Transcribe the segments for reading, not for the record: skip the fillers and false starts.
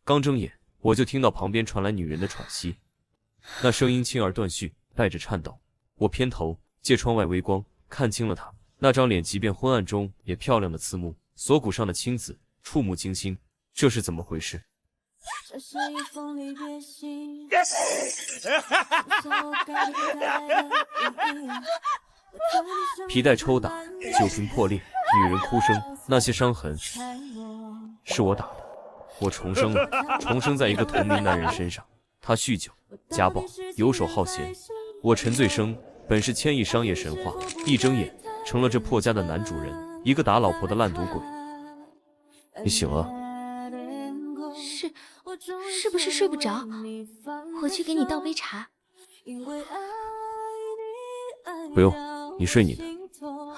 刚睁眼，我就听到旁边传来女人的喘息，那声音轻而断续，带着颤抖。我偏头借窗外微光，看清了她那张脸，即便昏暗中也漂亮的刺目，锁骨上的青紫，触目惊心。这是怎么回事？皮带抽打，酒瓶破裂，女人哭声，那些伤痕是我打的。我重生了，重生在一个同名男人身上。他酗酒、家暴、游手好闲。我陈醉生本是千亿商业神话，一睁眼成了这破家的男主人，一个打老婆的烂赌鬼。你醒了？是不是睡不着？我去给你倒杯茶。不用，你睡你的。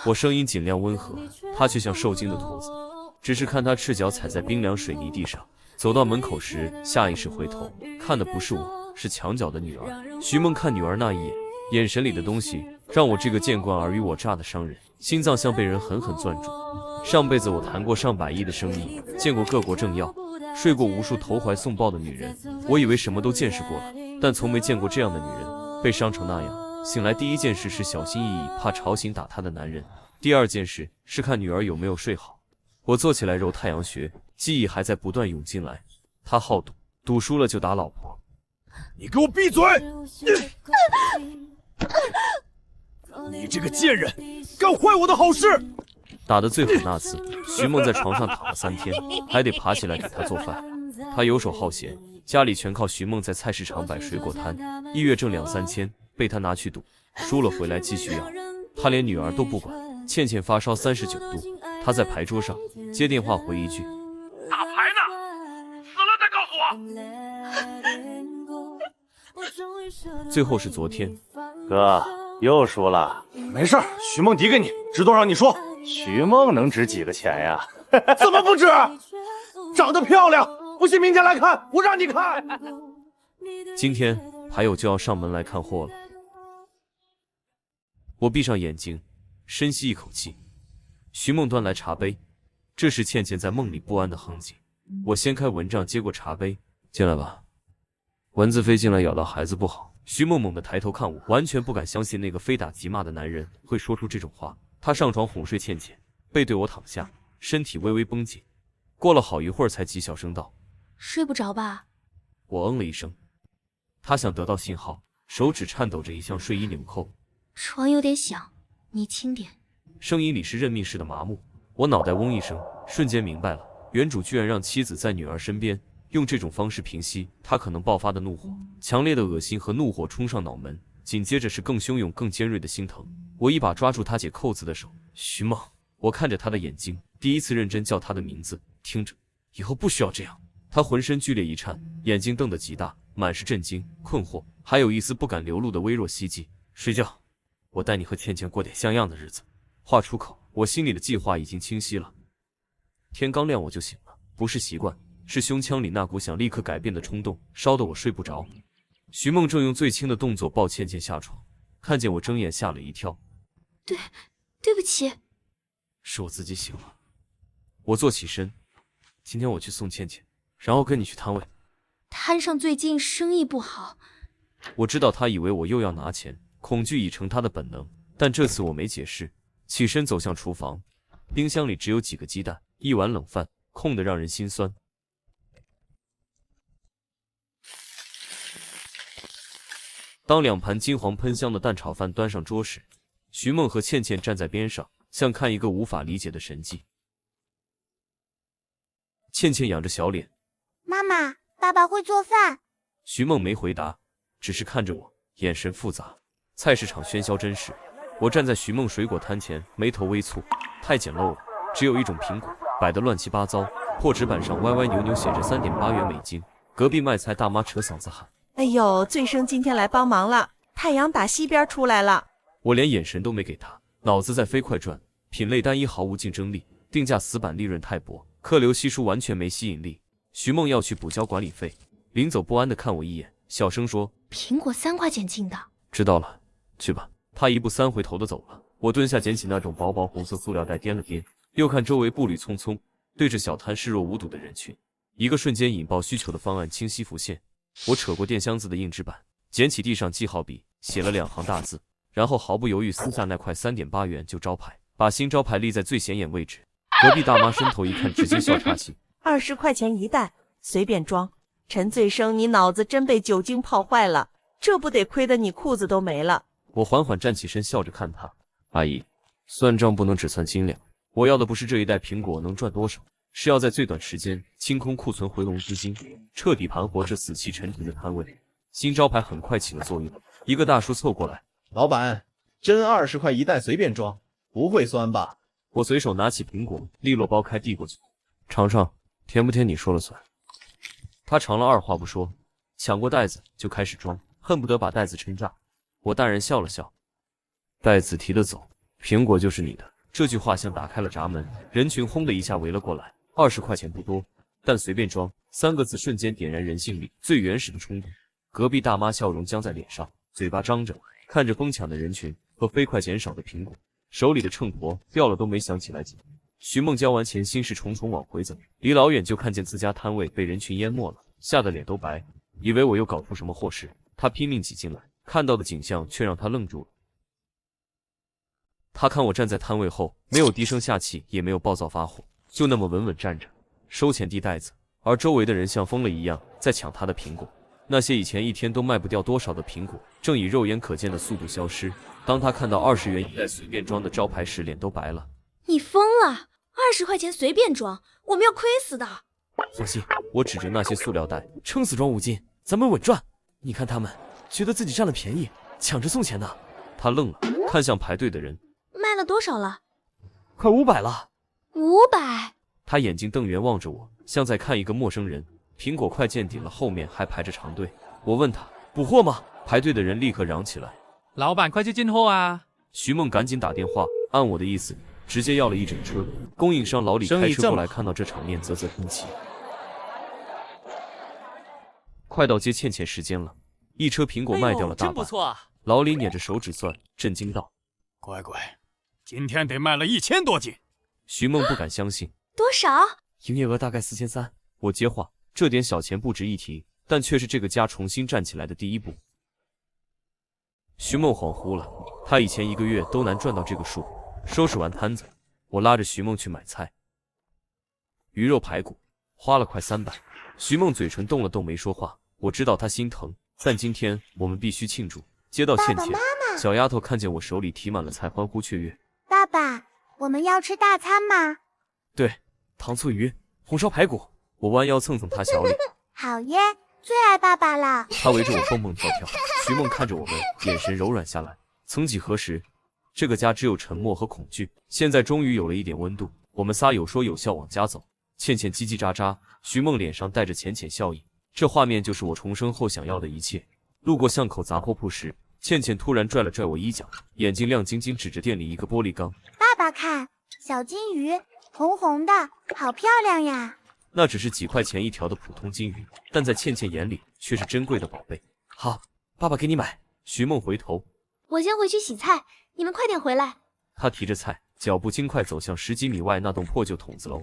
我声音尽量温和，他却像受惊的兔子。只是看他赤脚踩在冰凉水泥地上，走到门口时，下意识回头看的不是我，是墙角的女儿。徐梦看女儿那一眼，眼神里的东西让我这个见惯尔虞我诈的商人，心脏像被人狠狠攥住。上辈子我谈过上百亿的生意，见过各国政要，睡过无数投怀送抱的女人，我以为什么都见识过了，但从没见过这样的女人，被伤成那样。醒来第一件事是小心翼翼，怕吵醒打她的男人；第二件事是看女儿有没有睡好。我坐起来揉太阳穴，记忆还在不断涌进来。他好赌，赌输了就打老婆。你给我闭嘴！你这个贱人，干坏我的好事！打得最狠那次，徐梦在床上躺了3天，还得爬起来给他做饭。他游手好闲，家里全靠徐梦在菜市场摆水果摊，一月挣2、3千，被他拿去赌，输了回来继续要。他连女儿都不管。倩倩发烧39度，他在牌桌上接电话回一句：打牌呢，死了再告诉我。最后是昨天，哥又输了。没事，徐梦抵给你，值多少你说。徐梦能值几个钱呀？怎么不值？长得漂亮，不信明天来看，我让你看。今天牌友就要上门来看货了。我闭上眼睛，深吸一口气。徐梦端来茶杯，这时倩倩在梦里不安的哼唧。我掀开蚊帐，接过茶杯，进来吧。蚊子飞进来咬到孩子不好。徐梦猛地抬头看我，完全不敢相信那个非打即骂的男人会说出这种话。他上床哄睡倩倩，背对我躺下，身体微微绷紧。过了好一会儿才极小声道：睡不着吧？我嗯了一声。他想得到信号，手指颤抖着移向睡衣纽扣。床有点响，你轻点。声音里是认命似的麻木。我脑袋嗡一声，瞬间明白了，原主居然让妻子在女儿身边，用这种方式平息他可能爆发的怒火。强烈的恶心和怒火冲上脑门，紧接着是更汹涌更尖锐的心疼。我一把抓住他解扣子的手。徐梦，我看着他的眼睛，第一次认真叫他的名字。听着，以后不需要这样。他浑身剧烈一颤，眼睛瞪得极大，满是震惊、困惑，还有一丝不敢流露的微弱希冀。睡觉，我带你和倩倩过点像样的日子。话出口，我心里的计划已经清晰了。天刚亮我就醒了，不是习惯，是胸腔里那股想立刻改变的冲动，烧得我睡不着。徐梦正用最轻的动作抱倩倩下床，看见我睁眼吓了一跳。对不起，是我自己醒了。我坐起身，今天我去送倩倩，然后跟你去摊位。摊上最近生意不好。我知道他以为我又要拿钱，恐惧已成他的本能，但这次我没解释，起身走向厨房。冰箱里只有几个鸡蛋，一碗冷饭，空得让人心酸。当2盘金黄喷香的蛋炒饭端上桌时，徐梦和倩倩站在边上，像看一个无法理解的神迹。倩倩仰着小脸：妈妈，爸爸会做饭。徐梦没回答，只是看着我，眼神复杂。菜市场喧嚣真实，我站在徐梦水果摊前，眉头微蹙，太简陋了，只有一种苹果，摆得乱七八糟，破纸板上歪歪扭扭写着3.8元美金。隔壁卖菜大妈扯嗓子喊：哎呦，醉生今天来帮忙了，太阳打西边出来了。我连眼神都没给他，脑子在飞快转，品类单一毫无竞争力，定价死板，利润太薄，客流稀疏，完全没吸引力。徐梦要去补交管理费，临走不安地看我一眼，小声说：苹果3块钱斤的。知道了，去吧。他1步3回头的走了。我蹲下捡起那种薄薄红色塑料袋，掂了掂，又看周围步履匆匆，对着小摊视若无睹的人群，一个瞬间引爆需求的方案清晰浮现。我扯过电箱子的硬纸板，捡起地上记号笔，写了2行大字，然后毫不犹豫撕下那块3.8元旧招牌，把新招牌立在最显眼位置。隔壁大妈伸头一看，直接笑岔气，20块钱一袋，随便装。陈醉生，你脑子真被酒精泡坏了，这不得亏得你裤子都没了。我缓缓站起身，笑着看她，阿姨，算账不能只算斤两，我要的不是这一袋苹果能赚多少，是要在最短时间清空库存，回笼资金，彻底盘活这死气沉沉的摊位。新招牌很快起了作用，一个大叔凑过来，老板，真20块一袋随便装，不会酸吧？我随手拿起苹果，利落剥开递过去，尝尝，甜不甜你说了算。他尝了，二话不说，抢过袋子就开始装，恨不得把袋子撑炸。我淡然笑了笑，袋子提得走，苹果就是你的。这句话像打开了闸门，人群轰的一下围了过来。20块钱不多，但随便装3个字瞬间点燃人性里最原始的冲动。隔壁大妈笑容僵在脸上，嘴巴张着，看着疯抢的人群和飞快减少的苹果，手里的秤砣掉了都没想起来捡。徐梦交完钱，心事重重往回走，离老远就看见自家摊位被人群淹没了，吓得脸都白，以为我又搞出什么祸事。他拼命挤进来，看到的景象却让他愣住了。他看我站在摊位后，没有低声下气，也没有暴躁发火，就那么稳稳站着，收钱递袋子，而周围的人像疯了一样在抢他的苹果。那些以前一天都卖不掉多少的苹果，正以肉眼可见的速度消失。当他看到20元一袋随便装的招牌时，脸都白了。你疯了！20块钱随便装，我们要亏死的。放心，我指着那些塑料袋，撑死装5斤，咱们稳赚。你看他们，觉得自己占了便宜，抢着送钱呢。他愣了，看向排队的人，卖了多少了？快500了。500。他眼睛瞪圆望着我，像在看一个陌生人。苹果快见底了，后面还排着长队。我问他补货吗？排队的人立刻嚷起来：“老板，快去进货啊！”徐梦赶紧打电话，按我的意思，直接要了一整车。供应商老李开车过来，看到这场面，啧啧称奇。快到接倩倩时间了，一车苹果卖掉了大半。真不错啊！老李捻着手指算，震惊道：“乖乖，今天得卖了1000多斤。”徐梦不敢相信。多少？营业额大概4300。我接话，这点小钱不值一提，但却是这个家重新站起来的第一步。徐梦恍惚了，他以前1个月都难赚到这个数。收拾完摊子，我拉着徐梦去买菜。鱼肉排骨花了快300。徐梦嘴唇动了动，没说话。我知道他心疼，但今天我们必须庆祝。接到倩倩，爸爸妈妈，小丫头看见我手里提满了菜，欢呼雀跃。爸爸，我们要吃大餐吗？对，糖醋鱼、红烧排骨。我弯腰蹭蹭他小脸。好耶，最爱爸爸了。他围着我蹦蹦跳跳。徐梦看着我们，眼神柔软下来。曾几何时，这个家只有沉默和恐惧，现在终于有了一点温度。我们仨有说有笑往家走，倩倩叽叽喳喳，徐梦脸上带着浅浅笑意。这画面就是我重生后想要的一切。路过巷口杂货铺时，倩倩突然拽了拽我衣角，眼睛亮晶晶指着店里一个玻璃缸。爸爸看，小金鱼，红红的，好漂亮呀。那只是几块钱一条的普通金鱼，但在倩倩眼里却是珍贵的宝贝。好，爸爸给你买。徐梦回头，我先回去洗菜，你们快点回来。他提着菜，脚步轻快走向10几米外那栋破旧筒子楼。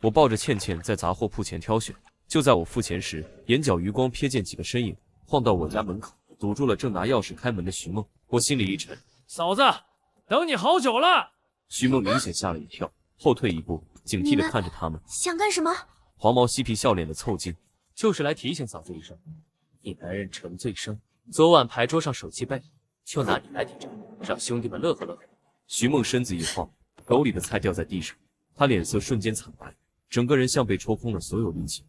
我抱着倩倩在杂货铺前挑选，就在我付钱时，眼角余光瞥见几个身影晃到我家门口，堵住了正拿钥匙开门的徐梦。我心里一沉，嫂子，等你好久了。徐梦明显吓了一跳，后退一步，警惕地看着他们。想干什么？黄毛嬉皮笑脸的凑近，就是来提醒嫂子一声，你男人陈醉生昨晚牌桌上手气背，就拿你来抵账，让兄弟们乐呵乐呵。徐梦身子一晃，手里的菜掉在地上，他脸色瞬间惨白，整个人像被抽空了所有力气。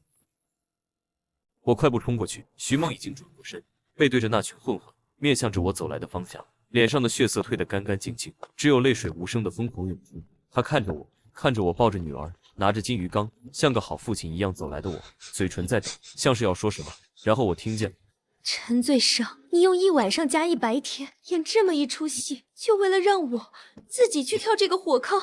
我快步冲过去，徐梦已经转过身，背对着那群混混，面向着我走来的方向，脸上的血色褪得干干净净，只有泪水无声的疯狂涌出。他看着我，看着我抱着女儿，拿着金鱼缸，像个好父亲一样走来的我，嘴唇在抖，像是要说什么。然后我听见，陈醉生，你用1晚上加1白天演这么一出戏，就为了让我自己去跳这个火坑？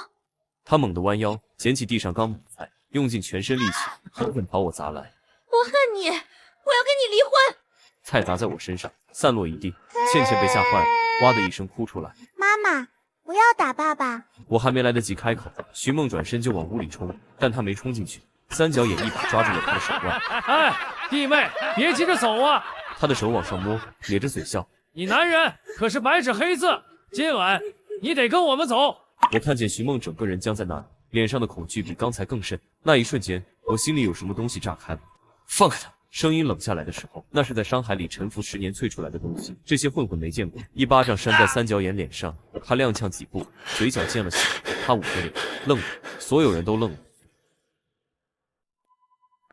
他猛地弯腰，捡起地上刚买的菜，用尽全身力气，狠狠朝我砸来。我恨你，我要跟你离婚！菜砸在我身上，散落一地。倩倩被吓坏了，哇的一声哭出来。妈妈，不要打爸爸。我还没来得及开口，徐梦转身就往屋里冲，但他没冲进去，三角眼一把抓住了他的手腕。哎，弟妹，别急着走啊！他的手往上摸，咧着嘴笑。你男人可是白纸黑字，今晚你得跟我们走。我看见徐梦整个人僵在那儿，脸上的恐惧比刚才更甚。那一瞬间，我心里有什么东西炸开了。放开他！声音冷下来的时候，那是在伤海里沉浮10年萃出来的东西，这些混混没见过。一巴掌扇在三角眼脸上，他踉跄几步，嘴角溅了血。他捂着脸，愣了，所有人都愣了。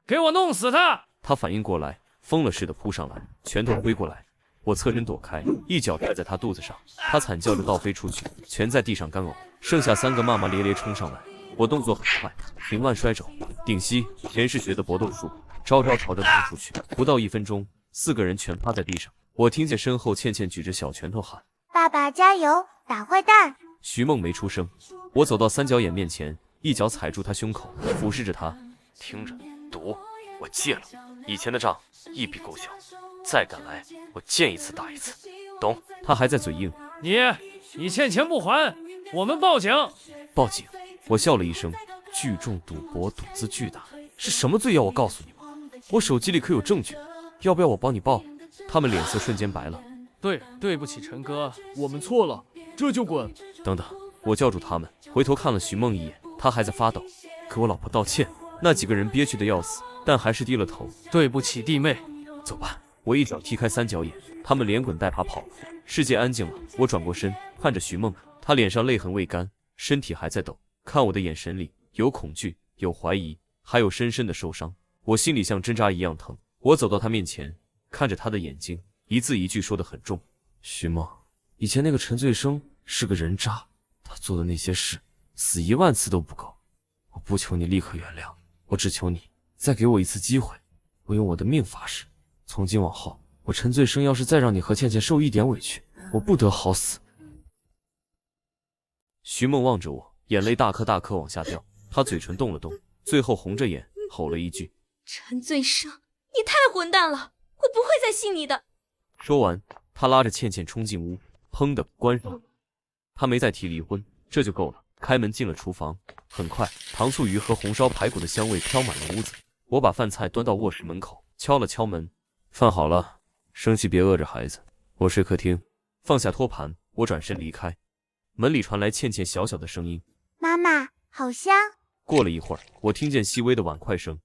给我弄死他！他反应过来，疯了似的扑上来，拳头挥过来，我侧身躲开，一脚踹在他肚子上，他惨叫着倒飞出去，全在地上干呕。剩下3个骂骂咧咧冲上来，我动作很快，平腕摔肘，顶膝，全是学的搏斗术，招招朝着冲出去。不到1分钟，4个人全趴在地上。我听见身后倩倩举着小拳头喊：“爸爸加油，打坏蛋！”徐梦没出声。我走到三角眼面前，一脚踩住他胸口，俯视着他，听着，赌，我戒了，以前的账一笔勾销，再敢来，我见一次打一次，懂？他还在嘴硬。你欠钱不还，我们报警！报警！我笑了一声。聚众赌博，赌资巨大，是什么罪要我告诉你吗？我手机里可有证据，要不要我帮你报？他们脸色瞬间白了。对不起，陈哥，我们错了，这就滚！等等，我叫住他们，回头看了徐梦一眼，他还在发抖，给我老婆道歉。那几个人憋屈的要死，但还是低了头。对不起，弟妹。走吧。我一脚踢开三角眼，他们连滚带爬跑了。世界安静了，我转过身看着徐梦，他脸上泪痕未干，身体还在抖，看我的眼神里有恐惧，有怀疑，还有深深的受伤。我心里像针扎一样疼。我走到他面前，看着他的眼睛，一字一句说得很重。徐梦，以前那个陈醉生是个人渣，他做的那些事，死1万次都不够。我不求你立刻原谅，我只求你再给我一次机会。我用我的命发誓，从今往后，我陈醉生要是再让你和倩倩受一点委屈，我不得好死。徐梦望着我，眼泪大颗大颗往下掉，他嘴唇动了动，最后红着眼吼了一句：“陈醉生，你太混蛋了，我不会再信你的。”说完，他拉着倩倩冲进屋，砰的关上。他没再提离婚，这就够了。开门进了厨房，很快糖醋鱼和红烧排骨的香味飘满了屋子。我把饭菜端到卧室门口，敲了敲门：“饭好了，生气别饿着孩子。”我睡客厅，放下托盘，我转身离开。门里传来倩倩小小的声音：“妈妈，好香。”过了一会儿，我听见细微的碗筷声。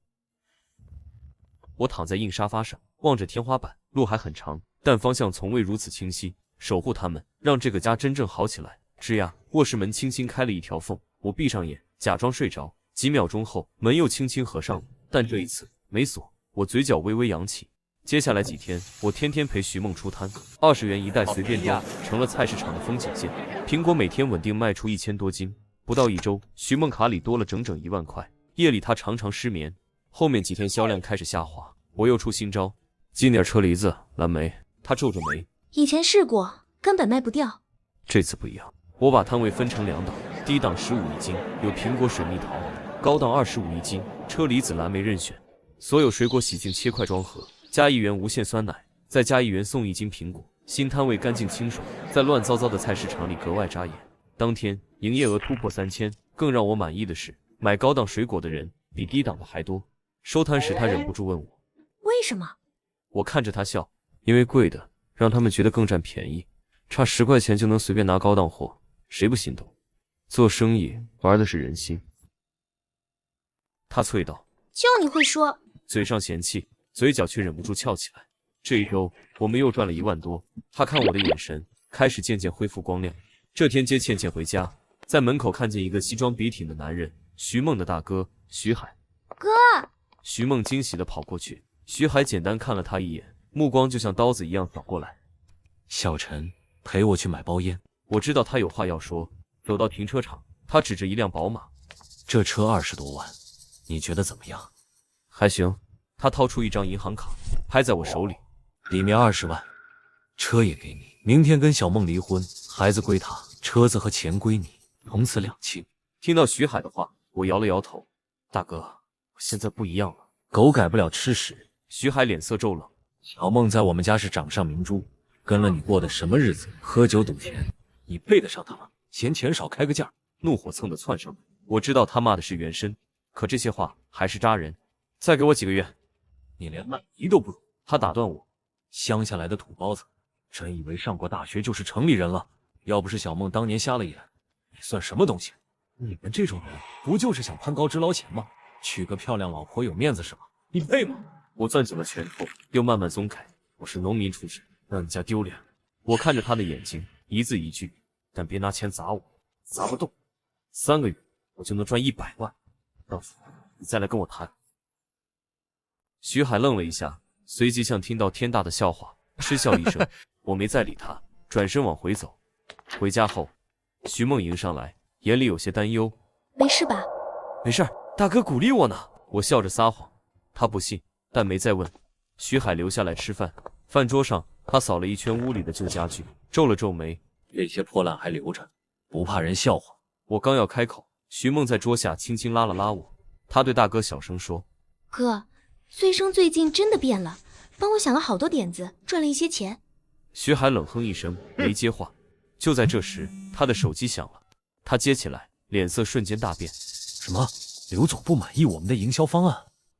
我躺在硬沙发上，望着天花板，路还很长，但方向从未如此清晰。守护他们，让这个家真正好起来。吱呀，卧室门轻轻开了一条缝，我闭上眼，假装睡着。几秒钟后，门又轻轻合上了，但这一次没锁。我嘴角微微扬起。接下来几天，我天天陪徐梦出摊，20元一袋随便装，成了菜市场的风景线。苹果每天稳定卖出1000多斤，不到1周，徐梦卡里多了整整1万块。夜里他常常失眠。后面几天销量开始下滑，我又出新招，进点车厘子、蓝莓。他皱着眉，以前试过，根本卖不掉。这次不一样，我把摊位分成2档，低档15一斤，有苹果、水蜜桃；高档25一斤，车厘子、蓝莓任选。所有水果洗净切块装盒，加1元无限酸奶，再加1元送1斤苹果。新摊位干净清爽，在乱糟糟的菜市场里格外扎眼。当天营业额突破3000，更让我满意的是，买高档水果的人比低档的还多。收摊时他忍不住问我为什么？我看着他笑，因为贵的让他们觉得更占便宜，差10块钱就能随便拿高档货，谁不心动？做生意玩的是人心。他啐道：“就你会说。”嘴上嫌弃，嘴角却忍不住翘起来。这一周我们又赚了1万多。他看我的眼神开始渐渐恢复光亮。这天接倩倩回家，在门口看见一个西装笔挺的男人，徐梦的大哥徐海。哥，徐梦惊喜地跑过去，徐海简单看了他一眼，目光就像刀子一样扫过来。小陈，陪我去买包烟。我知道他有话要说，走到停车场，他指着一辆宝马，这车20多万，你觉得怎么样？还行。他掏出一张银行卡，拍在我手里，里面20万，车也给你，明天跟小梦离婚，孩子归他，车子和钱归你，从此两清。听到徐海的话，我摇了摇头，大哥，我现在不一样了。狗改不了吃屎。徐海脸色骤冷，小梦在我们家是掌上明珠，跟了你过的什么日子？喝酒赌钱，你配得上他吗？嫌钱少开个价。怒火蹭的窜上来。我知道他骂的是原身，可这些话还是扎人。再给我几个月。你连曼迪都不如。他打断我，乡下来的土包子，真以为上过大学就是城里人了？要不是小梦当年瞎了眼，你算什么东西？你们这种人不就是想攀高枝捞钱吗？娶个漂亮老婆有面子是吗？你配吗？我攥紧了拳头，又慢慢松开。我是农民出身，让你家丢脸。我看着他的眼睛，一字一句，但别拿钱砸我，砸不动。3个月我就能赚100万，到时候你再来跟我谈。徐海愣了一下，随即像听到天大的笑话，嗤笑一声。我没再理他，转身往回走。回家后，徐梦迎上来，眼里有些担忧。没事吧？没事儿，大哥鼓励我呢。我笑着撒谎，他不信，但没再问。徐海留下来吃饭，饭桌上他扫了一圈屋里的旧家具，皱了皱眉。这些破烂还留着，不怕人笑话？我刚要开口，徐梦在桌下轻轻拉了拉我，他对大哥小声说：“哥，醉生最近真的变了，帮我想了好多点子，赚了一些钱。”徐海冷哼一声，没接话。就在这时，他的手机响了，他接起来，脸色瞬间大变。什么？刘总不满意我们的营销方案？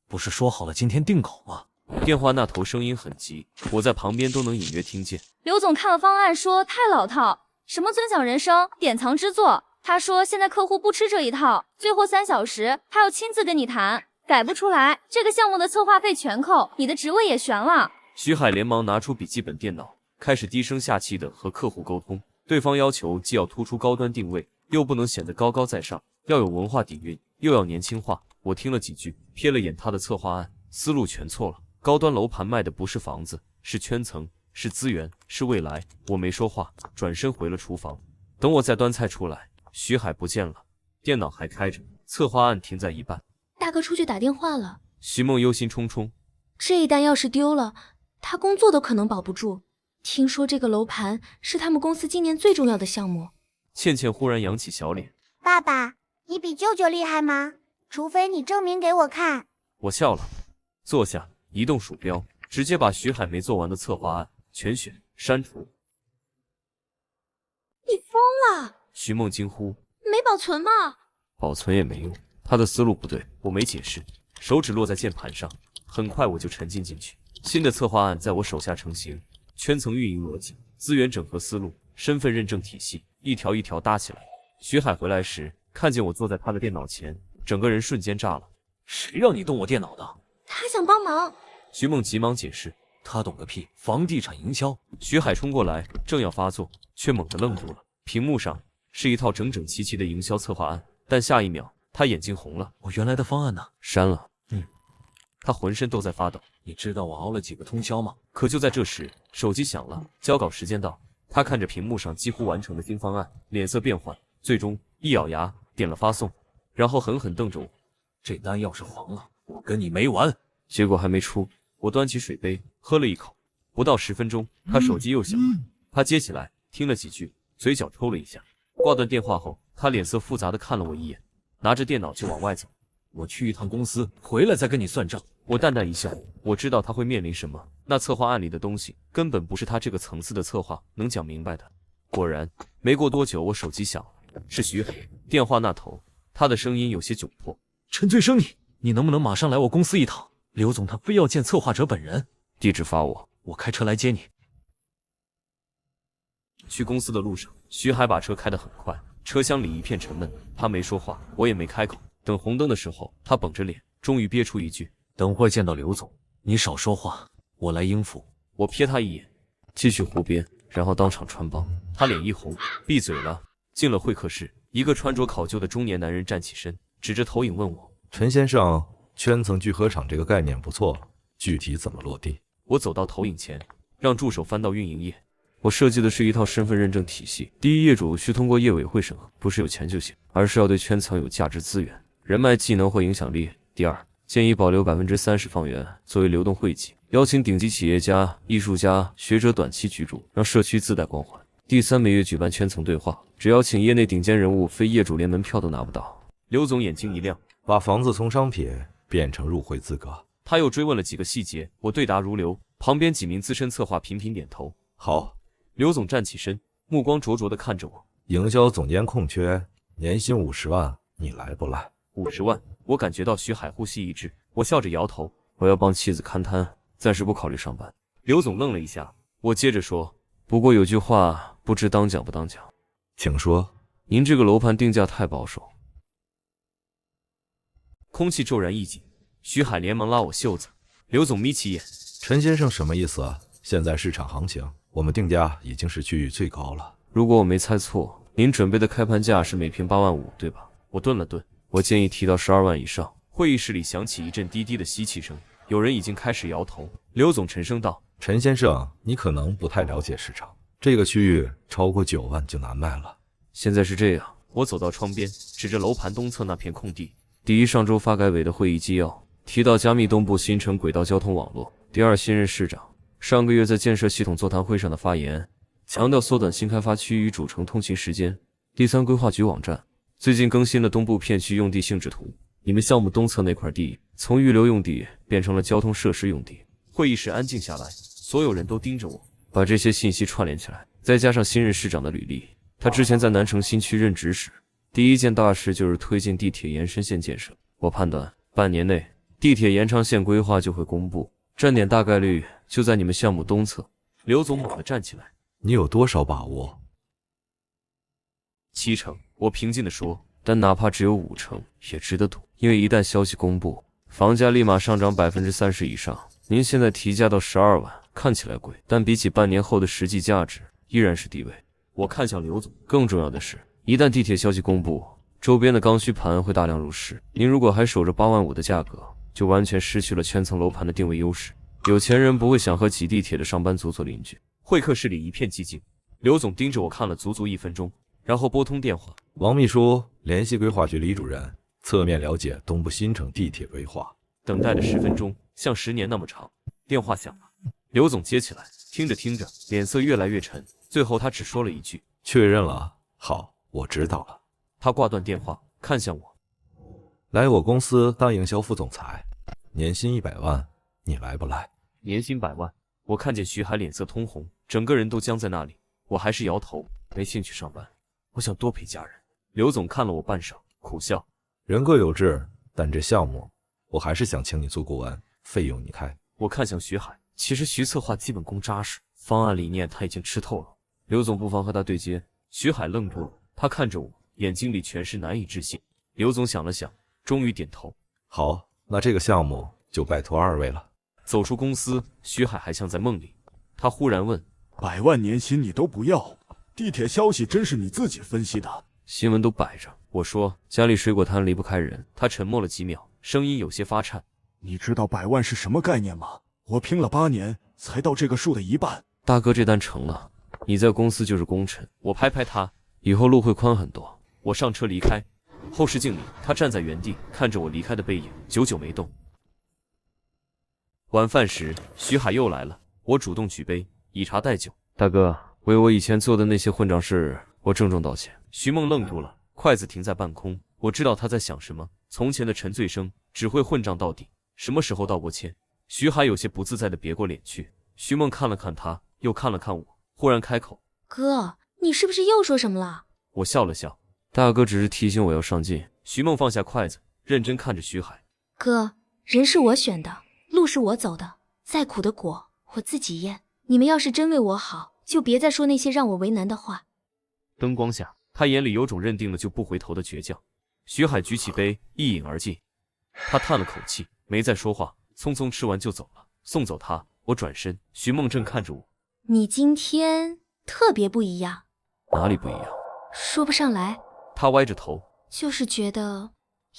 不是说好了今天定稿吗？电话那头声音很急，我在旁边都能隐约听见。刘总看了方案说太老套，什么尊享人生、典藏之作，他说现在客户不吃这一套，最后3小时他要亲自跟你谈，改不出来，这个项目的策划费全扣，你的职位也悬了。徐海连忙拿出笔记本电脑，开始低声下气地和客户沟通。对方要求既要突出高端定位，又不能显得高高在上，要有文化底蕴，又要年轻化。我听了几句，瞥了眼他的策划案，思路全错了。高端楼盘卖的不是房子，是圈层，是资源，是未来。我没说话，转身回了厨房。等我再端菜出来，徐海不见了，电脑还开着，策划案停在一半。大哥出去打电话了。徐梦忧心忡忡，这一单要是丢了，他工作都可能保不住。听说这个楼盘是他们公司今年最重要的项目。倩倩忽然扬起小脸。爸爸，你比舅舅厉害吗？除非你证明给我看。我笑了，坐下，移动鼠标，直接把徐海没做完的策划案全选删除。你疯了！徐梦惊呼。没保存吗？保存也没用，他的思路不对。我没解释，手指落在键盘上，很快我就沉浸进去。新的策划案在我手下成型，圈层运营逻辑、资源整合思路、身份认证体系，一条一条搭起来。徐海回来时，看见我坐在他的电脑前，整个人瞬间炸了。谁让你动我电脑的？他想帮忙。徐梦急忙解释。他懂个屁，房地产营销。徐海冲过来，正要发作，却猛地愣住了。屏幕上是一套整整齐齐的营销策划案，但下一秒他眼睛红了。我原来的方案呢？删了。他浑身都在发抖。你知道我熬了几个通宵吗？可就在这时，手机响了，交稿时间到。他看着屏幕上几乎完成的新方案，脸色变幻，最终一咬牙点了发送，然后狠狠瞪着我。这单要是黄了，我跟你没完。结果还没出，我端起水杯喝了一口，不到10分钟，他手机又响了。他接起来，听了几句，嘴角抽了一下。挂断电话后，他脸色复杂的看了我一眼，拿着电脑就往外走。我去一趟公司，回来再跟你算账。我淡淡一笑，我知道他会面临什么。那策划案里的东西根本不是他这个层次的策划能讲明白的。果然，没过多久，我手机响了，是徐海。电话那头，他的声音有些窘迫。陈醉生，你能不能马上来我公司一趟？刘总他非要见策划者本人。地址发我，我开车来接你。去公司的路上，徐海把车开得很快，车厢里一片沉闷。他没说话，我也没开口。等红灯的时候，他绷着脸，终于憋出一句：“等会见到刘总，你少说话，我来应付。”我瞥他一眼，继续湖边，然后当场穿帮。他脸一红，闭嘴了。进了会客室，一个穿着考究的中年男人站起身，指着投影问我：“陈先生，圈层聚合厂这个概念不错，具体怎么落地？”我走到投影前，让助手翻到运营页。我设计的是一套身份认证体系。第一，业主需通过业委会审核，不是有钱就行，而是要对圈层有价值资源、人脉、技能或影响力。第二，建议保留30%房源作为流动会籍，邀请顶级企业家、艺术家、学者短期居住，让社区自带光环。第三，每月举办圈层对话，只邀请业内顶尖人物，非业主连门票都拿不到。刘总眼睛一亮，把房子从商品变成入会资格。他又追问了几个细节，我对答如流，旁边几名资深策划频频点头。好。刘总站起身，目光灼灼地看着我。营销总监空缺，年薪50万，你来不来？ 50万，我感觉到徐海呼吸一滞，我笑着摇头，我要帮妻子看摊，暂时不考虑上班。刘总愣了一下，我接着说，不过有句话不知当讲不当讲。请说。您这个楼盘定价太保守。空气骤然一紧，徐海连忙拉我袖子。刘总眯起眼，陈先生什么意思啊？现在市场行情，我们定价已经是区域最高了。如果我没猜错，您准备的开盘价是每平8万5，对吧？我顿了顿，我建议提到12万以上。会议室里响起一阵低低的吸气声，有人已经开始摇头。刘总沉声道：“陈先生，你可能不太了解市场，这个区域超过9万就难卖了。”现在是这样，我走到窗边，指着楼盘东侧那片空地。第一，上周发改委的会议纪要提到加密东部新城轨道交通网络。第二，新任市长上个月在建设系统座谈会上的发言，强调缩短新开发区域主城通勤时间。第三，规划局网站最近更新了东部片区用地性质图，你们项目东侧那块地从预留用地变成了交通设施用地。会议室安静下来，所有人都盯着我，把这些信息串联起来，再加上新任市长的履历，他之前在南城新区任职时，第一件大事就是推进地铁延伸线建设。我判断半年内地铁延长线规划就会公布，站点大概率就在你们项目东侧。刘总猛地站起来，你有多少把握？7成，我平静地说，但哪怕只有5成也值得赌，因为一旦消息公布，房价立马上涨30%以上。您现在提价到12万，看起来贵，但比起半年后的实际价值，依然是低位。我看向刘总，更重要的是，一旦地铁消息公布，周边的刚需盘会大量入市。您如果还守着8万5的价格，就完全失去了圈层楼盘的定位优势。有钱人不会想和挤地铁的上班族做邻居。会客室里一片寂静，刘总盯着我看了足足1分钟，然后拨通电话。王秘书，联系规划局李主任，侧面了解东部新城地铁规划。等待的10分钟像10年那么长。电话响了，刘总接起来，听着听着，脸色越来越沉，最后他只说了一句：“确认了。”好，我知道了。他挂断电话，看向我：“来我公司当营销副总裁，年薪100万，你来不来？”年薪100万。我看见徐海脸色通红，整个人都僵在那里。我还是摇头，没兴趣上班，我想多陪家人。刘总看了我半晌，苦笑：“人各有志，但这项目我还是想请你做顾问，费用你开。”我看向徐海，其实徐策划基本功扎实，方案理念他已经吃透了。刘总不妨和他对接。徐海愣住了，他看着我，眼睛里全是难以置信。刘总想了想，终于点头：“好，那这个项目就拜托2位了。”走出公司，徐海还像在梦里。他忽然问：“100万年薪你都不要？地铁消息真是你自己分析的？”新闻都摆着。我说：“家里水果摊离不开人。”他沉默了几秒，声音有些发颤：“你知道100万是什么概念吗？我拼了8年才到这个数的一半。”大哥，这单成了，你在公司就是功臣。我拍拍他，以后路会宽很多。我上车离开，后视镜里他站在原地看着我离开的背影，久久没动。晚饭时，徐海又来了，我主动举杯，以茶代酒。大哥，为我以前做的那些混账事，我郑重道歉。徐梦愣住了，筷子停在半空。我知道他在想什么。从前的陈醉生只会混账到底，什么时候道过歉？徐海有些不自在地别过脸去。徐梦看了看他，又看了看我，忽然开口：“哥，你是不是又说什么了？”我笑了笑，大哥只是提醒我要上进。徐梦放下筷子，认真看着徐海：“哥，人是我选的，路是我走的，再苦的果我自己咽。你们要是真为我好，就别再说那些让我为难的话。”灯光下，他眼里有种认定了就不回头的倔强。徐海举起杯，一饮而尽。他叹了口气，没再说话，匆匆吃完就走了。送走他，我转身，徐梦正看着我：“你今天特别不一样。”“哪里不一样？”“说不上来。”他歪着头，就是觉得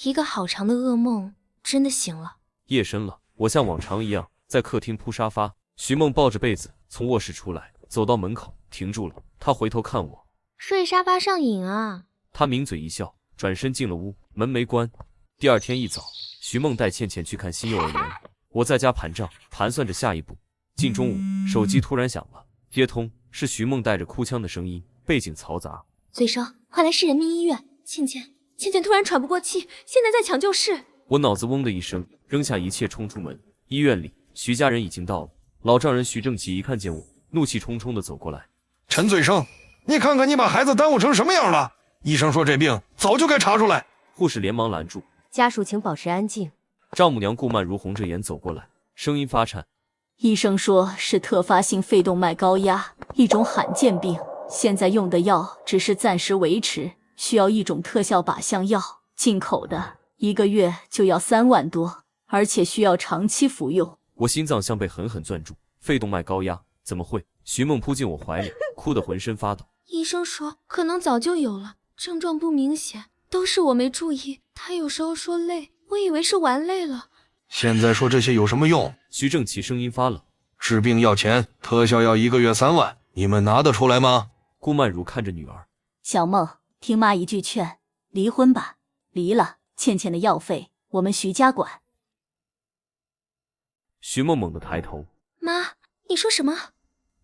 一个好长的噩梦真的醒了。夜深了，我像往常一样在客厅铺沙发。徐梦抱着被子从卧室出来，走到门口停住了。他回头看我：“睡沙发上瘾啊。”他抿嘴一笑，转身进了屋，门没关。第二天一早，徐梦带倩倩去看新幼儿园，我在家盘账，盘算着下一步。近中午，手机突然响了，接通，是徐梦带着哭腔的声音，背景嘈杂：“醉生，快来市人民医院，倩倩突然喘不过气，现在在抢救室。”我脑子嗡的一声，扔下一切冲出门。医院里，徐家人已经到了。老丈人徐正奇一看见我，怒气冲冲地走过来：“陈醉生，你看看你把孩子耽误成什么样了！医生说这病早就该查出来。”护士连忙拦住：“家属请保持安静。丈母娘顾曼如红着眼走过来，声音发颤。医生说是特发性肺动脉高压，一种罕见病。现在用的药只是暂时维持，需要一种特效靶向药，进口的，1个月就要3万多，而且需要长期服用。我心脏像被狠狠攥住，肺动脉高压，怎么会？徐梦扑进我怀里，哭得浑身发抖。医生说可能早就有了，症状不明显，都是我没注意。他有时候说累，我以为是玩累了。现在说这些有什么用？徐正奇声音发冷。治病要钱，特效药1个月3万，你们拿得出来吗？顾曼如看着女儿，小梦，听妈一句劝，离婚吧，离了，倩倩的药费我们徐家管。徐梦猛地抬头，妈，你说什么？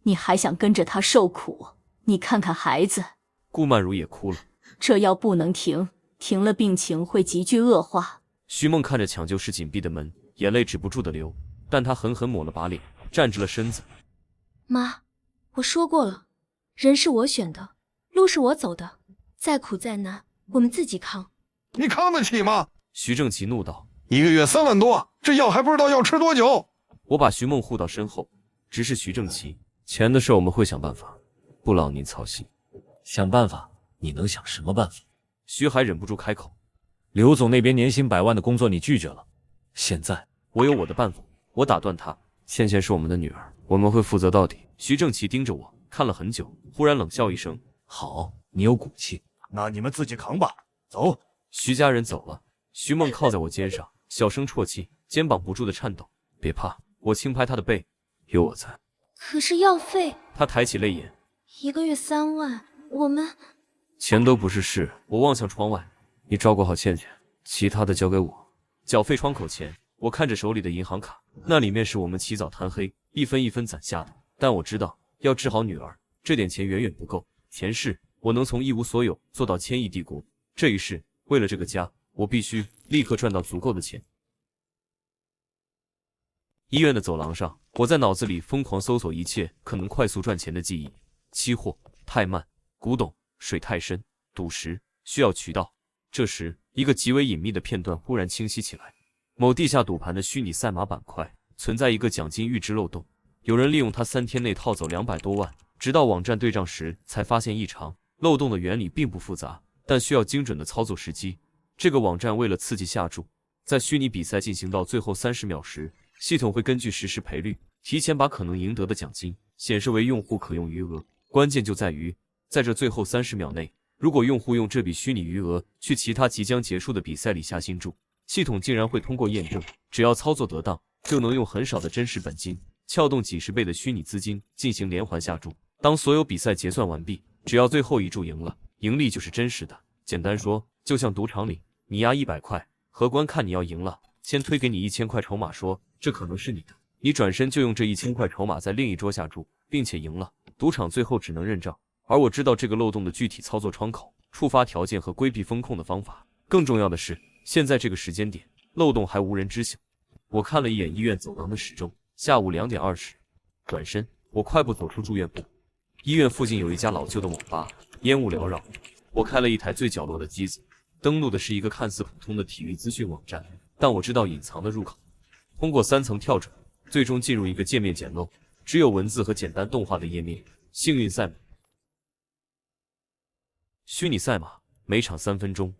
你还想跟着他受苦？你看看孩子。顾曼如也哭了，这药不能停，停了病情会急剧恶化。徐梦看着抢救室紧闭的门，眼泪止不住的流，但他狠狠抹了把脸，站直了身子。妈，我说过了，人是我选的，路是我走的，再苦再难，我们自己扛。你扛得起吗？徐正奇怒道，1个月3万多，这药还不知道要吃多久。我把徐梦护到身后，直视徐正奇，钱的事我们会想办法，不劳您操心。想办法？你能想什么办法？徐海忍不住开口。刘总那边年薪100万的工作你拒绝了，现在我有我的办法。我打断他，倩倩是我们的女儿，我们会负责到底。徐正奇盯着我看了很久，忽然冷笑一声，好，你有骨气，那你们自己扛吧，走。徐家人走了，徐梦靠在我肩上，小声啜泣，肩膀不住的颤抖。别怕，我轻拍他的背，有我在。可是药费……他抬起泪眼，1个月3万，我们……钱都不是事。我望向窗外，你照顾好倩倩，其他的交给我。缴费窗口前，我看着手里的银行卡，那里面是我们起早贪黑，一分一分攒下的。但我知道，要治好女儿，这点钱远远不够。前世我能从一无所有做到千亿帝国，这一世为了这个家，我必须立刻赚到足够的钱。医院的走廊上，我在脑子里疯狂搜索一切可能快速赚钱的记忆：期货太慢，古董水太深，赌石需要渠道。这时，一个极为隐秘的片段忽然清晰起来：某地下赌盘的虚拟赛马板块存在一个奖金预支漏洞，有人利用它3天内套走200多万，直到网站对账时才发现异常。漏洞的原理并不复杂，但需要精准的操作时机。这个网站为了刺激下注，在虚拟比赛进行到最后30秒时，系统会根据实时赔率，提前把可能赢得的奖金显示为用户可用余额。关键就在于，在这最后30秒内，如果用户用这笔虚拟余额去其他即将结束的比赛里下新注，系统竟然会通过验证，只要操作得当，就能用很少的真实本金，撬动几10倍的虚拟资金进行连环下注。当所有比赛结算完毕，只要最后一注赢了，盈利就是真实的。简单说，就像赌场里，你押100块，荷官看你要赢了，先推给你1000块筹码，说这可能是你的，你转身就用这1000块筹码在另一桌下注，并且赢了，赌场最后只能认账。而我知道这个漏洞的具体操作窗口、触发条件和规避风控的方法。更重要的是，现在这个时间点，漏洞还无人知晓。我看了一眼医院走廊的时钟，下午2点20，转身，我快步走出住院部。医院附近有一家老旧的网吧，烟雾缭绕。我开了一台最角落的机子，登录的是一个看似普通的体育资讯网站，但我知道隐藏的入口。通过3层跳转，最终进入一个界面简陋、只有文字和简单动画的页面。幸运赛马，虚拟赛马，每场3分钟。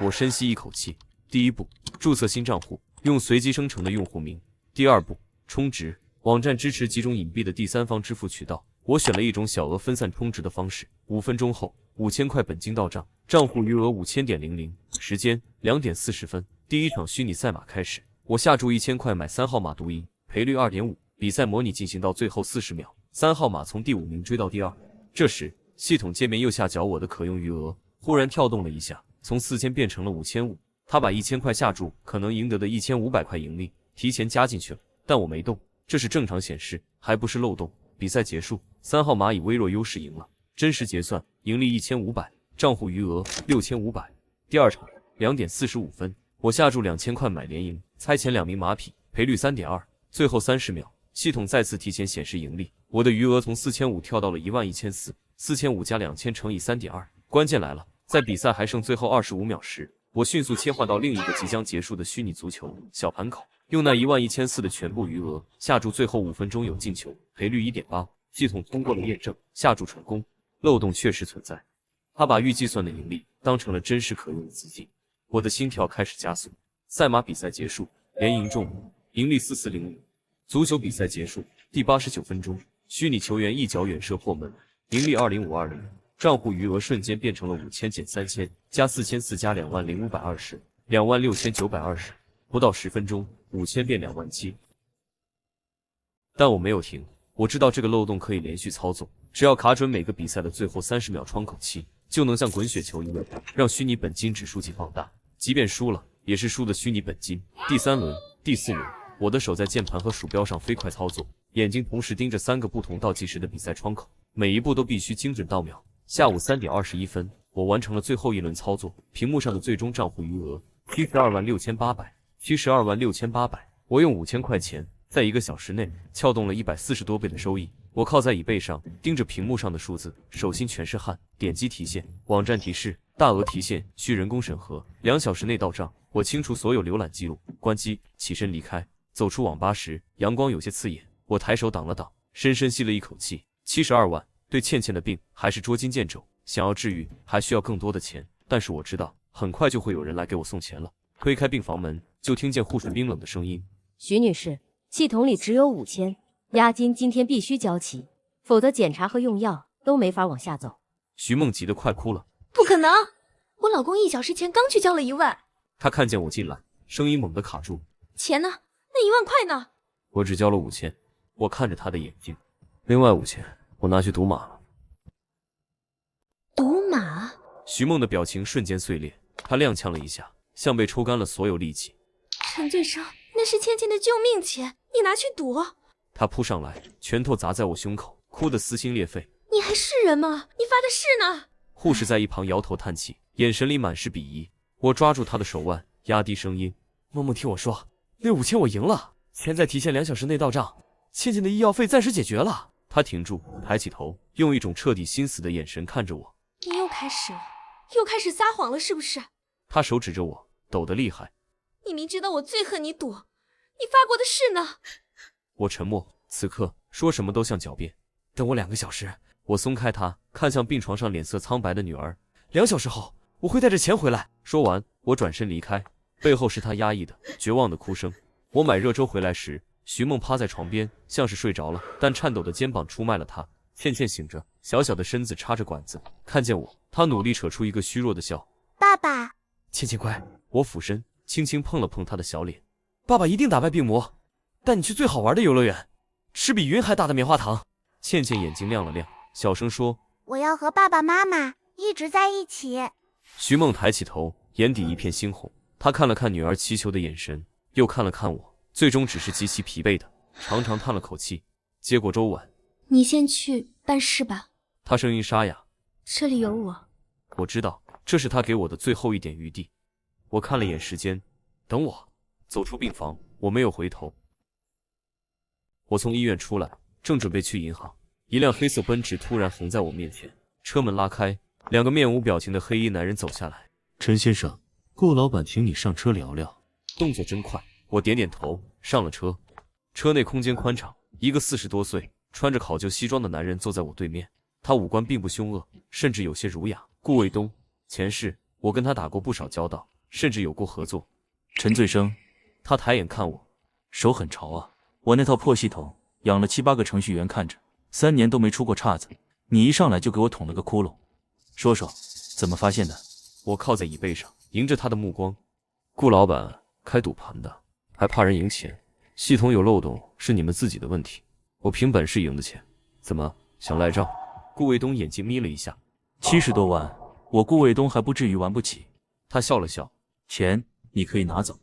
我深吸一口气。第一步，注册新账户，用随机生成的用户名。第二步，充值。网站支持几种隐蔽的第三方支付渠道，我选了一种小额分散充值的方式。5分钟后，5000块本金到账，账户余额5000.00，时间2点40分。第一场虚拟赛马开始，我下注1000块买3号马独赢，赔率2.5。比赛模拟进行到最后40秒，3号马从第5名追到第2。这时，系统界面右下角我的可用余额忽然跳动了一下，从4000变成了5500。他把1000块下注可能赢得的1500块盈利提前加进去了，但我没动，这是正常显示，还不是漏洞。比赛结束，3号马以微弱优势赢了，真实结算盈利1500，账户余额6500。第二场2点45分，我下注2000块买连赢，猜前2名马匹，赔率3.2。最后30秒，系统再次提前显示盈利，我的余额从4500跳到了11400，4500加2000乘以3.2。关键来了，在比赛还剩最后25秒时，我迅速切换到另一个即将结束的虚拟足球小盘口，用那11400的全部余额下注最后5分钟有进球，赔率 1.8， 系统通过了验证，下注成功。漏洞确实存在，他把预计算的盈利当成了真实可用的资金。我的心跳开始加速。赛马比赛结束，连赢中，盈利4405。足球比赛结束，第89分钟，虚拟球员一脚远射破门，盈利20520。账户余额瞬间变成了5000减3000加4400加20520，26920。不到10分钟，5000变27000。但我没有停，我知道这个漏洞可以连续操作，只要卡准每个比赛的最后30秒窗口期，就能像滚雪球一样，让虚拟本金指数级放大。即便输了，也是输的虚拟本金。第3轮、第4轮，我的手在键盘和鼠标上飞快操作，眼睛同时盯着3个不同倒计时的比赛窗口，每一步都必须精准到秒。下午3点21分，我完成了最后一轮操作，屏幕上的最终账户余额726800，726800。我用5000块钱，在1个小时内撬动了140多倍的收益。我靠在椅背上，盯着屏幕上的数字，手心全是汗。点击提现，网站提示，大额提现，需人工审核，2小时内到账。我清除所有浏览记录，关机，起身离开。走出网吧时，阳光有些刺眼，我抬手挡了挡，深深吸了一口气。72万。对倩倩的病还是捉襟见肘，想要治愈还需要更多的钱，但是我知道很快就会有人来给我送钱了。推开病房门，就听见护士冰冷的声音：“徐女士，系统里只有5000，押金今天必须交齐，否则检查和用药都没法往下走。”徐梦急得快哭了：“不可能！我老公1小时前刚去交了1万。”他看见我进来，声音猛地卡住：“钱呢？那1万块呢？”我只交了5000。我看着他的眼睛，另外5000我拿去赌马了。赌马？徐梦的表情瞬间碎裂，他踉跄了一下，像被抽干了所有力气。陈醉生，那是倩倩的救命钱，你拿去赌？他扑上来，拳头砸在我胸口，哭得撕心裂肺。你还是人吗？你发的誓呢？护士在一旁摇头叹气，眼神里满是鄙夷。我抓住他的手腕，压低声音：“梦梦，听我说，那5000我赢了，钱在提现2小时内到账，倩倩的医药费暂时解决了。”他停住，抬起头，用一种彻底心死的眼神看着我。你又开始了，又开始撒谎了是不是？他手指着我，抖得厉害。你明知道我最恨你赌，你发过的誓呢？我沉默，此刻说什么都像狡辩。等我2个小时。我松开他，看向病床上脸色苍白的女儿。2小时后，我会带着钱回来。说完，我转身离开，背后是他压抑的、绝望的哭声。我买热粥回来时，徐梦趴在床边，像是睡着了，但颤抖的肩膀出卖了他。倩倩醒着，小小的身子插着管子，看见我，她努力扯出一个虚弱的笑。爸爸，倩倩乖。我俯身，轻轻碰了碰她的小脸。爸爸一定打败病魔，带你去最好玩的游乐园，吃比云还大的棉花糖。倩倩眼睛亮了亮，小声说：“我要和爸爸妈妈一直在一起。”徐梦抬起头，眼底一片猩红。她看了看女儿祈求的眼神，又看了看我，最终只是极其疲惫的长长叹了口气，接过粥碗：“你先去办事吧。”她声音沙哑：“这里有我。”我知道这是她给我的最后一点余地。我看了眼时间，等我走出病房，我没有回头。我从医院出来，正准备去银行，一辆黑色奔驰突然横在我面前，车门拉开，2个面无表情的黑衣男人走下来。陈先生，顾老板请你上车聊聊。动作真快，我点点头，上了车。车内空间宽敞，一个40多岁、穿着考究西装的男人坐在我对面，他五官并不凶恶，甚至有些儒雅。顾卫东，前世我跟他打过不少交道，甚至有过合作。陈醉生，他抬眼看我，手很潮啊。我那套破系统养了7、8个程序员看着，3年都没出过岔子，你一上来就给我捅了个窟窿。说说怎么发现的？我靠在椅背上，迎着他的目光。顾老板开赌盘的，还怕人赢钱，系统有漏洞是你们自己的问题，我凭本事赢的钱，怎么想赖账？顾卫东眼睛眯了一下，70多万，我顾卫东还不至于玩不起。他笑了笑，钱你可以拿走，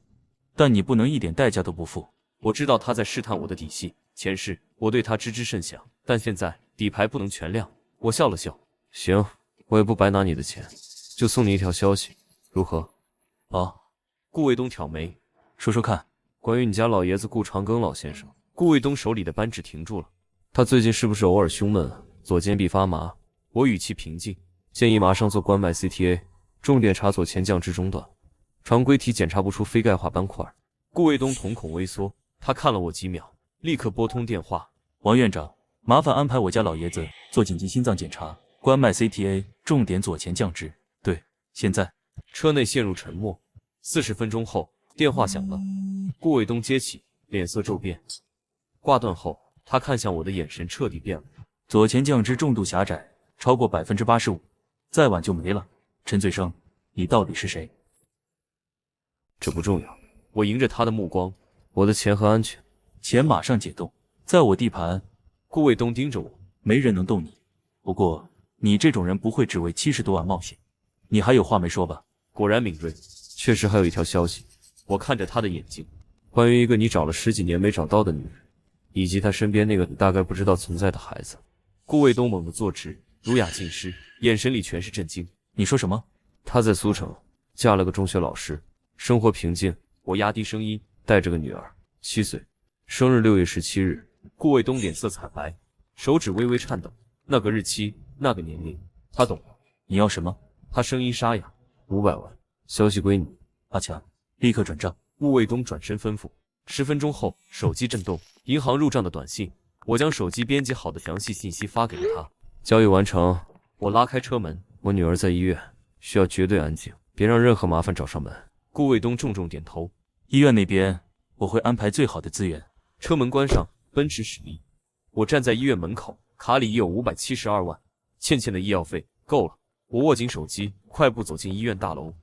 但你不能一点代价都不付。我知道他在试探我的底细，前世我对他知之甚详，但现在底牌不能全亮。我笑了笑，行，我也不白拿你的钱，就送你一条消息，如何？啊？顾卫东挑眉，说说看。关于你家老爷子顾长庚老先生。顾卫东手里的扳指停住了，他最近是不是偶尔胸闷，左肩臂发麻？我语气平静，建议马上做冠脉 CTA，重点查左前降支中段。常规体检查不出非钙化斑块。顾卫东瞳孔微缩，他看了我几秒，立刻拨通电话。王院长，麻烦安排我家老爷子做紧急心脏检查，冠脉 CTA， 重点左前降脂。对，现在。车内陷入沉默。40分钟后，电话响了。顾卫东接起，脸色骤变。挂断后，他看向我的眼神彻底变了。左前降脂重度狭窄，超过85%，再晚就没了。陈醉生，你到底是谁？这不重要。我迎着他的目光，我的钱和安全。钱马上解冻，在我地盘。顾卫东盯着我，没人能动你。不过，你这种人不会只为70多万冒险。你还有话没说吧？果然敏锐，确实还有一条消息。我看着他的眼睛，关于一个你找了10几年没找到的女人，以及她身边那个你大概不知道存在的孩子。顾卫东猛地坐直，儒雅尽失，眼神里全是震惊。你说什么？她在苏城嫁了个中学老师，生活平静。我压低声音，带着个女儿，7岁，生日6月17日。顾卫东脸色惨白，手指微微颤抖。那个日期，那个年龄，他懂了。你要什么？他声音沙哑。500万，消息归你。阿强，立刻转账。顾卫东转身吩咐。10分钟后，手机震动，银行入账的短信。我将手机编辑好的详细信息发给了他。交易完成。我拉开车门，我女儿在医院，需要绝对安静，别让任何麻烦找上门。顾卫东重重点头。医院那边我会安排最好的资源。车门关上，奔驰驶离。我站在医院门口，卡里已有572万，欠的医药费够了。我握紧手机，快步走进医院大楼。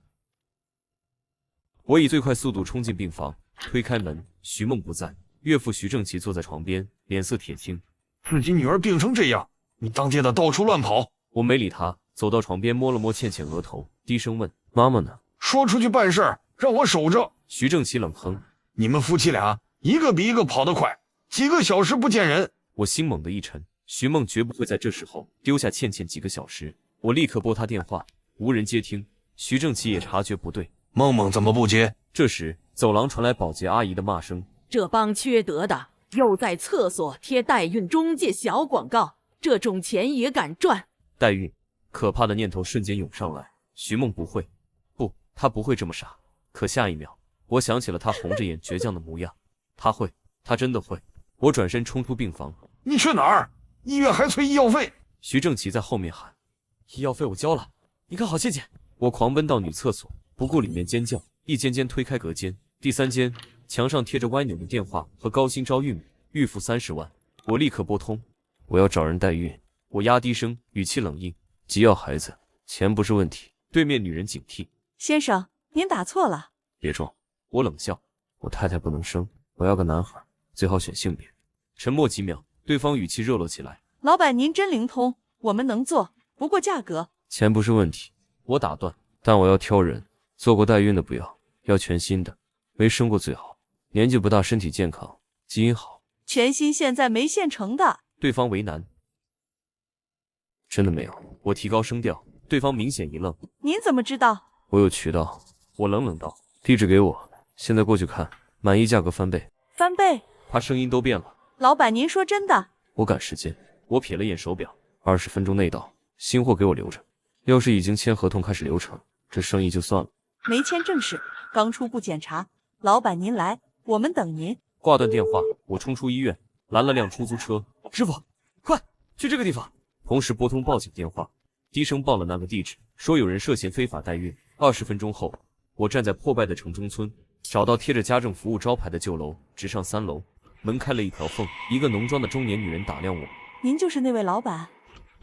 我以最快速度冲进病房，推开门，徐梦不在，岳父徐正奇坐在床边，脸色铁青。自己女儿病成这样，你当街的到处乱跑。我没理他，走到床边摸了摸倩倩额头，低声问：妈妈呢？说出去办事儿，让我守着。徐正奇冷哼：你们夫妻俩一个比一个跑得快，几个小时不见人。我心猛地一沉，徐梦绝不会在这时候丢下倩倩几个小时。我立刻拨他电话，无人接听。徐正奇也察觉不对，梦梦怎么不接？这时走廊传来保洁阿姨的骂声：这帮缺德的又在厕所贴代孕中介小广告，这种钱也敢赚？代孕，可怕的念头瞬间涌上来。徐梦不会，不，她不会这么傻。可下一秒，我想起了她红着眼倔强的模样。她会，她真的会。我转身冲出病房。你去哪儿？医院还催医药费。徐正奇在后面喊：医药费我交了，你看好倩倩。我狂奔到女厕所，不顾里面尖叫，一间间推开隔间。第3间，墙上贴着歪扭的电话和高薪招孕母，预付30万。我立刻拨通，我要找人代孕。我压低声，语气冷硬：急要孩子，钱不是问题。对面女人警惕：先生，您打错了。别装。我冷笑：我太太不能生，我要个男孩，最好选性别。沉默几秒，对方语气热络起来：老板您真灵通，我们能做，不过价格。钱不是问题。我打断，但我要挑人，做过代孕的不要，要全新的，没生过最好，年纪不大，身体健康，基因好。全新现在没现成的。对方为难：真的没有。我提高声调，对方明显一愣：您怎么知道？我有渠道。我冷冷道：地址给我，现在过去看，满意价格翻倍。翻倍？他声音都变了。老板您说真的？我赶时间。我瞥了眼手表，20分钟内到，新货给我留着。要是已经签合同开始流程，这生意就算了。没签正式，刚初步检查。老板您来，我们等您。挂断电话，我冲出医院，拦了辆出租车。师傅，快去这个地方！同时拨通报警电话，低声报了那个地址，说有人涉嫌非法代孕。20分钟后，我站在破败的城中村，找到贴着家政服务招牌的旧楼，直上3楼，门开了一条缝，一个浓妆的中年女人打量我。您就是那位老板？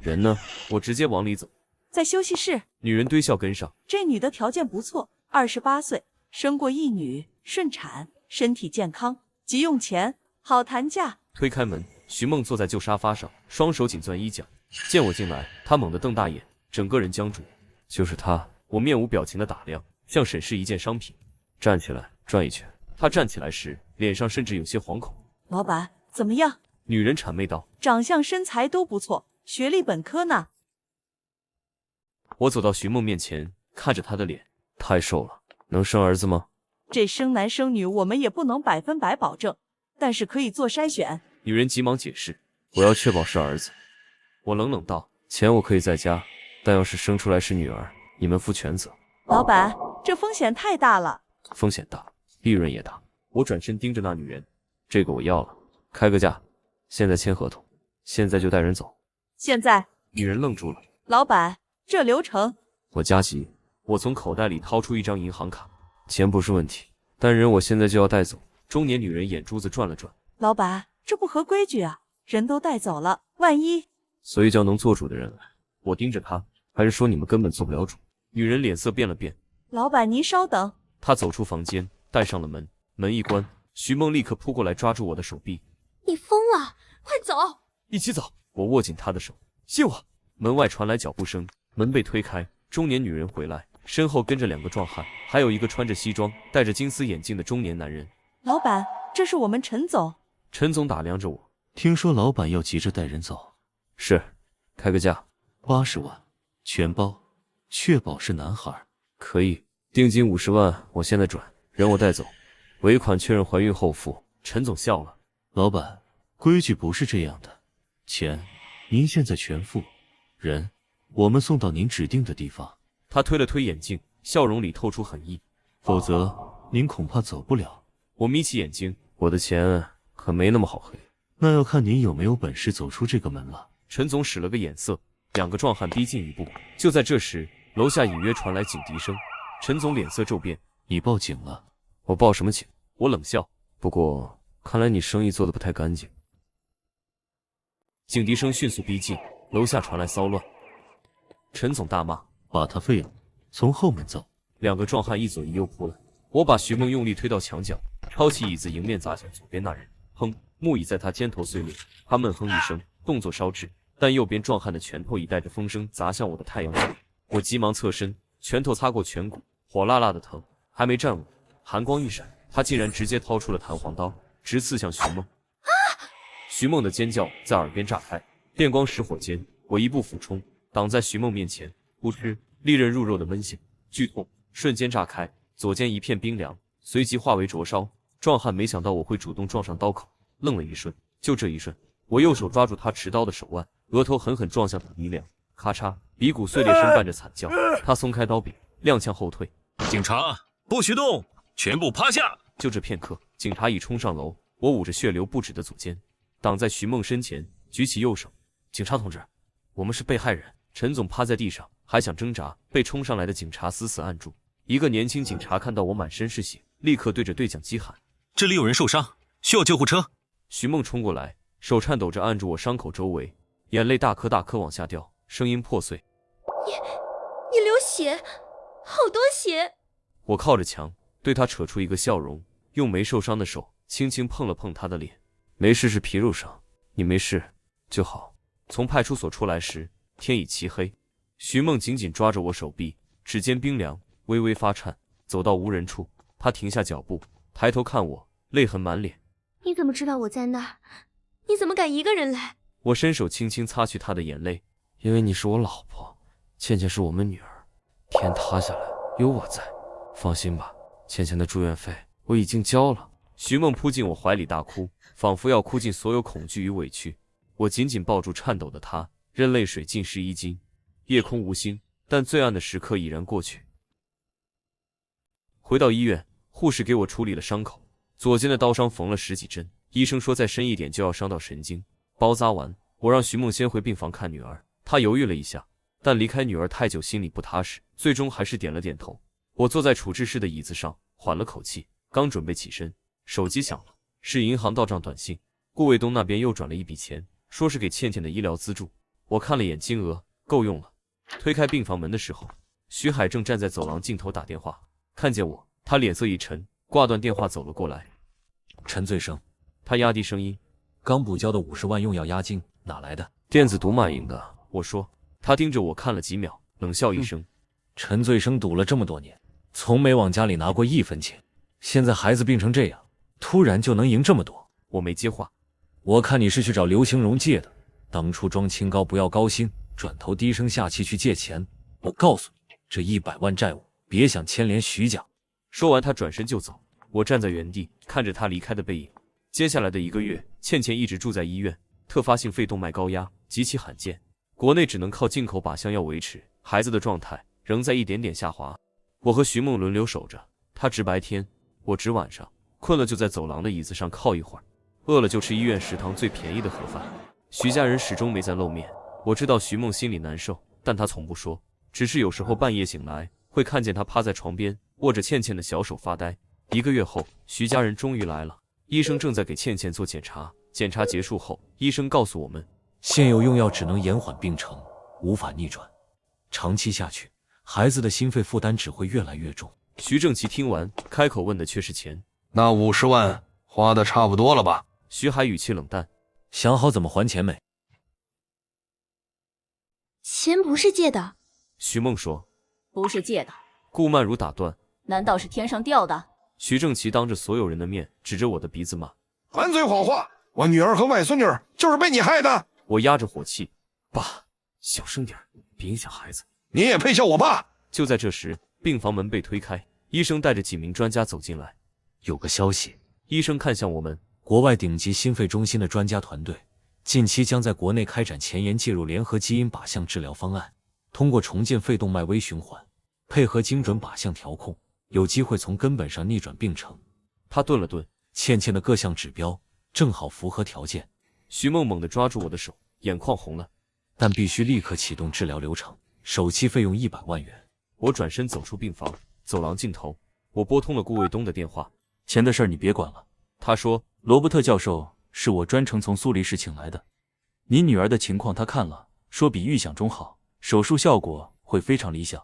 人呢？我直接往里走。在休息室。女人堆笑跟上。这女的条件不错，28岁，生过1女，顺产，身体健康，急用钱，好谈价。推开门，徐梦坐在旧沙发上，双手紧攥衣角。见我进来，她猛地瞪大眼，整个人僵住。就是她。我面无表情的打量，像审视一件商品。站起来，转一圈。她站起来时，脸上甚至有些惶恐。老板，怎么样？女人谄媚道。长相身材都不错，学历本科呢。我走到徐梦面前，看着她的脸，太瘦了，能生儿子吗？这生男生女我们也不能100%保证，但是可以做筛选。女人急忙解释，我要确保是儿子。我冷冷道，钱我可以再加，但要是生出来是女儿，你们负全责。老板，这风险太大了。风险大，利润也大。我转身盯着那女人，这个我要了，开个价，现在签合同，现在就带人走。现在，女人愣住了。老板，这流程。我加急，我从口袋里掏出一张银行卡，钱不是问题，但人我现在就要带走。中年女人眼珠子转了转。老板，这不合规矩啊，人都带走了，万一……所以叫能做主的人来。我盯着她，还是说你们根本做不了主？女人脸色变了变。老板，您稍等。她走出房间，带上了门，门一关，徐梦立刻扑过来抓住我的手臂。你疯了，快走！一起走！我握紧她的手，信我。门外传来脚步声，门被推开，中年女人回来，身后跟着2个壮汉，还有一个穿着西装、戴着金丝眼镜的中年男人。老板，这是我们陈总。陈总打量着我，听说老板要急着带人走。是，开个价，80万，全包，确保是男孩。可以，定金50万，我现在转，人我带走，尾款确认怀孕后付。陈总笑了，老板，规矩不是这样的，钱您现在全付，人我们送到您指定的地方。他推了推眼镜，笑容里透出狠意，否则您恐怕走不了。我眯起眼睛，我的钱可没那么好黑。那要看您有没有本事走出这个门了。陈总使了个眼色，2个壮汉逼近一步。就在这时，楼下隐约传来警笛声。陈总脸色骤变，你报警了？我报什么警？我冷笑。不过看来你生意做得不太干净。警笛声迅速逼近，楼下传来骚乱。陈总大骂：“把他废了，从后门走。”2个壮汉一左一右扑来，我把徐梦用力推到墙角，抄起椅子迎面砸向左边那人。砰！木椅在他肩头碎裂，他闷哼一声，动作稍滞，但右边壮汉的拳头已带着风声砸向我的太阳穴。我急忙侧身，拳头擦过颧骨，火辣辣的疼。还没站稳，寒光一闪，他竟然直接掏出了弹簧刀，直刺向徐梦。啊！徐梦的尖叫在耳边炸开，电光石火间，我一步俯冲，挡在徐梦面前。噗嗤，利刃入肉的闷响，剧痛瞬间炸开，左肩一片冰凉，随即化为灼烧。壮汉没想到我会主动撞上刀口，愣了一瞬，就这一瞬，我右手抓住他持刀的手腕，额头狠狠撞向他鼻梁，咔嚓，鼻骨碎裂声伴着惨叫。他松开刀柄，踉跄后退。警察，不许动，全部趴下！就这片刻，警察已冲上楼，我捂着血流不止的左肩，挡在徐梦身前，举起右手。警察同志，我们是被害人。陈总趴在地上，还想挣扎，被冲上来的警察死死按住。一个年轻警察看到我满身是血，立刻对着对讲机喊：“这里有人受伤，需要救护车。”徐梦冲过来，手颤抖着按住我伤口周围，眼泪大颗大颗往下掉，声音破碎：“你流血，好多血！”我靠着墙，对他扯出一个笑容，用没受伤的手轻轻碰了碰他的脸：“没事，是皮肉伤，你没事就好。”从派出所出来时，天已漆黑。徐梦紧紧抓着我手臂，指尖冰凉，微微发颤。走到无人处，他停下脚步，抬头看我，泪痕满脸。你怎么知道我在那儿？你怎么敢一个人来？我伸手轻轻擦去他的眼泪。因为你是我老婆，倩倩是我们女儿，天塌下来有我在。放心吧，倩倩的住院费我已经交了。徐梦扑进我怀里大哭，仿佛要哭尽所有恐惧与委屈。我紧紧抱住颤抖的她，任泪水浸湿衣襟。夜空无星，但最暗的时刻已然过去。回到医院，护士给我处理了伤口，左肩的刀伤缝了10几针，医生说再深一点就要伤到神经。包扎完，我让徐梦先回病房看女儿。她犹豫了一下，但离开女儿太久，心里不踏实，最终还是点了点头。我坐在处置室的椅子上，缓了口气，刚准备起身，手机响了，是银行到账短信，顾卫东那边又转了一笔钱，说是给倩倩的医疗资助。我看了眼金额，够用了。推开病房门的时候，徐海正站在走廊尽头打电话，看见我，他脸色一沉，挂断电话走了过来。陈醉生，他压低声音，刚补交的50万用药押金哪来的？电子赌马赢的。我说。他盯着我看了几秒，冷笑一声。陈醉生赌了这么多年，从没往家里拿过1分钱，现在孩子病成这样，突然就能赢这么多。我没接话。我看你是去找刘兴荣借的，当初装清高不要高薪，转头低声下气去借钱。我告诉你，这100万债务别想牵连徐家。说完他转身就走，我站在原地看着他离开的背影。接下来的1个月，倩倩一直住在医院，特发性肺动脉高压极其罕见，国内只能靠进口靶向药维持，孩子的状态仍在一点点下滑。我和徐梦轮流守着，他值白天，我值晚上。困了就在走廊的椅子上靠一会儿，饿了就吃医院食堂最便宜的盒饭。徐家人始终没再露面，我知道徐梦心里难受，但他从不说，只是有时候半夜醒来会看见他趴在床边，握着倩倩的小手发呆。1个月后，徐家人终于来了，医生正在给倩倩做检查。检查结束后，医生告诉我们，现有用药只能延缓病程，无法逆转，长期下去，孩子的心肺负担只会越来越重。徐正奇听完，开口问的却是钱。那50万花的差不多了吧？徐海语气冷淡，想好怎么还钱没？钱不是借的。徐梦说，不是借的。顾曼如打断，难道是天上掉的？徐正奇当着所有人的面指着我的鼻子骂，满嘴谎话，我女儿和外孙女就是被你害的。我压着火气，爸，小声点，别影响孩子。你也配叫我爸？就在这时，病房门被推开，医生带着几名专家走进来。有个消息，医生看向我们，国外顶级心肺中心的专家团队近期将在国内开展前沿介入联合基因靶向治疗方案，通过重建肺动脉微循环，配合精准靶向调控，有机会从根本上逆转病程。他顿了顿，倩倩的各项指标正好符合条件。徐梦猛地抓住我的手，眼眶红了，但必须立刻启动治疗流程，首期费用100万元。我转身走出病房，走廊尽头，我拨通了顾卫东的电话。钱的事儿你别管了，他说，罗伯特教授是我专程从苏黎世请来的。你女儿的情况他看了，说比预想中好，手术效果会非常理想。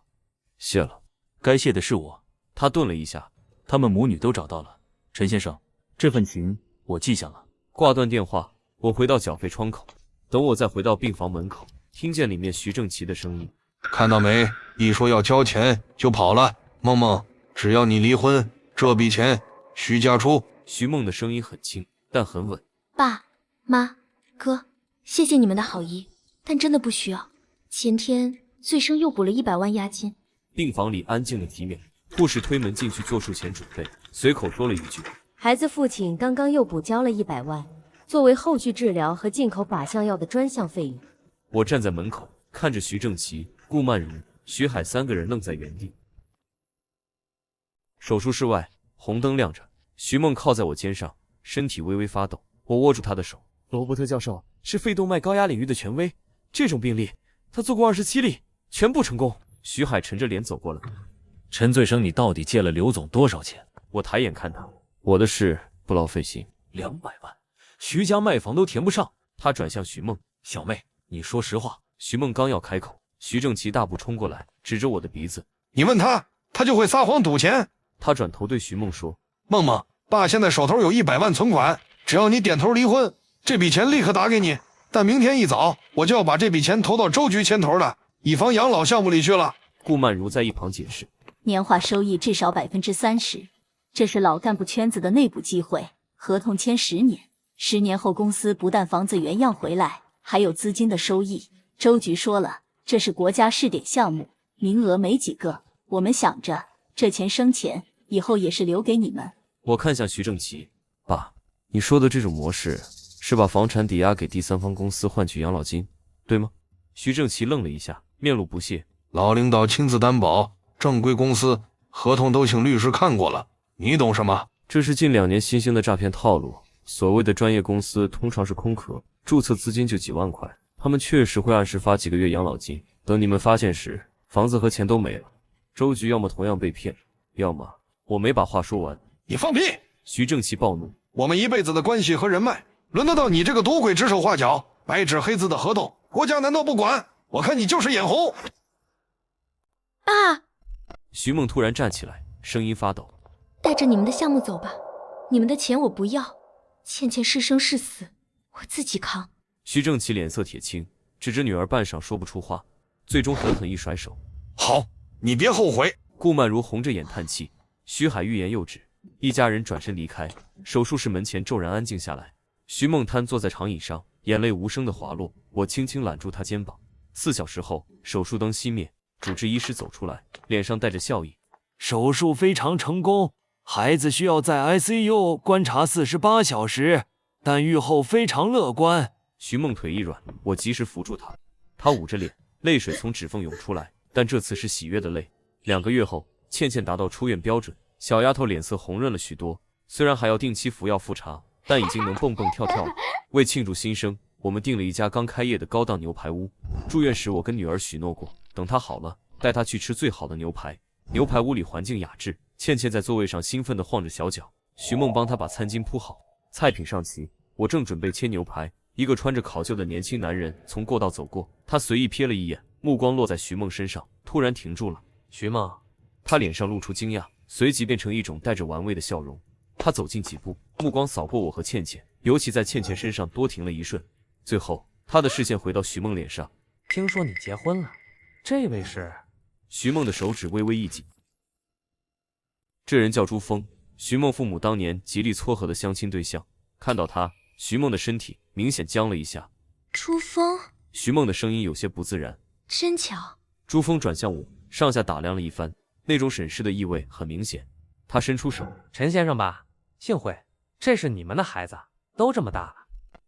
谢了。该谢的是我。他顿了一下，他们母女都找到了。陈先生，这份情我记下了。挂断电话，我回到缴费窗口，等我再回到病房门口，听见里面徐正奇的声音，看到没？一说要交钱就跑了。梦梦，只要你离婚，这笔钱徐家出。徐梦的声音很轻，但很稳。爸妈哥，谢谢你们的好意，但真的不需要。前天醉生又补了100万押金。病房里安静了几秒，护士推门进去做术前准备，随口说了一句，孩子父亲刚刚又补交了100万，作为后续治疗和进口靶向药的专项费用。我站在门口，看着徐正奇、顾曼如、徐海3个人愣在原地。手术室外，红灯亮着，徐梦靠在我肩上，身体微微发抖。我握住他的手。罗伯特教授是肺动脉高压领域的权威，这种病例他做过27例，全部成功。徐海沉着脸走过来。陈醉生，你到底借了刘总多少钱？我抬眼看他，我的事不劳费心。200万，徐家卖房都填不上。他转向徐梦，小妹，你说实话。徐梦刚要开口，徐正奇大步冲过来，指着我的鼻子，你问他，他就会撒谎赌钱。他转头对徐梦说，梦梦，爸现在手头有100万存款，只要你点头离婚，这笔钱立刻打给你。但明天一早我就要把这笔钱投到周局牵头的以房养老项目里去了。顾曼如在一旁解释，年化收益至少30%，这是老干部圈子的内部机会。合同签10年，10年后公司不但房子原样回来，还有资金的收益。周局说了，这是国家试点项目，名额没几个，我们想着这钱生钱，以后也是留给你们。我看向徐正奇，爸，你说的这种模式是把房产抵押给第三方公司换取养老金，对吗？徐正奇愣了一下，面露不屑。老领导亲自担保，正规公司，合同都请律师看过了，你懂什么？这是近2年新兴的诈骗套路。所谓的专业公司通常是空壳，注册资金就几万块，他们确实会按时发几个月养老金，等你们发现时，房子和钱都没了。周局要么同样被骗，要么……我没把话说完。你放屁！徐正奇暴怒，我们一辈子的关系和人脉，轮得到你这个赌鬼指手画脚？白纸黑字的合同，国家难道不管？我看你就是眼红。爸！徐梦突然站起来，声音发抖，带着你们的项目走吧，你们的钱我不要，倩倩是生是死我自己扛。徐正奇脸色铁青，指着女儿半晌说不出话，最终狠狠一甩手。好，你别后悔。顾曼如红着眼叹气，徐海欲言又止，一家人转身离开。手术室门前骤然安静下来。徐梦瘫坐在长椅上，眼泪无声的滑落。我轻轻揽住她肩膀。4小时后，手术灯熄灭，主治医师走出来，脸上带着笑意。手术非常成功，孩子需要在 ICU 观察48小时，但愈后非常乐观。徐梦腿一软，我及时扶住她，她捂着脸，泪水从指缝涌出来，但这次是喜悦的泪。2个月后，倩倩达到出院标准，小丫头脸色红润了许多。虽然还要定期服药复查，但已经能蹦蹦跳跳了。为庆祝新生，我们订了一家刚开业的高档牛排屋。住院时，我跟女儿许诺过，等她好了，带她去吃最好的牛排。牛排屋里环境雅致，倩倩在座位上兴奋地晃着小脚，徐梦帮她把餐巾铺好，菜品上齐。我正准备切牛排，一个穿着考究的年轻男人从过道走过，他随意瞥了一眼，目光落在徐梦身上，突然停住了。徐梦，他脸上露出惊讶，随即变成一种带着玩味的笑容。他走近几步，目光扫过我和倩倩，尤其在倩倩身上多停了一瞬，最后他的视线回到徐梦脸上。听说你结婚了，这位是？徐梦的手指微微一紧。这人叫朱峰，徐梦父母当年极力撮合的相亲对象。看到他，徐梦的身体明显僵了一下。朱峰，徐梦的声音有些不自然。真巧。朱峰转向我，上下打量了一番，那种审视的意味很明显。他伸出手，陈先生吧，幸会，这是你们的孩子，都这么大了。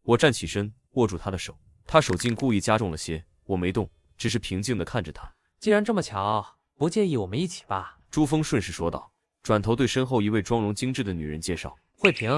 我站起身，握住他的手，他手劲故意加重了些，我没动，只是平静地看着他。既然这么巧，不介意我们一起吧？朱峰顺势说道，转头对身后一位妆容精致的女人介绍：慧萍，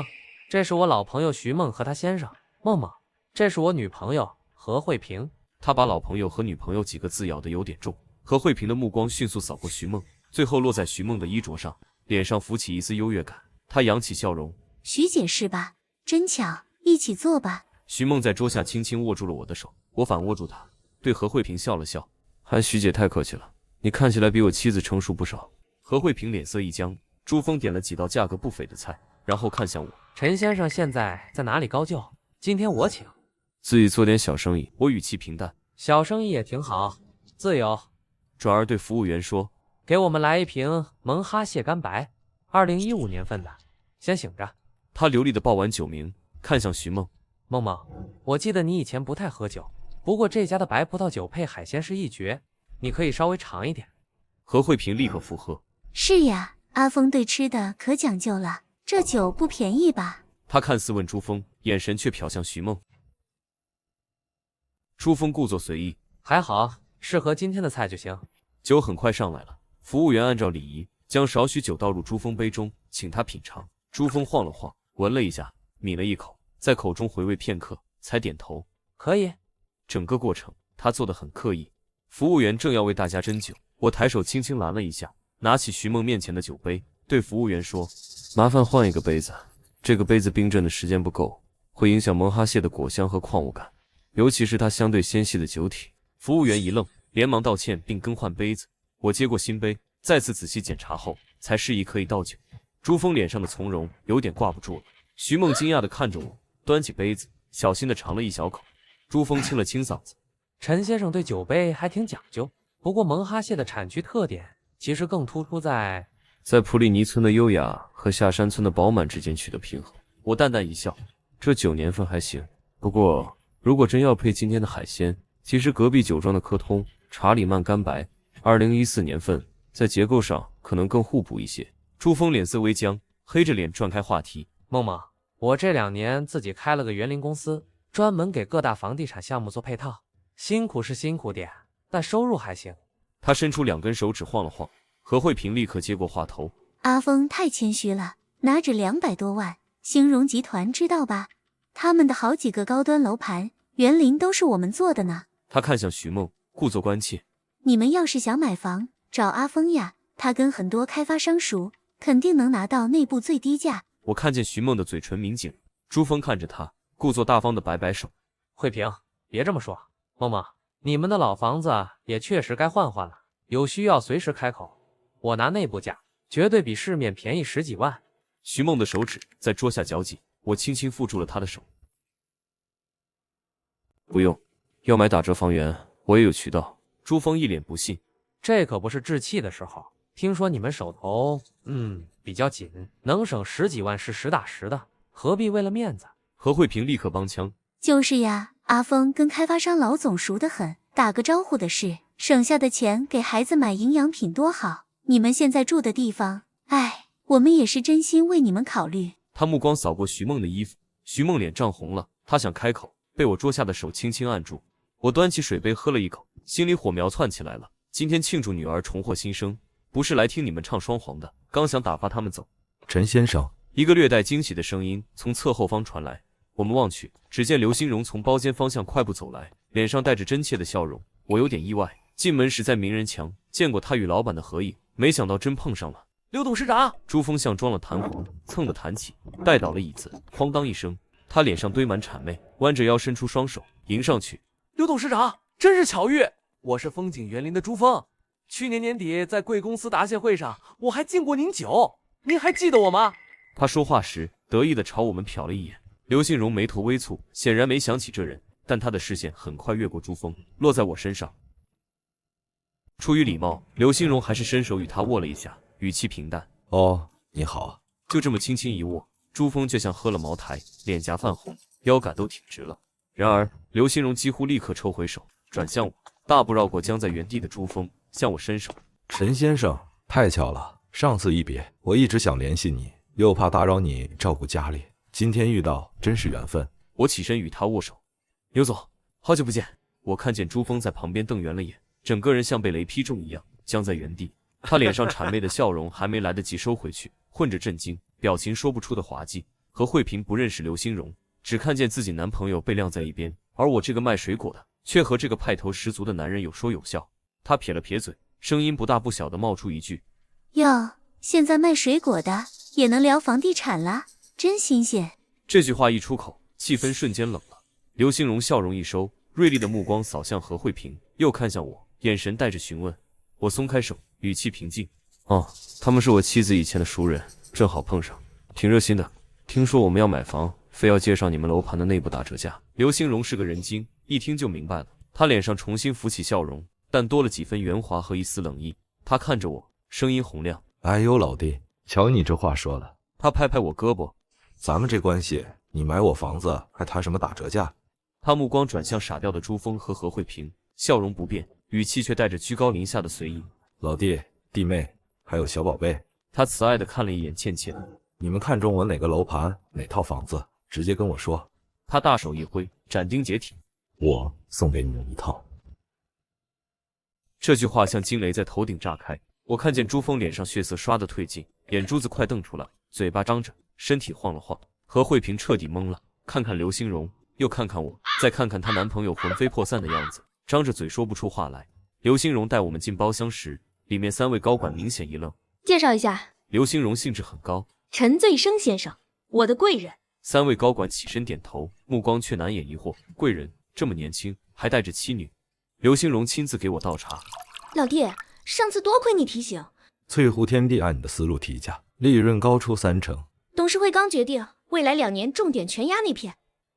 这是我老朋友徐梦和她先生梦梦，这是我女朋友何慧萍。他把老朋友和女朋友几个字咬得有点重。何慧萍的目光迅速扫过徐梦，最后落在徐梦的衣着上，脸上浮起一丝优越感。她扬起笑容：徐姐是吧？真巧，一起坐吧。徐梦在桌下轻轻握住了我的手，我反握住她，对何慧萍笑了笑：韩徐姐太客气了，你看起来比我妻子成熟不少。何慧萍脸色一僵。朱峰点了几道价格不菲的菜，然后看向我：陈先生现在在哪里高就？今天我请。自己做点小生意。我语气平淡：小生意也挺好，自由。转而对服务员说：给我们来一瓶蒙哈蟹干白，2015年份的，先醒着。他流利地报完酒名，看向徐梦：梦梦，我记得你以前不太喝酒，不过这家的白葡萄酒配海鲜是一绝，你可以稍微尝一点。何慧萍立刻附和：是呀，阿峰对吃的可讲究了，这酒不便宜吧？他看似问朱峰，眼神却瞟向徐梦。朱峰故作随意：还好，适合今天的菜就行。酒很快上来了，服务员按照礼仪将少许酒倒入朱峰杯中，请他品尝。朱峰晃了晃，闻了一下，抿了一口，在口中回味片刻，才点头：可以。整个过程他做得很刻意。服务员正要为大家斟酒，我抬手轻轻拦了一下，拿起徐梦面前的酒杯，对服务员说：麻烦换一个杯子，这个杯子冰镇的时间不够，会影响蒙哈蟹的果香和矿物感，尤其是它相对纤细的酒体。服务员一愣，连忙道歉并更换杯子。我接过新杯，再次仔细检查后，才示意可以倒酒。朱峰脸上的从容有点挂不住了。徐梦惊讶地看着我，端起杯子，小心地尝了一小口。朱峰清了清嗓子：陈先生对酒杯还挺讲究，不过蒙哈蟹的产区特点其实更突出在普利尼村的优雅和下山村的饱满之间取得平衡。我淡淡一笑，这酒年份还行，不过如果真要配今天的海鲜，其实隔壁酒庄的科通查理曼干白2014年份在结构上可能更互补一些。朱峰脸色微僵，黑着脸转开话题：梦梦，我这2年自己开了个园林公司，专门给各大房地产项目做配套，辛苦是辛苦点，但收入还行。他伸出2根手指晃了晃，何慧萍立刻接过话头：阿峰太谦虚了，拿着200多万，兴荣集团知道吧？他们的好几个高端楼盘园林都是我们做的呢。他看向徐梦，故作关切：你们要是想买房，找阿峰呀，他跟很多开发商熟，肯定能拿到内部最低价。我看见徐梦的嘴唇抿紧，朱峰看着他，故作大方的摆摆手：慧萍，别这么说，梦梦，你们的老房子也确实该换换了，有需要随时开口，我拿内部价，绝对比市面便宜10几万。徐梦的手指在桌下绞紧，我轻轻扶住了他的手：不用，要买打折房源，我也有渠道。朱峰一脸不信：这可不是置气的时候，听说你们手头比较紧，能省10几万是实打实的，何必为了面子？何慧萍立刻帮腔：就是呀，阿峰跟开发商老总熟得很，打个招呼的事，省下的钱给孩子买营养品多好。你们现在住的地方，我们也是真心为你们考虑。他目光扫过徐梦的衣服，徐梦脸涨红了，他想开口，被我桌下的手轻轻按住。我端起水杯喝了一口，心里火苗窜起来了。今天庆祝女儿重获新生，不是来听你们唱双簧的，刚想打发他们走。陈先生，一个略带惊喜的声音从侧后方传来。我们望去，只见刘新荣从包间方向快步走来，脸上带着真切的笑容。我有点意外，进门时在名人墙见过他与老板的合影，没想到真碰上了。刘董事长，朱峰像装了弹簧，蹭的弹起，带倒了椅子，哐当一声，他脸上堆满谄媚，弯着腰伸出双手迎上去。刘董事长，真是巧遇，我是风景园林的朱峰。去年年底在贵公司答谢会上，我还敬过您酒，您还记得我吗？他说话时得意地朝我们瞟了一眼。刘信荣眉头微蹙，显然没想起这人，但他的视线很快越过朱峰，落在我身上。出于礼貌，刘信荣还是伸手与他握了一下，语气平淡：“哦，你好。”就这么轻轻一握，朱峰却像喝了茅台，脸颊泛红，腰杆都挺直了。然而刘信荣几乎立刻抽回手，转向我，大步绕过僵在原地的朱峰，向我伸手：“陈先生，太巧了，上次一别，我一直想联系你，又怕打扰你照顾家里，今天遇到，真是缘分。”我起身与他握手：“刘总，好久不见。”我看见朱峰在旁边瞪圆了眼，整个人像被雷劈中一样僵在原地。他脸上谄媚的笑容还没来得及收回去，混着震惊，表情说不出的滑稽。何慧萍不认识刘新荣，只看见自己男朋友被晾在一边，而我这个卖水果的却和这个派头十足的男人有说有笑。他撇了撇嘴，声音不大不小的冒出一句：“哟，现在卖水果的也能聊房地产啦，真新鲜。”这句话一出口，气氛瞬间冷了。刘新荣笑容一收，锐利的目光扫向何慧萍，又看向我，眼神带着询问。我松开手，语气平静：“哦，他们是我妻子以前的熟人，正好碰上，挺热心的。听说我们要买房，非要介绍你们楼盘的内部打折价。”刘新荣是个人精，一听就明白了。他脸上重新浮起笑容，但多了几分圆滑和一丝冷意。他看着我，声音洪亮：“哎呦，老弟，瞧你这话说的。”他拍拍我胳膊：“咱们这关系，你买我房子还谈什么打折价？”他目光转向傻掉的朱峰和何慧萍，笑容不变，语气却带着居高临下的随意：“老弟、弟妹，还有小宝贝。”他慈爱地看了一眼倩倩：“你们看中我哪个楼盘、哪套房子，直接跟我说。”他大手一挥，斩钉截铁：“我送给你们一套。”这句话像惊雷在头顶炸开。我看见朱峰脸上血色唰的褪尽，眼珠子快瞪出来，嘴巴张着，身体晃了晃。何慧萍彻底懵了，看看刘新荣，又看看我，再看看她男朋友魂飞魄散的样子，张着嘴说不出话来。刘新荣带我们进包厢时，里面3位高管明显一愣。介绍一下，刘新荣兴致很高：“陈醉生先生，我的贵人。”3位高管起身点头，目光却难掩疑惑。贵人这么年轻，还带着妻女。刘新荣亲自给我倒茶：“老弟，上次多亏你提醒。翠湖天地按你的思路提价，利润高出30%。董事会刚决定，未来2年重点全压那片。”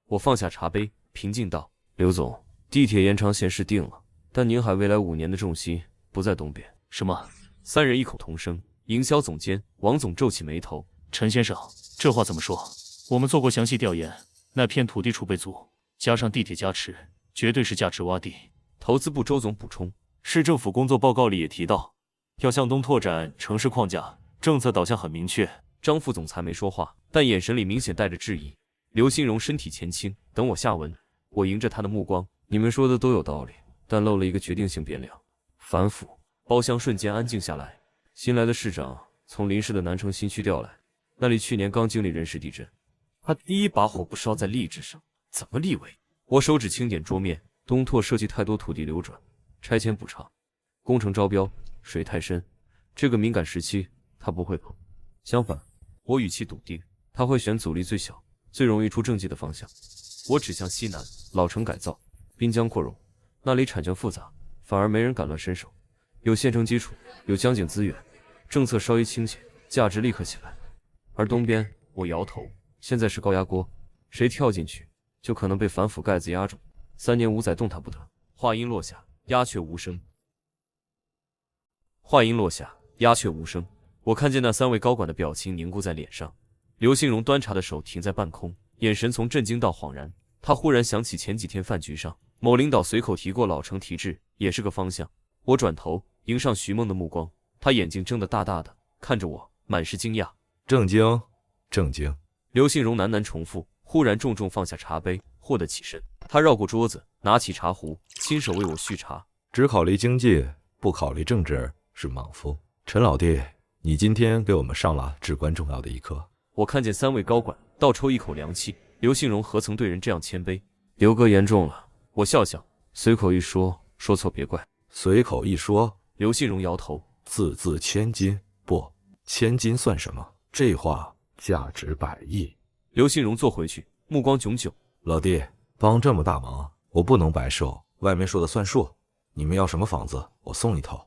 我放下茶杯，平静道：“刘总，地铁延长线是定了，但宁海未来5年的重心不在东边。”什么？3人异口同声。营销总监王总皱起眉头：“陈先生，这话怎么说？我们做过详细调研，那片土地储备足，加上地铁加持，绝对是价值洼地。”投资部周总补充：“市政府工作报告里也提到，要向东拓展城市框架，政策导向很明确。”张副总裁没说话，但眼神里明显带着质疑。刘新荣身体前倾，等我下文。我迎着他的目光：“你们说的都有道理，但漏了一个决定性变量——反腐。”包厢瞬间安静下来。新来的市长从临市的南城新区调来，那里去年刚经历人事地震，他第一把火不烧在吏治上，怎么立委？我手指轻点桌面，东拓涉及太多土地流转、拆迁补偿、工程招标，水太深，这个敏感时期他不会碰。相反，我语气笃定，他会选阻力最小、最容易出政绩的方向。我指向西南，老城改造、滨江扩容，那里产权复杂，反而没人敢乱伸手，有县城基础，有江景资源。政策稍一倾斜，价值立刻起来。而东边，我摇头，现在是高压锅，谁跳进去，就可能被反腐盖子压住，3年5载动弹不得。话音落下，鸦雀无声。话音落下，鸦雀无声。我看见那3位高管的表情凝固在脸上。刘信荣端茶的手停在半空，眼神从震惊到恍然。他忽然想起前几天饭局上，某领导随口提过老城提质，也是个方向。我转头迎上徐梦的目光。他眼睛睁得大大的，看着我，满是惊讶。正经，正经。刘信荣喃喃重复，忽然重重放下茶杯，霍地起身。他绕过桌子，拿起茶壶，亲手为我续茶。只考虑经济，不考虑政治，是莽夫。陈老弟，你今天给我们上了至关重要的一课。我看见3位高管倒抽一口凉气，刘信荣何曾对人这样谦卑？刘哥言重了，我笑笑，随口一说，说错别怪。随口一说，刘信荣摇头，字字千金，不，千金算什么？这话价值100亿。刘信荣坐回去，目光炯炯。老弟，帮这么大忙，我不能白受，外面说的算数。你们要什么房子，我送一套。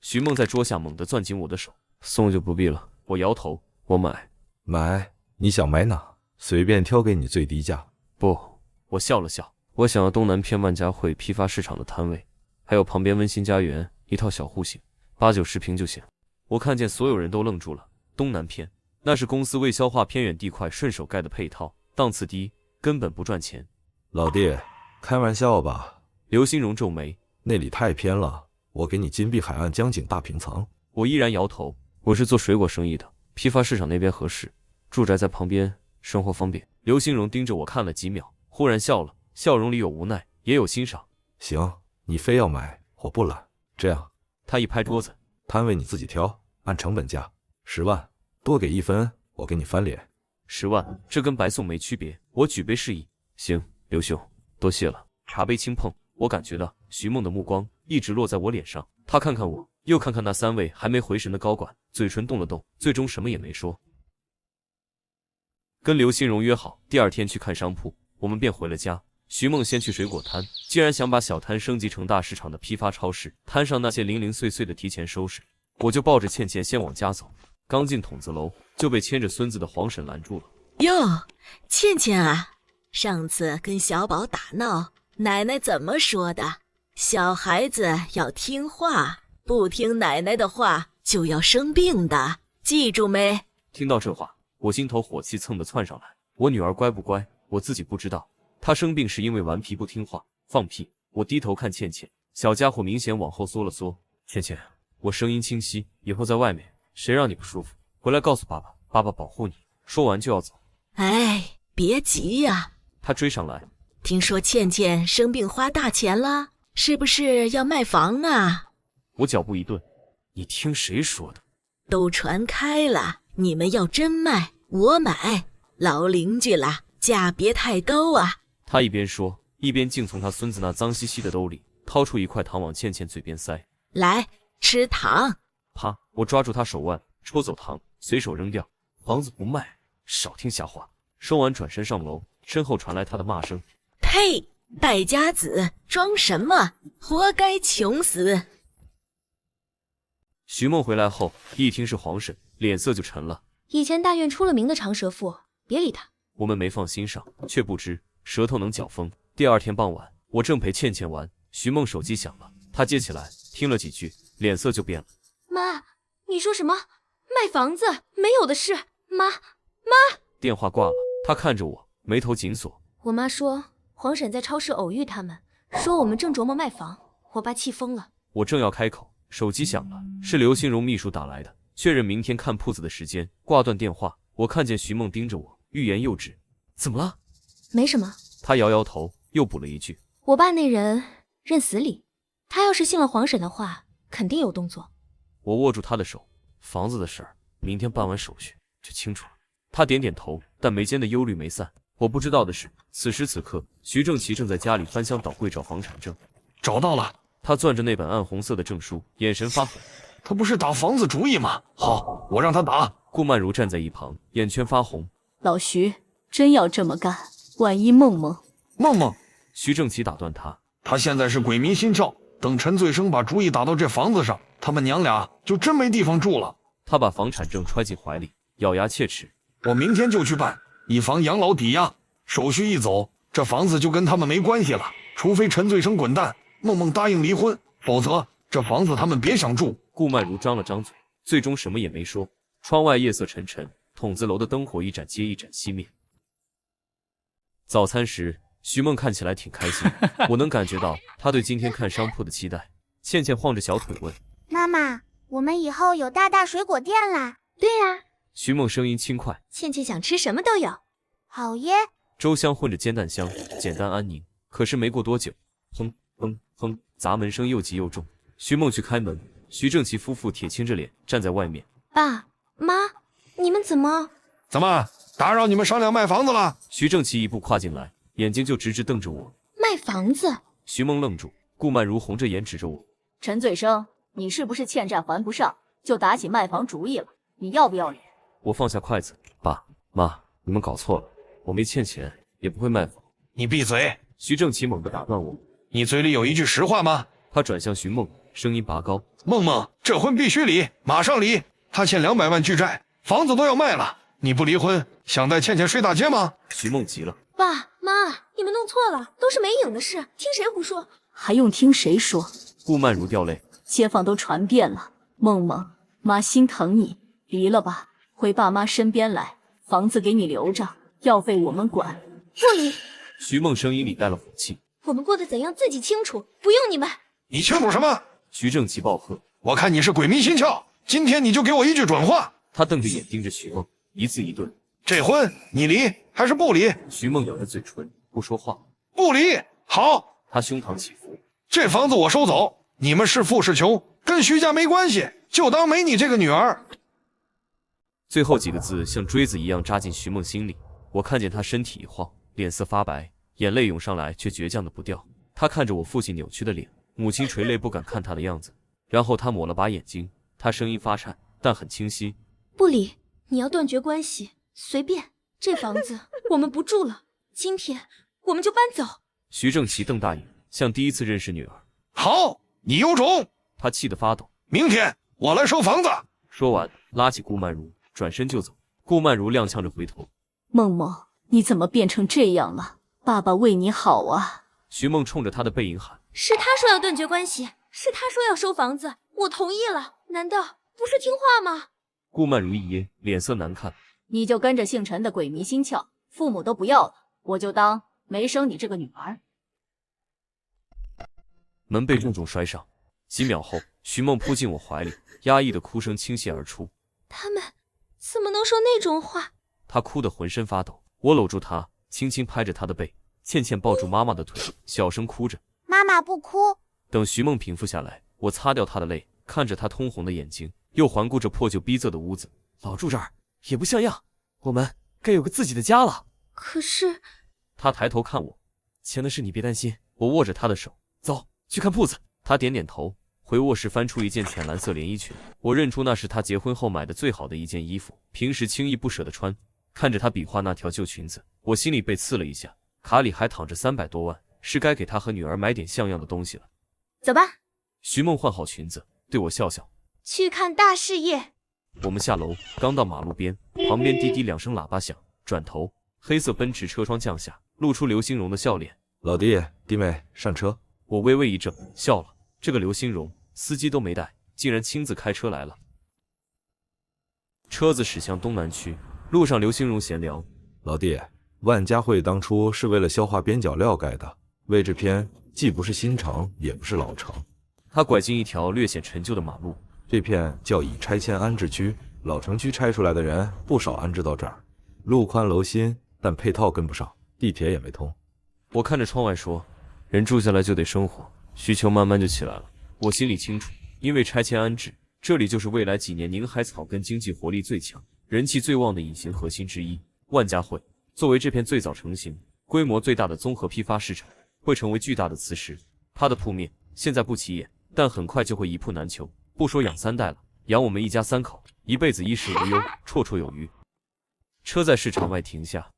徐梦在桌下猛地攥紧我的手，送就不必了。我摇头，我买。买？你想买哪？随便挑给你最低价。不，我笑了笑，我想要东南偏万家汇批发市场的摊位，还有旁边温馨家园一套小户型，8、9、10平就行。我看见所有人都愣住了。东南偏，那是公司为消化偏远地块顺手盖的配套，档次低，根本不赚钱。老弟，开玩笑吧？刘新荣皱眉，那里太偏了，我给你金碧海岸江景大平层。我依然摇头，我是做水果生意的，批发市场那边合适，住宅在旁边，生活方便。刘新荣盯着我看了几秒，忽然笑了，笑容里有无奈，也有欣赏。行，你非要买，我不懒。这样，他一拍桌子，摊位你自己挑，按成本价，10万，多给1分，我给你翻脸。10万，这跟白送没区别。我举杯示意，行，刘兄，多谢了。茶杯轻碰，我感觉到徐梦的目光一直落在我脸上，他看看我，又看看那3位还没回神的高管，嘴唇动了动，最终什么也没说。跟刘新荣约好第2天去看商铺，我们便回了家。徐梦先去水果摊，竟然想把小摊升级成大市场的批发超市，摊上那些零零碎碎的提前收拾。我就抱着倩倩先往家走，刚进筒子楼就被牵着孙子的黄婶拦住了。哟，倩倩啊，上次跟小宝打闹，奶奶怎么说的？小孩子要听话，不听奶奶的话就要生病的，记住没？听到这话，我心头火气蹭地窜上来。我女儿乖不乖，我自己不知道。她生病是因为顽皮不听话，放屁！我低头看倩倩，小家伙明显往后缩了缩。倩倩，我声音清晰，以后在外面，谁让你不舒服，回来告诉爸爸，爸爸保护你。说完就要走。哎，别急呀。他追上来，听说倩倩生病花大钱了，是不是要卖房啊？我脚步一顿，你听谁说的？都传开了，你们要真卖，我买。老邻居了，价别太高啊。他一边说，一边竟从他孙子那脏兮兮的兜里掏出1块糖往倩倩嘴边塞。来，吃糖。啪！我抓住他手腕，抽走糖，随手扔掉。房子不卖，少听瞎话。说完转身上楼，身后传来他的骂声：呸！败家子，装什么？活该穷死！徐梦回来后，一听是黄婶，脸色就沉了。以前大院出了名的长舌妇，别理他。我们没放心上，却不知舌头能搅风。第2天傍晚，我正陪倩倩玩，徐梦手机响了，她接起来，听了几句，脸色就变了。妈，你说什么？卖房子？没有的事。妈。电话挂了，她看着我，眉头紧锁。我妈说黄婶在超市偶遇他们，说我们正琢磨卖房，我爸气疯了。我正要开口，手机响了，是刘新荣秘书打来的，确认明天看铺子的时间。挂断电话，我看见徐梦盯着我，欲言又止。怎么了？没什么。他摇摇头，又补了一句：我爸那人认死理，他要是信了黄婶的话，肯定有动作。我握住他的手，房子的事儿，明天办完手续就清楚了。他点点头，但眉间的忧虑没散。我不知道的是，此时此刻，徐正奇正在家里翻箱倒柜找房产证。找到了。他攥着那本暗红色的证书，眼神发狠。他不是打房子主意吗？好，我让他打。顾曼如站在一旁，眼圈发红。老徐，真要这么干，万一梦梦……徐正奇打断他。他现在是鬼迷心窍，等陈醉生把主意打到这房子上，他们娘俩就真没地方住了。他把房产证揣进怀里，咬牙切齿。我明天就去办，以防养老抵押。手续一走，这房子就跟他们没关系了。除非陈醉生滚蛋，梦梦答应离婚，否则这房子他们别想住。顾曼如张了张嘴，最终什么也没说。窗外夜色沉沉，筒子楼的灯火一盏接一盏熄灭。早餐时，徐梦看起来挺开心，我能感觉到她对今天看商铺的期待。倩倩晃着小腿问：妈妈，我们以后有大水果店啦？对啊。徐梦声音轻快，倩倩想吃什么都有。好耶。粥香混着煎蛋香，简单安宁。可是没过多久，砰砰砰，砸门声又急又重。徐梦去开门，徐正奇夫妇铁青着脸站在外面。爸妈，你们怎么打扰你们商量卖房子了？徐正奇一步跨进来，眼睛就直直瞪着我。卖房子？徐梦愣住，顾曼如红着眼指着我。陈嘴生，你是不是欠债还不上，就打起卖房主意了？你要不要脸？我放下筷子，爸妈，你们搞错了，我没欠钱，也不会卖房。你闭嘴！徐正奇猛地打断我。你嘴里有一句实话吗？他转向徐梦，声音拔高。梦梦，这婚必须离，马上离！他欠200万巨债，房子都要卖了，你不离婚，想带倩倩睡大街吗？徐梦急了。爸妈，你们弄错了，都是梅影的事，听谁胡说？还用听谁说？顾曼如掉泪。街坊都传遍了，梦梦，妈心疼你，离了吧，回爸妈身边来，房子给你留着，药费我们管。不离。徐梦声音里带了火气。我们过得怎样自己清楚，不用你们。你清楚什么？徐正奇暴喝。我看你是鬼迷心窍，今天你就给我一句准话。他瞪着眼盯着徐梦，一字一顿。这婚你离还是不离？徐梦咬着嘴唇不说话。不离。好。他胸膛起伏。这房子我收走，你们是富是穷跟徐家没关系，就当没你这个女儿。最后几个字像锥子一样扎进徐梦心里。我看见他身体一晃，脸色发白，眼泪涌上来却倔强的不掉。他看着我父亲扭曲的脸，母亲垂泪不敢看他的样子，然后他抹了把眼睛，他声音发颤，但很清晰。不离，你要断绝关系，随便，这房子我们不住了，今天我们就搬走。徐正奇瞪大眼，像第一次认识女儿。好，你有种！他气得发抖。明天我来收房子。说完，拉起顾曼如，转身就走。顾曼如踉跄着回头。梦梦，你怎么变成这样了？爸爸为你好啊！徐梦冲着他的背影喊。是他说要断绝关系，是他说要收房子，我同意了，难道不是听话吗？顾曼如一噎，脸色难看。你就跟着姓陈的鬼迷心窍，父母都不要了，我就当没生你这个女儿。门被重重摔上，几秒后，徐梦扑进我怀里，压抑的哭声倾泻而出。他们怎么能说那种话？她哭得浑身发抖。我搂住她，轻轻拍着她的背。倩倩抱住妈妈的腿，小声哭着。妈妈不哭。等徐梦平复下来，我擦掉她的泪，看着她通红的眼睛，又环顾着破旧逼仄的屋子。老住这儿也不像样，我们该有个自己的家了。可是，她抬头看我，钱的事你别担心。我握着她的手，走去看铺子。她点点头，回卧室翻出一件浅蓝色连衣裙。我认出那是她结婚后买的最好的一件衣服，平时轻易不舍得穿。看着她比划那条旧裙子，我心里被刺了一下。卡里还躺着300多万，是该给她和女儿买点像样的东西了。走吧。徐梦换好裙子，对我笑笑。去看大事业。我们下楼，刚到马路边，旁边滴滴2声喇叭响，转头，黑色奔驰车窗降下，露出刘兴荣的笑脸。老弟，弟妹，上车。我微微一怔，笑了。这个刘兴荣，司机都没带，竟然亲自开车来了。车子驶向东南区，路上刘兴荣闲聊：老弟，万家汇当初是为了消化边角料盖的，位置偏，既不是新城，也不是老城。他拐进一条略显陈旧的马路，这片叫已拆迁安置区，老城区拆出来的人不少安置到这儿。路宽楼新，但配套跟不上，地铁也没通。我看着窗外说，人住下来就得生活，需求慢慢就起来了。我心里清楚，因为拆迁安置，这里就是未来几年宁海草根经济活力最强、人气最旺的隐形核心之一。万家汇作为这片最早成型、规模最大的综合批发市场，会成为巨大的磁石。它的铺面现在不起眼，但很快就会一铺难求。不说养3代了，养我们一家3口，一辈子衣食无忧，绰绰有余。车在市场外停下，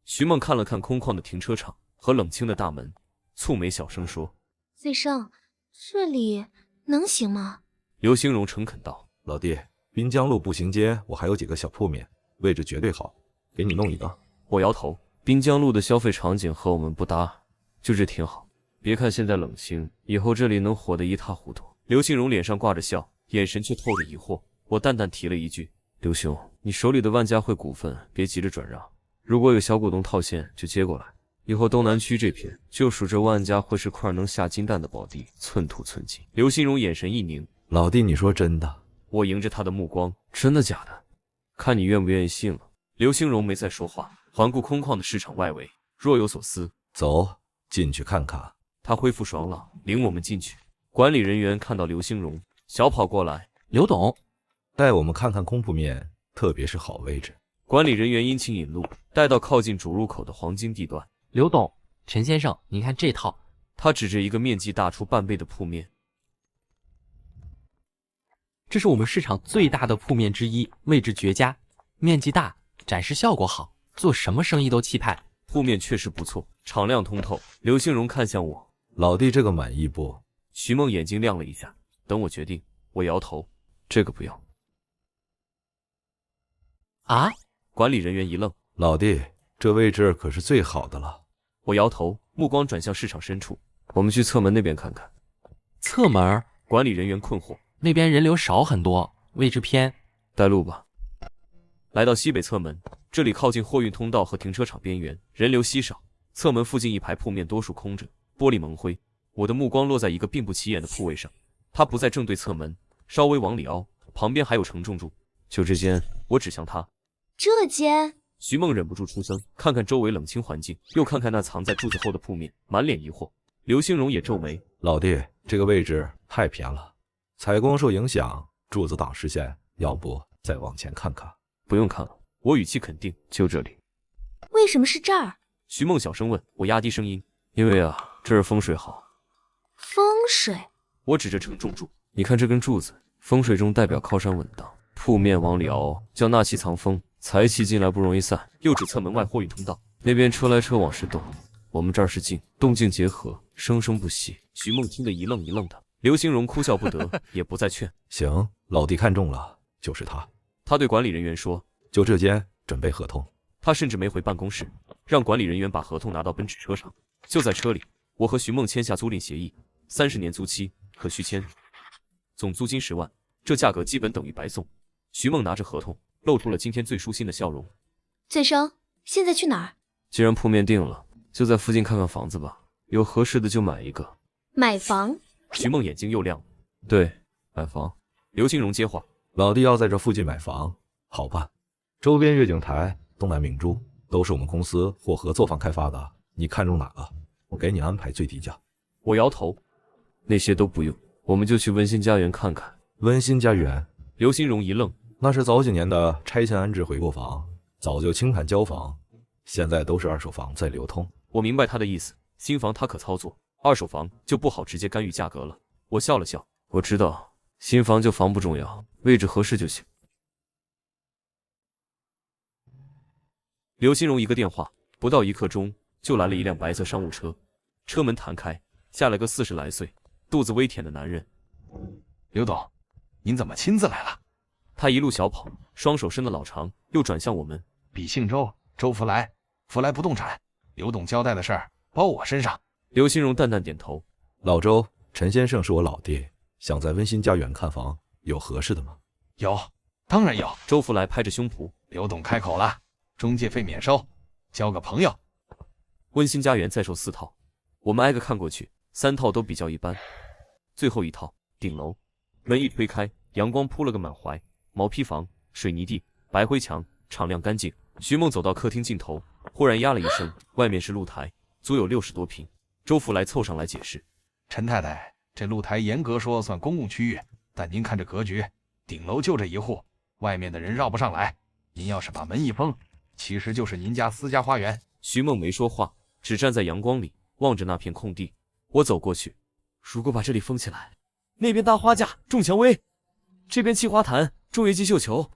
徐梦看了看空旷的停车场和冷清的大门，蹙眉小声说：“醉生，这里能行吗？”刘兴荣诚恳道：“老弟，滨江路步行街我还有几个小铺面，位置绝对好，给你弄一个。”我摇头，滨江路的消费场景和我们不搭，就这挺好。别看现在冷清，以后这里能火得一塌糊涂。刘兴荣脸上挂着笑，眼神却透着疑惑。我淡淡提了一句：“刘兄，你手里的万家汇股份别急着转让，如果有小股东套现就接过来。以后东南区这片就属这万家汇是块能下金蛋的宝地，寸土寸金。”刘兴荣眼神一凝：“老弟，你说真的？”我迎着他的目光：“真的假的？看你愿不愿意信了。”刘兴荣没再说话，环顾空旷的市场外围，若有所思：“走，进去看看。”他恢复爽朗，领我们进去。管理人员看到刘兴荣，小跑过来，刘董，带我们看看空铺面，特别是好位置。管理人员殷勤引路，带到靠近主入口的黄金地段。刘董，陈先生，您看这套。他指着一个面积大出半倍的铺面，这是我们市场最大的铺面之一，位置绝佳，面积大，展示效果好，做什么生意都气派。铺面确实不错，敞亮通透。刘兴荣看向我，老弟，这个满意不？徐梦眼睛亮了一下，等我决定。我摇头，这个不要。啊！管理人员一愣，老弟，这位置可是最好的了。我摇头，目光转向市场深处，我们去侧门那边看看。侧门？管理人员困惑，那边人流少很多，位置偏。带路吧。来到西北侧门，这里靠近货运通道和停车场边缘，人流稀少。侧门附近一排铺面多数空着，玻璃蒙灰。我的目光落在一个并不起眼的铺位上，它不在正对侧门，稍微往里凹，旁边还有承重柱。就这间，我指向它。这间？徐梦忍不住出声，看看周围冷清环境，又看看那藏在柱子后的铺面，满脸疑惑。刘兴荣也皱眉，老弟，这个位置太偏了，采光受影响，柱子挡视线，要不再往前看看？不用看了，我语气肯定，就这里。为什么是这儿？徐梦小声问，我压低声音，因为啊，这儿风水好。风水？我指着承重柱，你看这根柱子，风水中代表靠山稳当，铺面往里凹，叫纳气藏风。财气进来不容易散。又指侧门外货运通道，那边车来车往是动，我们这儿是静，动静结合，生生不息。徐梦听得一愣一愣的，刘兴荣哭笑不得，也不再劝。行，老弟看中了，就是他。他对管理人员说：“就这间，准备合同。”他甚至没回办公室，让管理人员把合同拿到奔驰车上。就在车里，我和徐梦签下租赁协议，30年租期，可续签，总租金10万，这价格基本等于白送。徐梦拿着合同，露出了今天最舒心的笑容。醉生，现在去哪儿？既然铺面定了，就在附近看看房子吧，有合适的就买一个。买房？徐梦眼睛又亮了。对，买房。刘兴荣接话，老弟要在这附近买房，好办。周边悦景台、东南明珠都是我们公司或合作方开发的，你看中哪个，我给你安排最低价。我摇头，那些都不用，我们就去温馨家园看看。温馨家园？刘兴荣一愣，那是早几年的拆迁安置回购房，早就清盘交房，现在都是二手房在流通。我明白他的意思，新房他可操作，二手房就不好直接干预价格了。我笑了笑，我知道，新房就房不重要，位置合适就行。刘金荣一个电话，不到1刻钟就来了一辆白色商务车，车门弹开，下来个40来岁、肚子微腆的男人。刘董，您怎么亲自来了？他一路小跑，双手伸得老长，又转向我们。比姓周，周福来，福来不动产。刘董交代的事儿包我身上。刘新荣淡淡点头。老周，陈先生是我老弟，想在温馨家园看房，有合适的吗？有，当然有。周福来拍着胸脯。刘董开口了，中介费免收，交个朋友。温馨家园再售4套，我们挨个看过去，3套都比较一般。最后一套顶楼，门一推开，阳光铺了个满怀，毛坯房，水泥地，白灰墙，敞亮干净。徐梦走到客厅尽头，忽然呀了一声，外面是露台，足有60多平。周福来凑上来解释：“陈太太，这露台严格说算公共区域，但您看这格局，顶楼就这一户，外面的人绕不上来。您要是把门一封，其实就是您家私家花园。”徐梦没说话，只站在阳光里望着那片空地。我走过去，如果把这里封起来，那边搭花架种蔷薇，这边砌花坛种月季绣球，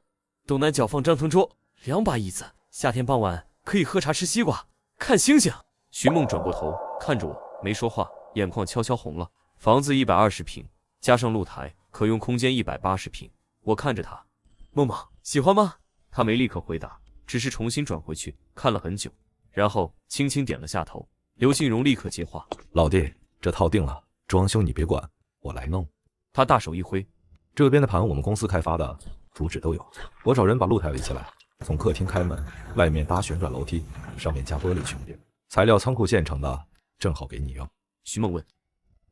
东南角放张腾桌，2把椅子，夏天傍晚可以喝茶吃西瓜看星星。徐梦转过头看着我，没说话，眼眶悄悄红了。房子120平，加上露台，可用空间180平。我看着他，梦梦喜欢吗？他没立刻回答，只是重新转回去看了很久，然后轻轻点了下头。刘信荣立刻接话：“老弟，这套定了，装修你别管，我来弄。”他大手一挥，这边的盘我们公司开发的，图纸都有。我找人把露台围起来，从客厅开门，外面搭旋转楼梯，上面加玻璃穹顶，材料仓库现成的，正好给你用。徐梦问：“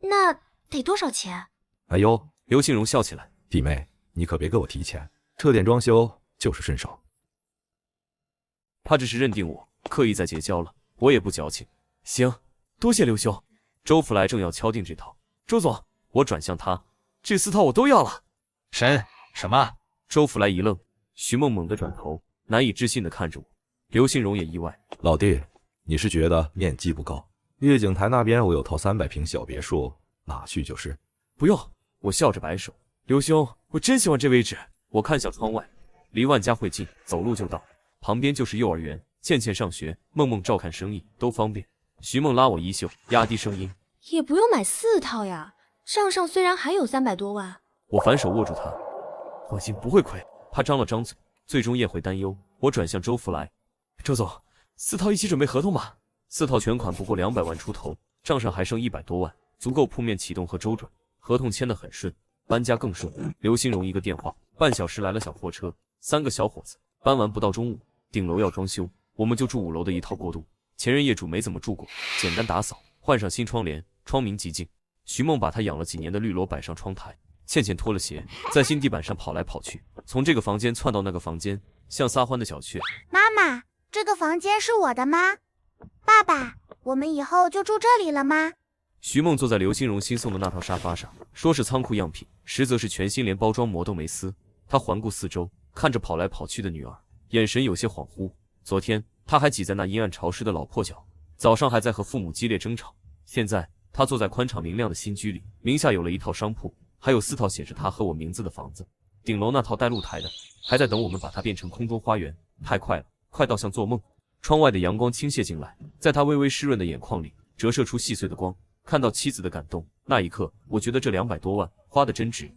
那得多少钱？”哎呦，刘信荣笑起来：“弟妹，你可别给我提钱，这点装修就是顺手。”他只是认定我刻意在结交了，我也不矫情。行，多谢刘兄。周福来正要敲定这套，周总，我转向他，这4套我都要了。什么？周福来一愣，徐梦猛地转头，难以置信地看着我。刘心荣也意外，老弟，你是觉得面积不够？悦景台那边我有套300平小别墅，哪去就是。不用，我笑着摆手。刘兄，我真喜欢这位置。我看向窗外，离万家汇近，走路就到，旁边就是幼儿园，倩倩上学，梦梦照看生意，都方便。徐梦拉我衣袖，压低声音，也不用买4套呀。上虽然还有300多万。我反手握住他，放心不会亏。他张了张嘴，最终咽回担忧。我转向周福来，周总，4套一起准备合同吧。4套全款不过200万出头，账上还剩100多万，足够铺面启动和周转。合同签得很顺，搬家更顺。刘新荣一个电话，半小时来了小货车，3个小伙子搬完不到中午。顶楼要装修，我们就住5楼的一套过渡，前任业主没怎么住过，简单打扫，换上新窗帘，窗明几净。徐梦把他养了几年的绿萝摆上窗台，倩倩脱了鞋，在新地板上跑来跑去，从这个房间窜到那个房间，像撒欢的小雀。妈妈，这个房间是我的吗？爸爸，我们以后就住这里了吗？徐梦坐在刘新荣新送的那套沙发上，说是仓库样品，实则是全新，连包装膜都没撕。他环顾四周，看着跑来跑去的女儿，眼神有些恍惚。昨天他还挤在那阴暗潮湿的老破角，早上还在和父母激烈争吵，现在他坐在宽敞明亮的新居里，名下有了一套商铺，还有4套写着他和我名字的房子。顶楼那套带露台的还在等我们把它变成空中花园，太快了，快到像做梦。窗外的阳光倾泻进来，在他微微湿润的眼眶里折射出细碎的光。看到妻子的感动，那一刻我觉得这200多万花得真值。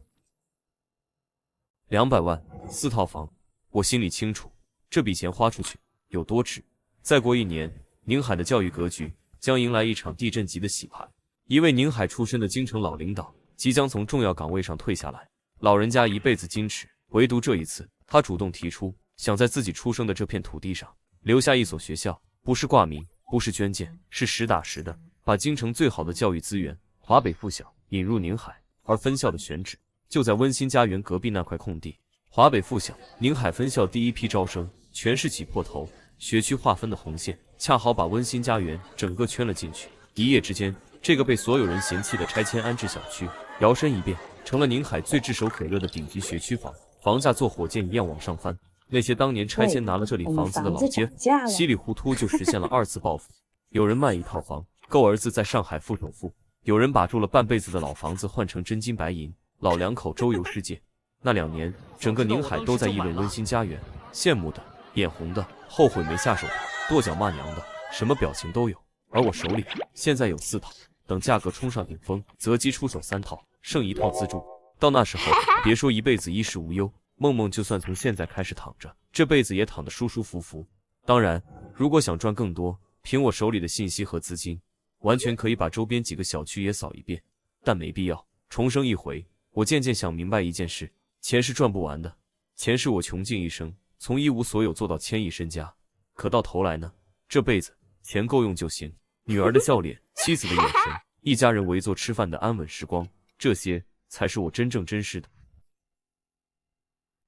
200万4套房，我心里清楚这笔钱花出去有多值。再过1年，宁海的教育格局将迎来一场地震级的洗牌。一位宁海出身的京城老领导即将从重要岗位上退下来，老人家一辈子矜持，唯独这一次他主动提出想在自己出生的这片土地上留下一所学校，不是挂名，不是捐建，是实打实的把京城最好的教育资源华北附小引入宁海，而分校的选址就在温馨家园隔壁那块空地。华北附小宁海分校第一批招生全是挤破头，学区划分的红线恰好把温馨家园整个圈了进去。一夜之间，这个被所有人嫌弃的拆迁安置小区摇身一变成了宁海最炙手可热的顶级学区房，房价做火箭一样往上翻。那些当年拆迁拿了这里房子的老街坊，稀里糊涂就实现了2次暴富。有人卖1套房够儿子在上海付首付，有人把住了半辈子的老房子换成真金白银，老两口周游世界。那2年，整个宁海都在议论温馨家园，羡慕的、眼红的、后悔没下手的、跺脚骂娘的，什么表情都有。而我手里现在有4套，等价格冲上顶峰，择机出手3套，剩1套自住。到那时候，别说一辈子衣食无忧，梦梦就算从现在开始躺着，这辈子也躺得舒舒服服。当然，如果想赚更多，凭我手里的信息和资金，完全可以把周边几个小区也扫一遍，但没必要。重生一回，我渐渐想明白一件事，钱是赚不完的，钱是我穷尽一生，从一无所有做到1000亿身家。可到头来呢，这辈子钱够用就行。女儿的笑脸，妻子的眼神，一家人围坐吃饭的安稳时光，这些才是我真正珍视的。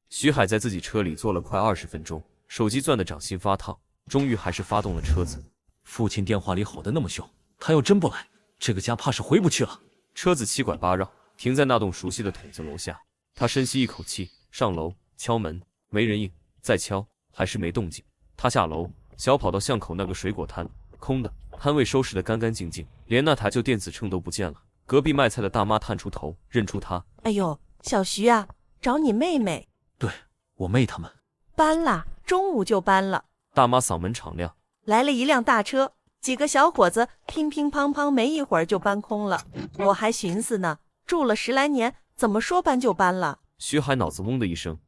徐海在自己车里坐了快20分钟，手机攥得掌心发烫，终于还是发动了车子。父亲电话里吼得那么凶，他要真不来，这个家怕是回不去了。车子7拐8绕，停在那栋熟悉的筒子楼下。他深吸一口气，上楼敲门，没人应，再敲还是没动静。他下楼，小跑到巷口那个水果摊，空的，摊位收拾得干干净净，连那台旧电子秤都不见了。隔壁卖菜的大妈探出头，认出他。哎呦，小徐啊，找你妹妹。对，我妹他们搬了，中午就搬了。大妈嗓门敞亮。来了一辆大车，几个小伙子乒乒乓乓，没一会儿就搬空了。我还寻思呢，住了10来年，怎么说搬就搬了？徐海脑子嗡的一声，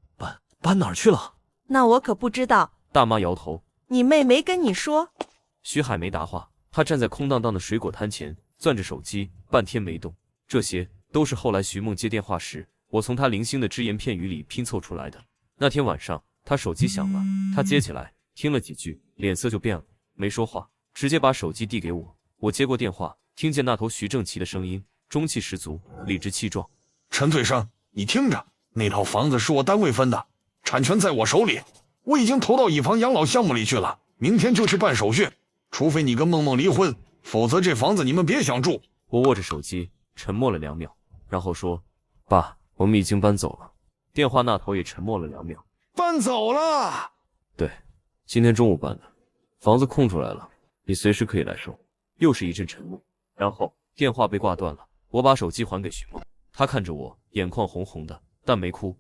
搬哪儿去了？那我可不知道。大妈摇头。你妹没跟你说？徐海没答话，他站在空荡荡的水果摊前，攥着手机，半天没动。这些都是后来徐梦接电话时，我从他零星的只言片语里拼凑出来的。那天晚上，他手机响了，他接起来，听了几句，脸色就变了，没说话，直接把手机递给我。我接过电话，听见那头徐正奇的声音，中气十足，理直气壮。陈翠生，你听着，那套房子是我单位分的，产权在我手里，我已经投到以房养老项目里去了，明天就去办手续。除非你跟梦梦离婚，否则这房子你们别想住。我握着手机，沉默了2秒，然后说：爸，我们已经搬走了。电话那头也沉默了2秒。搬走了？对，今天中午搬的，房子空出来了，你随时可以来收。又是一阵沉默，然后电话被挂断了。我把手机还给徐梦，他看着我，眼眶红红的，但没哭。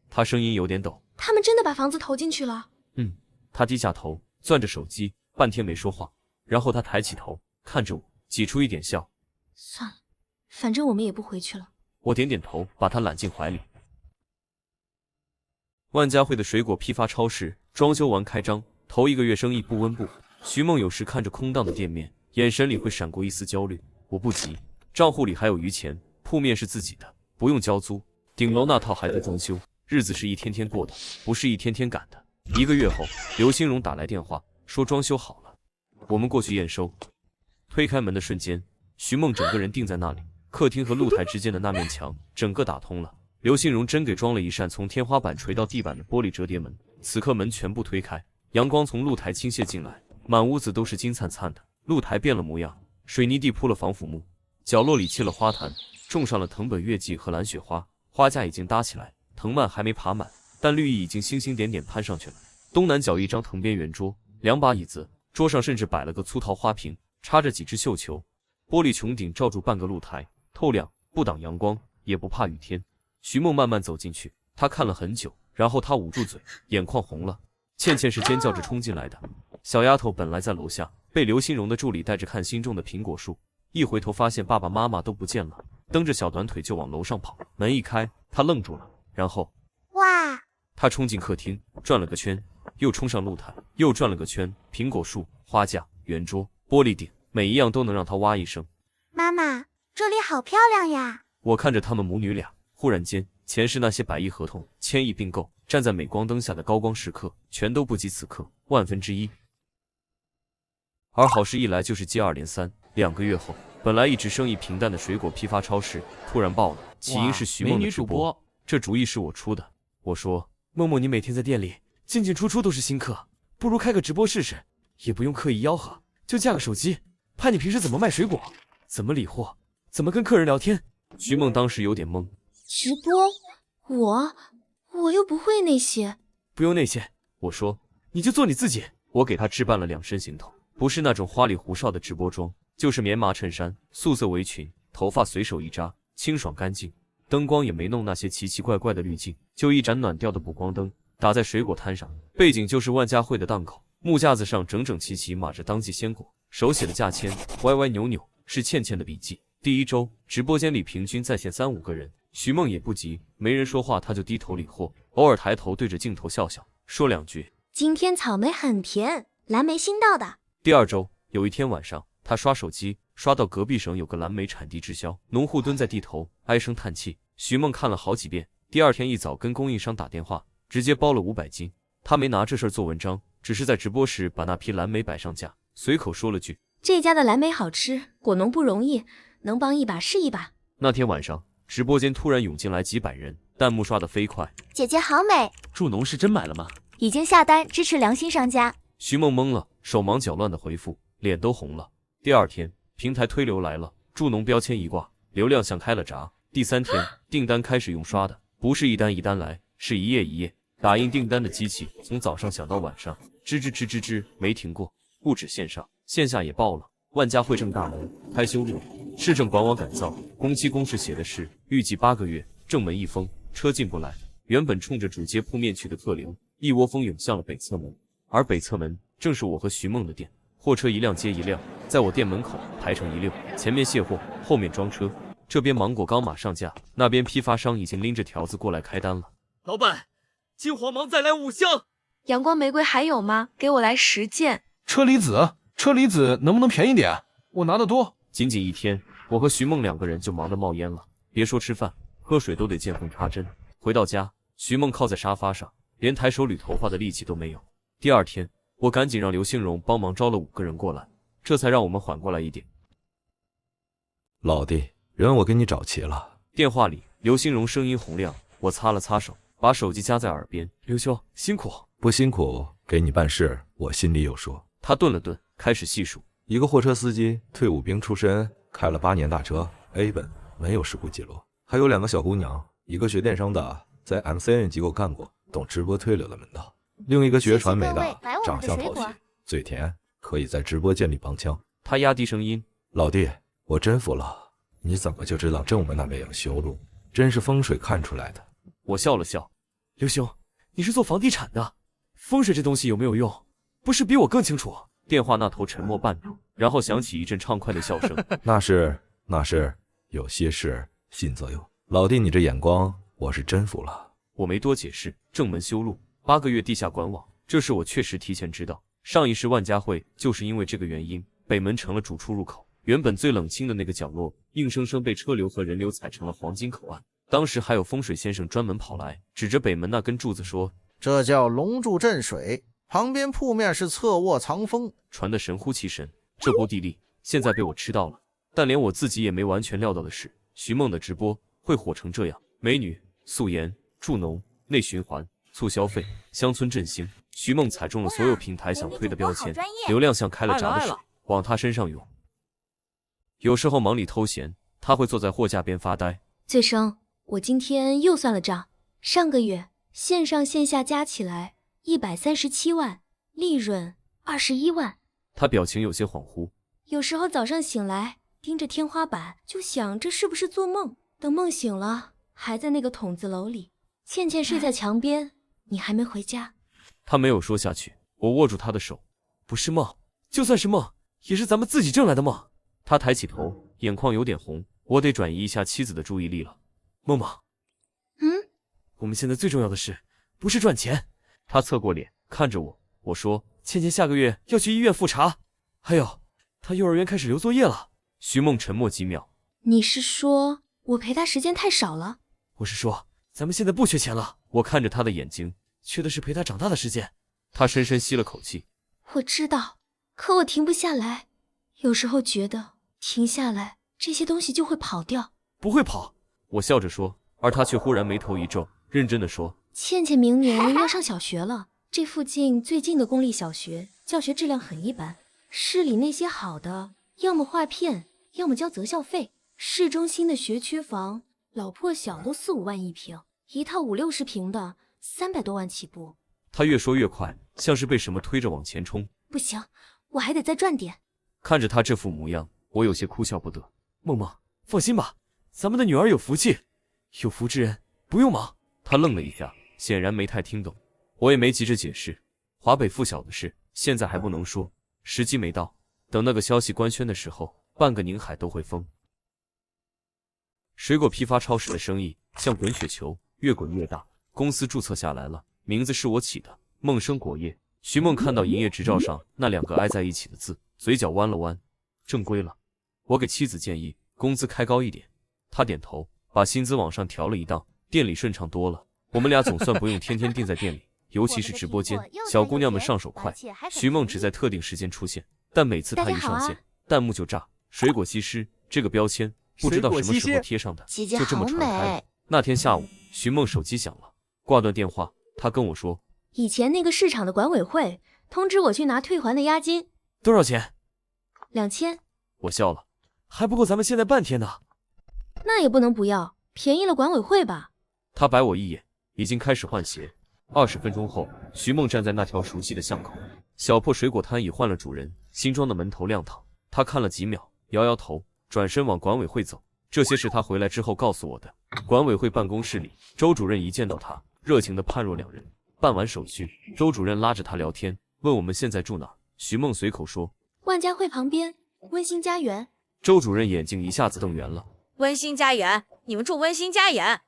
他声音有点抖。他们真的把房子投进去了？他低下头，攥着手机，半天没说话。然后他抬起头，看着我，挤出一点笑。算了，反正我们也不回去了。我点点头，把他揽进怀里。万家汇的水果批发超市装修完开张，头1个月生意不温不火。徐梦有时看着空荡的店面，眼神里会闪过一丝焦虑。我不急，账户里还有余钱，铺面是自己的，不用交租，顶楼那套还在装修，日子是一天天过的，不是一天天赶的。1个月后，刘兴荣打来电话说装修好了，我们过去验收。推开门的瞬间，徐梦整个人定在那里，客厅和露台之间的那面墙整个打通了。刘兴荣真给装了一扇从天花板垂到地板的玻璃折叠门，此刻门全部推开，阳光从露台倾泻进来，满屋子都是金灿灿的。露台变了模样，水泥地铺了防腐木，角落里砌了花坛，种上了藤本月季和蓝雪花，花架已经搭起来，藤蔓还没爬满，但绿意已经星星点点攀上去了。东南角一张藤边圆桌，2把椅子，桌上甚至摆了个粗陶花瓶，插着几只绣球。玻璃穹顶罩住半个露台，透亮，不挡阳光，也不怕雨天。徐梦慢慢走进去，他看了很久，然后他捂住嘴，眼眶红了。倩倩是尖叫着冲进来的。小丫头本来在楼下，被刘兴荣的助理带着看心中的苹果树，一回头发现爸爸妈妈都不见了，蹬着小短腿就往楼上跑。门一开，他愣住了，然后哇！他冲进客厅，转了个圈，又冲上露台，又转了个圈。苹果树、花架、圆桌、玻璃顶，每一样都能让他哇一声。妈妈，这里好漂亮呀！我看着他们母女俩，忽然间，前世那些百亿合同、千亿并购，站在镁光灯下的高光时刻，全都不及此刻1/1000。而好事一来就是接二连三。2个月后，本来一直生意平淡的水果批发超市突然爆了，起因是徐梦的直播。这主意是我出的。我说，默默，你每天在店里进进出出都是新客，不如开个直播试试，也不用刻意吆喝，就架个手机，拍你平时怎么卖水果，怎么理货，怎么跟客人聊天。徐梦当时有点懵。直播？我又不会那些。不用那些，我说，你就做你自己。我给他置办了2身行头，不是那种花里胡哨的直播装，就是棉麻衬衫、素色围裙，头发随手一扎，清爽干净。灯光也没弄那些奇奇怪怪的滤镜，就一盏暖调的补光灯打在水果摊上，背景就是万家汇的档口，木架子上整整齐齐码着当季鲜果，手写的价签歪歪扭扭，是倩倩的笔记。第1周，直播间里平均在线3-5个人。徐梦也不急，没人说话他就低头理货，偶尔抬头对着镜头笑笑，说2句。今天草莓很甜，蓝莓新到的。第2周，有一天晚上，他刷手机，刷到隔壁省有个蓝莓产地滞销，农户蹲在地头唉声叹气。徐梦看了好几遍，第2天一早跟供应商打电话，直接包了500斤。他没拿这事儿做文章，只是在直播时把那批蓝莓摆上架，随口说了句：“这家的蓝莓好吃，果农不容易，能帮一把是一把。”那天晚上，直播间突然涌进来几百人，弹幕刷得飞快。姐姐好美，助农是真买了吗？已经下单，支持良心商家。徐梦懵了，手忙脚乱的回复，脸都红了。第2天，平台推流来了，助农标签一挂，流量像开了闸。第3天，订单开始用刷的，不是一单一单来，是一页一页。打印订单的机器从早上响到晚上，吱吱吱吱吱没停过。不止线上，线下也爆了。万家汇正大门开修路，市政管网改造，工期公示写的是预计8个月。正门一封，车进不来。原本冲着主街铺面去的客流，一窝蜂涌向了北侧门，而北侧门正是我和徐梦的店。货车一辆接一辆，在我店门口排成一溜，前面卸货，后面装车。这边芒果刚马上架，那边批发商已经拎着条子过来开单了。老板，金黄芒再来5箱。阳光玫瑰还有吗？给我来10件。车厘子能不能便宜点？我拿得多。仅仅1天，我和徐梦2个人就忙得冒烟了，别说吃饭，喝水都得见缝插针。回到家，徐梦靠在沙发上，连抬手捋头发的力气都没有。第2天，我赶紧让刘兴荣帮忙招了5个人过来，这才让我们缓过来一点。老弟，人我给你找齐了。电话里，刘兴荣声音洪亮，我擦了擦手，把手机夹在耳边。刘兄，辛苦。不辛苦，给你办事，我心里有数。他顿了顿，开始细数。一个货车司机，退伍兵出身，开了8年大车 ，A 本，没有事故记录，还有2个小姑娘，一个学电商的，在 MCN 机构干过，懂直播推流的门道；另一个学传媒的，长相讨喜，嘴甜，可以在直播间里帮腔。他压低声音：“老弟，我真服了，你怎么就知道正门那边有修路？真是风水看出来的。”我笑了笑：“刘兄，你是做房地产的，风水这东西有没有用，不是比我更清楚？”电话那头沉默半秒，然后响起一阵畅快的笑声。那是，有些事信则有。老弟，你这眼光，我是真服了。我没多解释，正门修路，8个月地下管网，这事我确实提前知道。上一世万家汇就是因为这个原因，北门成了主出入口。原本最冷清的那个角落，硬生生被车流和人流踩成了黄金口岸。当时还有风水先生专门跑来，指着北门那根柱子说：“这叫龙柱镇水，旁边铺面是侧卧藏风。”传得神乎其神。这波地利现在被我吃到了，但连我自己也没完全料到的是，徐梦的直播会火成这样。美女、素颜、助农、内循环、促消费、乡村振兴，徐梦踩中了所有平台想推的标签，流量像开了闸的水往他身上涌。有时候忙里偷闲，他会坐在货架边发呆。醉生，我今天又算了账，上个月线上线下加起来137万，利润21万。他表情有些恍惚。有时候早上醒来，盯着天花板，就想这是不是做梦？等梦醒了，还在那个筒子楼里，倩倩睡在墙边，你还没回家。他没有说下去，我握住他的手。不是梦，就算是梦，也是咱们自己挣来的梦。他抬起头，眼眶有点红。我得转移一下妻子的注意力了。梦梦，我们现在最重要的事不是赚钱。他侧过脸看着我，我说：“倩倩下个月要去医院复查，还有，她幼儿园开始留作业了。”徐梦沉默几秒。你是说我陪她时间太少了？我是说，咱们现在不缺钱了。我看着他的眼睛，缺的是陪她长大的时间。他深深吸了口气。我知道，可我停不下来。有时候觉得停下来，这些东西就会跑掉。不会跑，我笑着说，而他却忽然眉头一皱，认真的说：“倩倩明年要上小学了，这附近最近的公立小学教学质量很一般，市里那些好的，要么划片，要么交择校费。市中心的学区房，老破小都4、5万一平，一套50、60平的300多万起步。”他越说越快，像是被什么推着往前冲。不行，我还得再赚点。看着他这副模样，我有些哭笑不得。梦梦，放心吧，咱们的女儿有福气，有福之人不用忙。他愣了一下，显然没太听懂。我也没急着解释，华北附小的事现在还不能说，时机没到，等那个消息官宣的时候，半个宁海都会疯。水果批发超市的生意像滚雪球，越滚越大。公司注册下来了，名字是我起的，梦生果业。徐梦看到营业执照上那2个挨在一起的字，嘴角弯了弯。正规了。我给妻子建议工资开高一点，她点头，把薪资往上调了一档，店里顺畅多了。我们俩总算不用天天盯在店里，尤其是直播间，小姑娘们上手快。徐梦只在特定时间出现，但每次她一上线，弹幕就炸。水果西施这个标签不知道什么时候贴上的，就这么传开了。那天下午，徐梦手机响了，挂断电话，她跟我说，以前那个市场的管委会通知我去拿退还的押金。多少钱？2000。我笑了，还不够咱们现在半天呢。那也不能不要，便宜了管委会吧。他白我一眼，已经开始换鞋。20分钟后，徐梦站在那条熟悉的巷口，小破水果摊已换了主人，新装的门头亮堂。他看了几秒，摇摇头，转身往管委会走。这些是他回来之后告诉我的。管委会办公室里，周主任一见到他，热情地判若两人。办完手续，周主任拉着他聊天，问我们现在住哪。徐梦随口说，万家汇旁边温馨家园。周主任眼睛一下子瞪圆了。温馨家园？你们住温馨家园？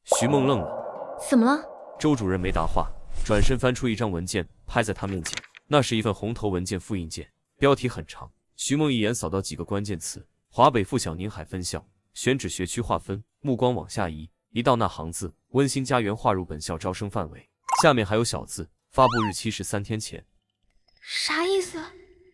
徐梦愣了。怎么了？周主任没答话，转身翻出一张文件，拍在他面前。那是一份红头文件复印件，标题很长。徐梦一眼扫到几个关键词：华北附小宁海分校，选址学区划分，目光往下移，一到那行字，温馨家园划入本校招生范围。下面还有小字，发布日期是3天前。啥意思？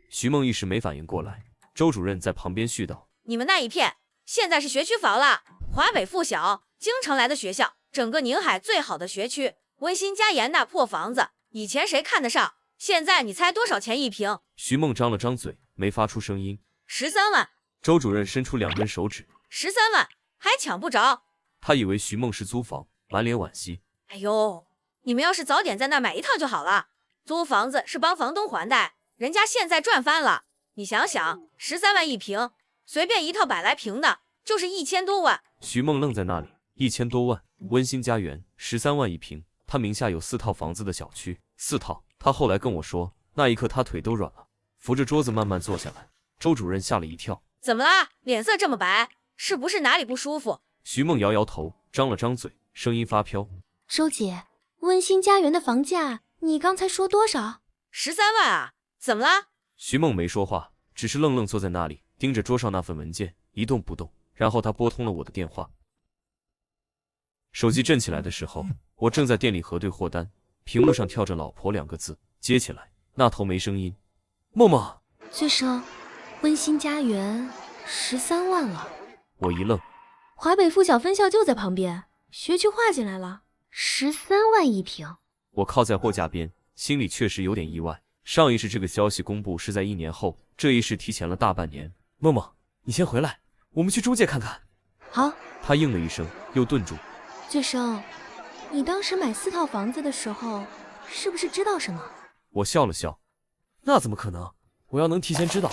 徐梦一时没反应过来。周主任在旁边絮道：你们那一片现在是学区房了，华北附小，京城来的学校，整个宁海最好的学区。温馨家园那破房子，以前谁看得上？现在你猜多少钱一平？徐梦张了张嘴，没发出声音。13万。周主任伸出2根手指， 13万还抢不着。他以为徐梦是租房，满脸惋惜。哎呦，你们要是早点在那儿买一套就好了。租房子是帮房东还贷，人家现在赚翻了。你想想，13万一平，随便一套100来平的，就是1000多万。徐梦愣在那里，1000多万，温馨家园，13万一平。他名下有4套房子的小区，4套。他后来跟我说，那一刻他腿都软了，扶着桌子慢慢坐下来。周主任吓了一跳，怎么啦？脸色这么白，是不是哪里不舒服？徐梦摇摇头，张了张嘴，声音发飘。周姐，温馨家园的房价你刚才说多少？13万啊，怎么啦？徐梦没说话，只是愣愣坐在那里，盯着桌上那份文件，一动不动。然后他拨通了我的电话。手机震起来的时候，我正在店里核对货单，屏幕上跳着老婆2个字，接起来，那头没声音。默默，最生，温馨家园13万了。我一愣，华北附小分校就在旁边，学区划进来了，13万一平。我靠在货架边，心里确实有点意外。上一次这个消息公布是在1年后，这一世提前了大半年。默默，你先回来，我们去中介看看。好。他应了一声，又顿住。最生，你当时买4套房子的时候，是不是知道什么？我笑了笑。那怎么可能？我要能提前知道，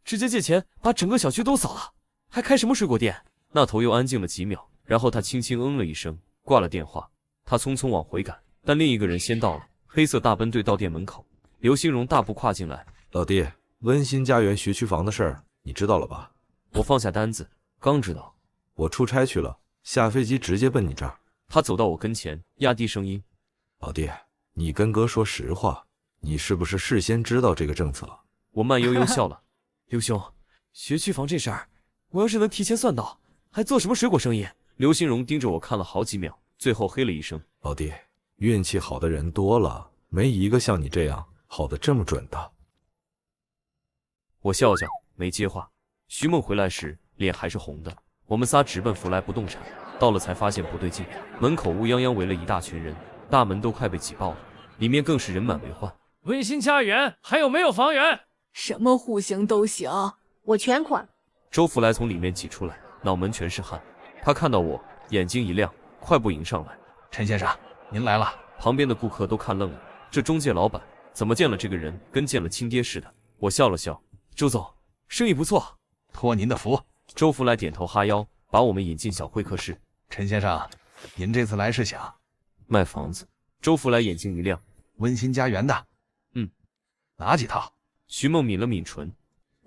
直接借钱把整个小区都扫了，还开什么水果店？那头又安静了几秒，然后他轻轻了一声，挂了电话。他匆匆往回赶，但另一个人先到了，黑色大奔队到店门口。刘兴荣大步跨进来。老弟，温馨家园学区房的事儿你知道了吧？我放下单子，刚知道。我出差去了，下飞机直接奔你这儿。他走到我跟前，压低声音：老弟，你跟哥说实话，你是不是事先知道这个政策？我慢悠悠笑了。刘兄，学区房这事儿，我要是能提前算到，还做什么水果生意？刘兴荣盯着我看了好几秒，最后嘿了一声：老弟，运气好的人多了，没一个像你这样好的这么准的。我笑笑，没接话。徐梦回来时脸还是红的，我们仨直奔福来不动产。到了才发现不对劲，门口乌泱泱围了一大群人，大门都快被挤爆了，里面更是人满为患。温馨家园还有没有房源？什么户型都行，我全款。周福来从里面挤出来，脑门全是汗。他看到我，眼睛一亮，快步迎上来。陈先生，您来了。旁边的顾客都看愣了，这中介老板怎么见了这个人跟见了亲爹似的？我笑了笑，周总，生意不错，托您的福。周福来点头哈腰，把我们引进小会客室。陈先生，您这次来是想卖房子？周福来眼睛一亮，温馨家园的。哪几套？徐梦抿了抿唇。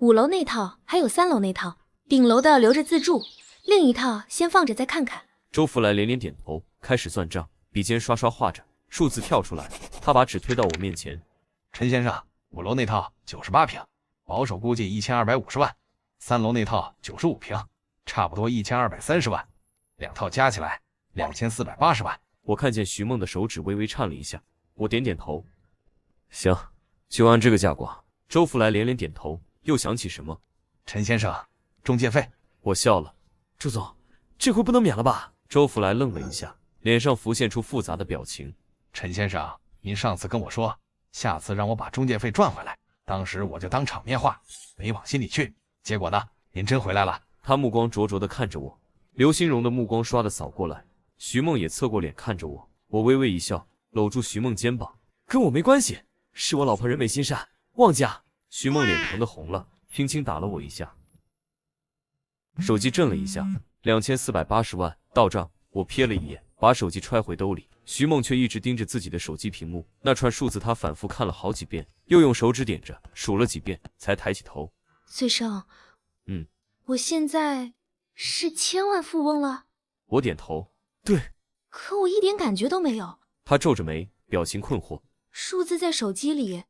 5楼那套，还有3楼那套，顶楼的留着自住，另一套先放着再看看。周福来连连点头，开始算账，笔尖刷刷画着，数字跳出来，他把纸推到我面前。陈先生，5楼那套98平，保守估计1250万；3楼那套95平，差不多1230万，2套加起来2480万。我看见徐梦的手指微微颤了一下，我点点头，行，就按这个价挂。周福来连连点头，又想起什么。陈先生，中介费。我笑了。周总，这回不能免了吧？周福来愣了一下，脸上浮现出复杂的表情。陈先生，您上次跟我说，下次让我把中介费赚回来，当时我就当场面话，没往心里去。结果呢，您真回来了。他目光灼灼地看着我，刘兴荣的目光刷地扫过来，徐梦也侧过脸看着我。我微微一笑，搂住徐梦肩膀，跟我没关系，是我老婆人美心善，忘记啊。徐梦脸疼得红了，轻轻打了我一下。手机震了一下，2480万到账。我瞥了一眼，把手机揣回兜里。徐梦却一直盯着自己的手机屏幕，那串数字他反复看了好几遍，又用手指点着，数了几遍，才抬起头。崔生，我现在是千万富翁了。我点头，对。可我一点感觉都没有。他皱着眉，表情困惑。数字在手机里，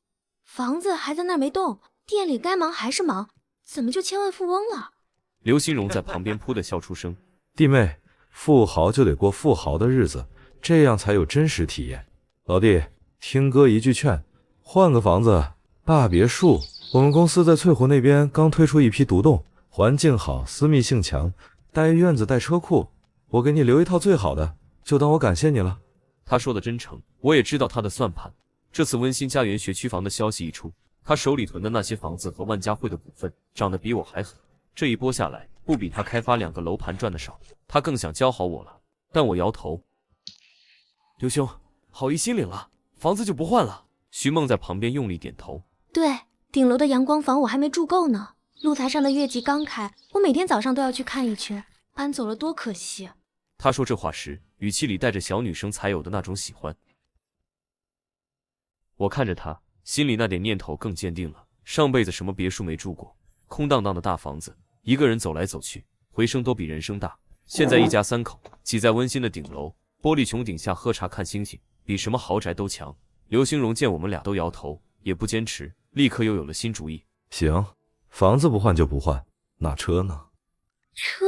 房子还在那儿没动，店里该忙还是忙，怎么就千万富翁了？刘兴荣在旁边扑的笑出声。弟妹，富豪就得过富豪的日子，这样才有真实体验。老弟，听哥一句劝，换个房子，大别墅。我们公司在翠湖那边刚推出一批独栋，环境好，私密性强，带院子带车库，我给你留一套最好的，就当我感谢你了。他说的真诚，我也知道他的算盘。这次温馨家园学区房的消息一出，他手里囤的那些房子和万家汇的股份涨得比我还狠。这一波下来，不比他开发2个楼盘赚的少，他更想教好我了。但我摇头。刘兄，好意心领了，房子就不换了。徐梦在旁边用力点头。对，顶楼的阳光房我还没住够呢，露台上的月季刚开，我每天早上都要去看一圈，搬走了多可惜。他说这话时，语气里带着小女生才有的那种喜欢。我看着他，心里那点念头更坚定了。上辈子什么别墅没住过，空荡荡的大房子，一个人走来走去，回声都比人声大。现在一家3口挤在温馨的顶楼，玻璃穹顶下喝茶看星星，比什么豪宅都强。刘兴荣见我们俩都摇头，也不坚持，立刻又有了新主意。行，房子不换就不换，那车呢？车？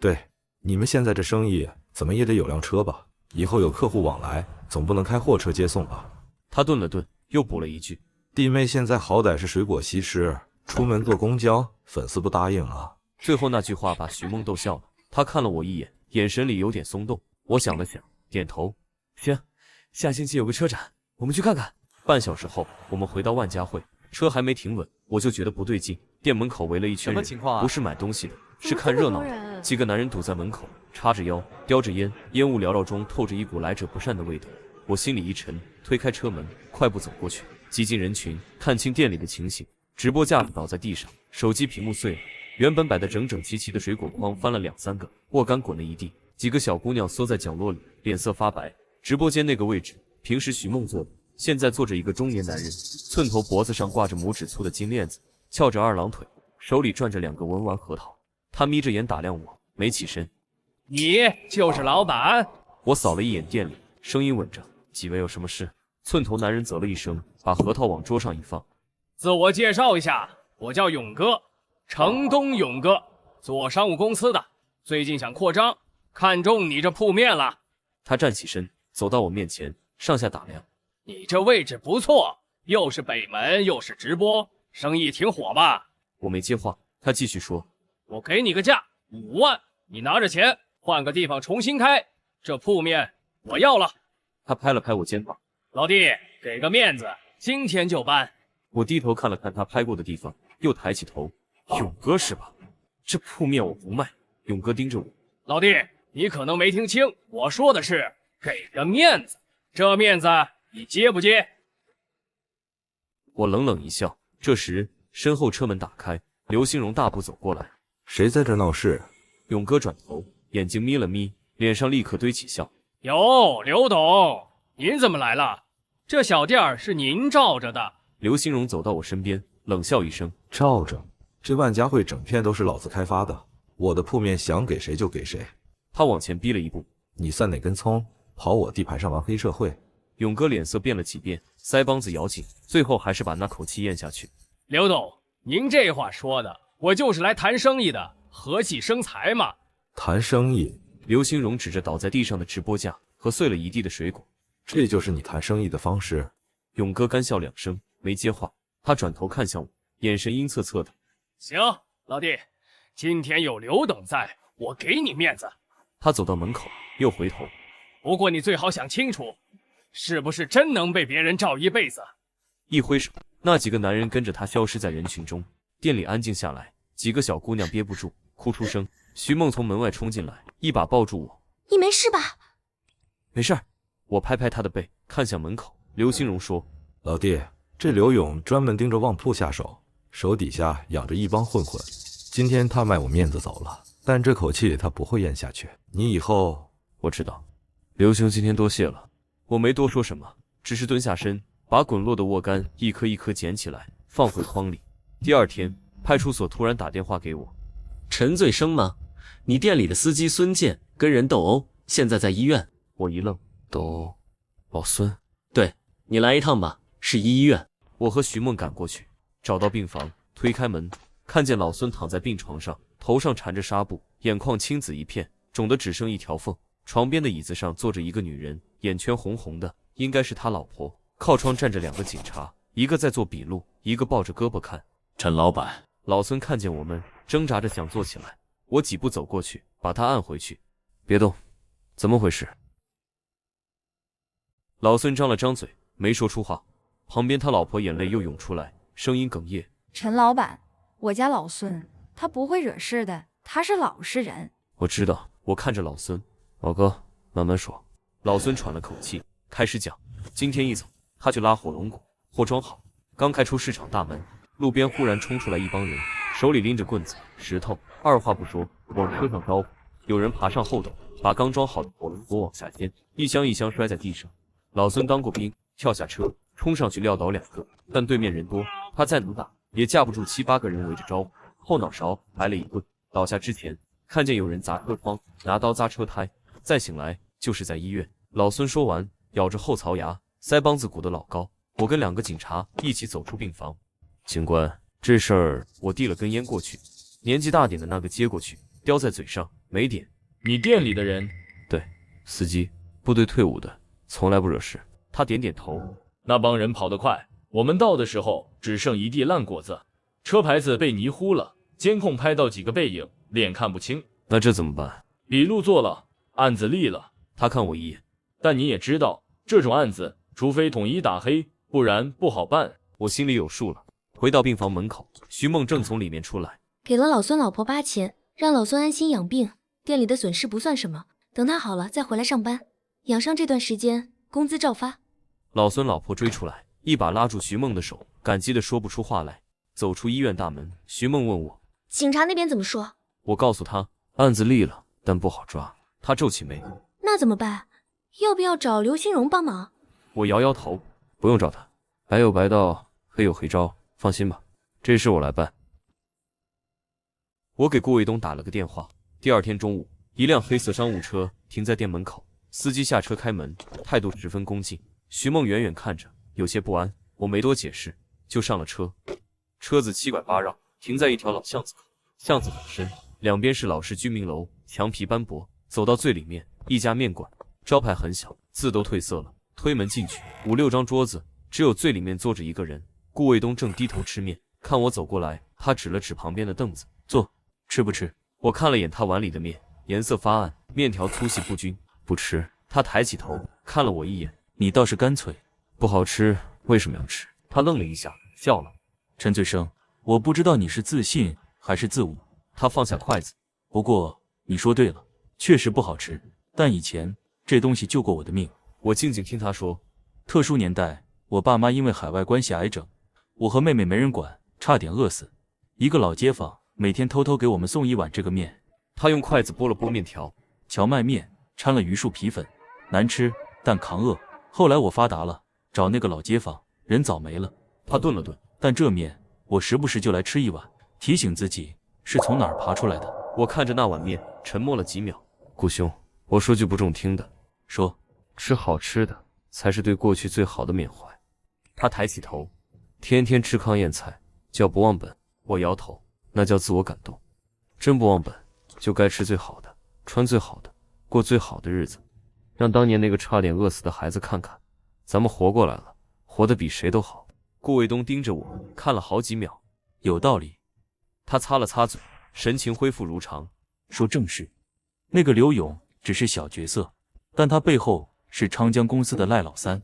对，你们现在这生意怎么也得有辆车吧？以后有客户往来，总不能开货车接送吧？他顿了顿，又补了一句：弟妹现在好歹是水果西施，出门坐公交，粉丝不答应啊。最后那句话把徐梦逗笑了，他看了我一眼，眼神里有点松动。我想了想，点头。行，下星期有个车展，我们去看看。半小时后，我们回到万家汇，车还没停稳，我就觉得不对劲。店门口围了一圈人，什么情况啊？不是买东西的，是看热闹的。几个男人堵在门口，叉着腰，叼着烟，烟雾缭绕中透着一股来者不善的味道。我心里一沉，推开车门，快步走过去，挤进人群，看清店里的情形。直播架子倒在地上，手机屏幕碎了，原本摆得整整齐齐的水果筐翻了2、3个，握干滚了一地。几个小姑娘缩在角落里，脸色发白。直播间那个位置，平时徐梦坐的，现在坐着一个中年男人，寸头脖子上挂着拇指粗的金链子，翘着2郎腿，手里攥着2个文玩核桃。他眯着眼打量我，没起身。你就是老板？我扫了一眼店里，声音稳着。几位有什么事？寸头男人啧了一声，把核桃往桌上一放。自我介绍一下，我叫勇哥，城东勇哥，做商务公司的，最近想扩张，看中你这铺面了。他站起身，走到我面前，上下打量。你这位置不错，又是北门，又是直播，生意挺火吧？我没接话，他继续说：我给你个价，5万，你拿着钱换个地方重新开，这铺面我要了。他拍了拍我肩膀：老弟，给个面子，今天就搬。我低头看了看他拍过的地方，又抬起头：勇哥是吧？这铺面我不卖。勇哥盯着我：老弟，你可能没听清，我说的是给个面子，这面子你接不接？我冷冷一笑。这时身后车门打开，刘兴荣大步走过来。谁在这闹事？勇哥转头，眼睛眯了眯，脸上立刻堆起笑。哟，刘董，您怎么来了？这小店是您罩着的。刘兴荣走到我身边，冷笑一声：罩着？这万家汇整片都是老子开发的，我的铺面想给谁就给谁。他往前逼了一步：你算哪根葱？跑我地盘上玩黑社会？勇哥脸色变了几变，腮帮子咬紧，最后还是把那口气咽下去。刘董，您这话说的，我就是来谈生意的，和气生财嘛。谈生意？刘兴荣指着倒在地上的直播架和碎了一地的水果。这就是你谈生意的方式？勇哥干笑2声，没接话。他转头看向我，眼神阴恻恻的。行，老弟，今天有刘董在，我给你面子。他走到门口，又回头。不过你最好想清楚，是不是真能被别人罩一辈子？一挥手，那几个男人跟着他消失在人群中。店里安静下来，几个小姑娘憋不住哭出声。徐梦从门外冲进来，一把抱住我：你没事吧？没事儿。我拍拍他的背，看向门口。刘兴荣说：老弟，这刘勇专门盯着旺铺下手，手底下养着一帮混混。今天他卖我面子走了，但这口气他不会咽下去。你以后……我知道。刘兄今天多谢了。我没多说什么，只是蹲下身，把滚落的沃柑一颗一颗捡起来，放回筐里。第2天，派出所突然打电话给我：陈醉生吗？你店里的司机孙健跟人斗殴，现在在医院。我一愣，斗殴？老孙？对，你来一趟吧，是医院。我和徐梦赶过去，找到病房，推开门，看见老孙躺在病床上，头上缠着纱布，眼眶青紫一片，肿得只剩一条缝。床边的椅子上坐着一个女人，眼圈红红的，应该是他老婆。靠窗站着2个警察，一个在做笔录，一个抱着胳膊看。陈老板，老孙看见我们，挣扎着想坐起来，我几步走过去，把他按回去。别动，怎么回事？老孙张了张嘴，没说出话。旁边他老婆眼泪又涌出来，声音哽咽：陈老板，我家老孙他不会惹事的，他是老实人。我知道。我看着老孙，老哥，慢慢说。老孙喘了口气，开始讲。今天一早，他去拉火龙果，货装好，刚开出市场大门，路边忽然冲出来一帮人，手里拎着棍子、石头，二话不说往车上招呼。有人爬上后斗，把刚装好的火龙果往下掀，一箱一箱摔在地上。老孙当过兵，跳下车，冲上去撂倒2个，但对面人多，他再能打也架不住7、8个人围着招呼，后脑勺挨了一棍。倒下之前，看见有人砸车窗，拿刀扎车胎。再醒来就是在医院。老孙说完，咬着后槽牙，腮帮子鼓得老高。我跟2个警察一起走出病房。警官，这事儿我递了根烟过去，年纪大点的那个接过去，叼在嘴上没点。你店里的人？对，司机，部队退伍的，从来不惹事。他点点头。那帮人跑得快，我们到的时候只剩一地烂果子，车牌子被泥糊了，监控拍到几个背影，脸看不清。那这怎么办？笔录做了，案子立了。他看我一眼，但你也知道，这种案子除非统一打黑，不然不好办。我心里有数了。回到病房门口，徐梦正从里面出来，给了老孙老婆8钱，让老孙安心养病，店里的损失不算什么，等他好了再回来上班。养伤这段时间，工资照发。老孙老婆追出来，一把拉住徐梦的手，感激的说不出话来。走出医院大门，徐梦问我，警察那边怎么说？我告诉他，案子立了，但不好抓。他皱起眉，那怎么办？要不要找刘新荣帮忙？我摇摇头，不用找他，白有白道，黑有黑招，放心吧，这事我来办。我给顾卫东打了个电话。第2天中午，一辆黑色商务车停在店门口，司机下车开门，态度十分恭敬。徐梦远远看着，有些不安。我没多解释，就上了车。车子7拐8绕，停在一条老巷子口，巷子很深，两边是老式居民楼，墙皮斑驳。走到最里面，一家面馆，招牌很小，字都褪色了。推门进去，5、6张桌子，只有最里面坐着一个人。顾卫东正低头吃面，看我走过来，他指了指旁边的凳子，坐，吃不吃？我看了眼他碗里的面，颜色发暗，面条粗细不均，不吃。他抬起头看了我一眼，你倒是干脆。不好吃，为什么要吃？他愣了一下，笑了。陈醉生，我不知道你是自信还是自侮。他放下筷子，不过你说对了，确实不好吃，但以前这东西救过我的命。我静静听他说，特殊年代，我爸妈因为海外关系癌症，我和妹妹没人管，差点饿死。一个老街坊每天偷偷给我们送1碗这个面。他用筷子拨了拨面条，荞麦面掺了榆树皮粉，难吃但扛饿。后来我发达了，找那个老街坊，人早没了。他顿了顿，但这面我时不时就来吃1碗，提醒自己是从哪儿爬出来的。我看着那碗面，沉默了几秒。顾兄，我说句不中听的，说，吃好吃的才是对过去最好的缅怀。他抬起头，天天吃糠咽菜叫不忘本。我摇头，那叫自我感动。真不忘本，就该吃最好的，穿最好的，过最好的日子，让当年那个差点饿死的孩子看看，咱们活过来了，活得比谁都好。顾卫东盯着我看了好几秒，有道理。他擦了擦嘴，神情恢复如常，说正事。那个刘勇只是小角色，但他背后是昌江公司的赖老三。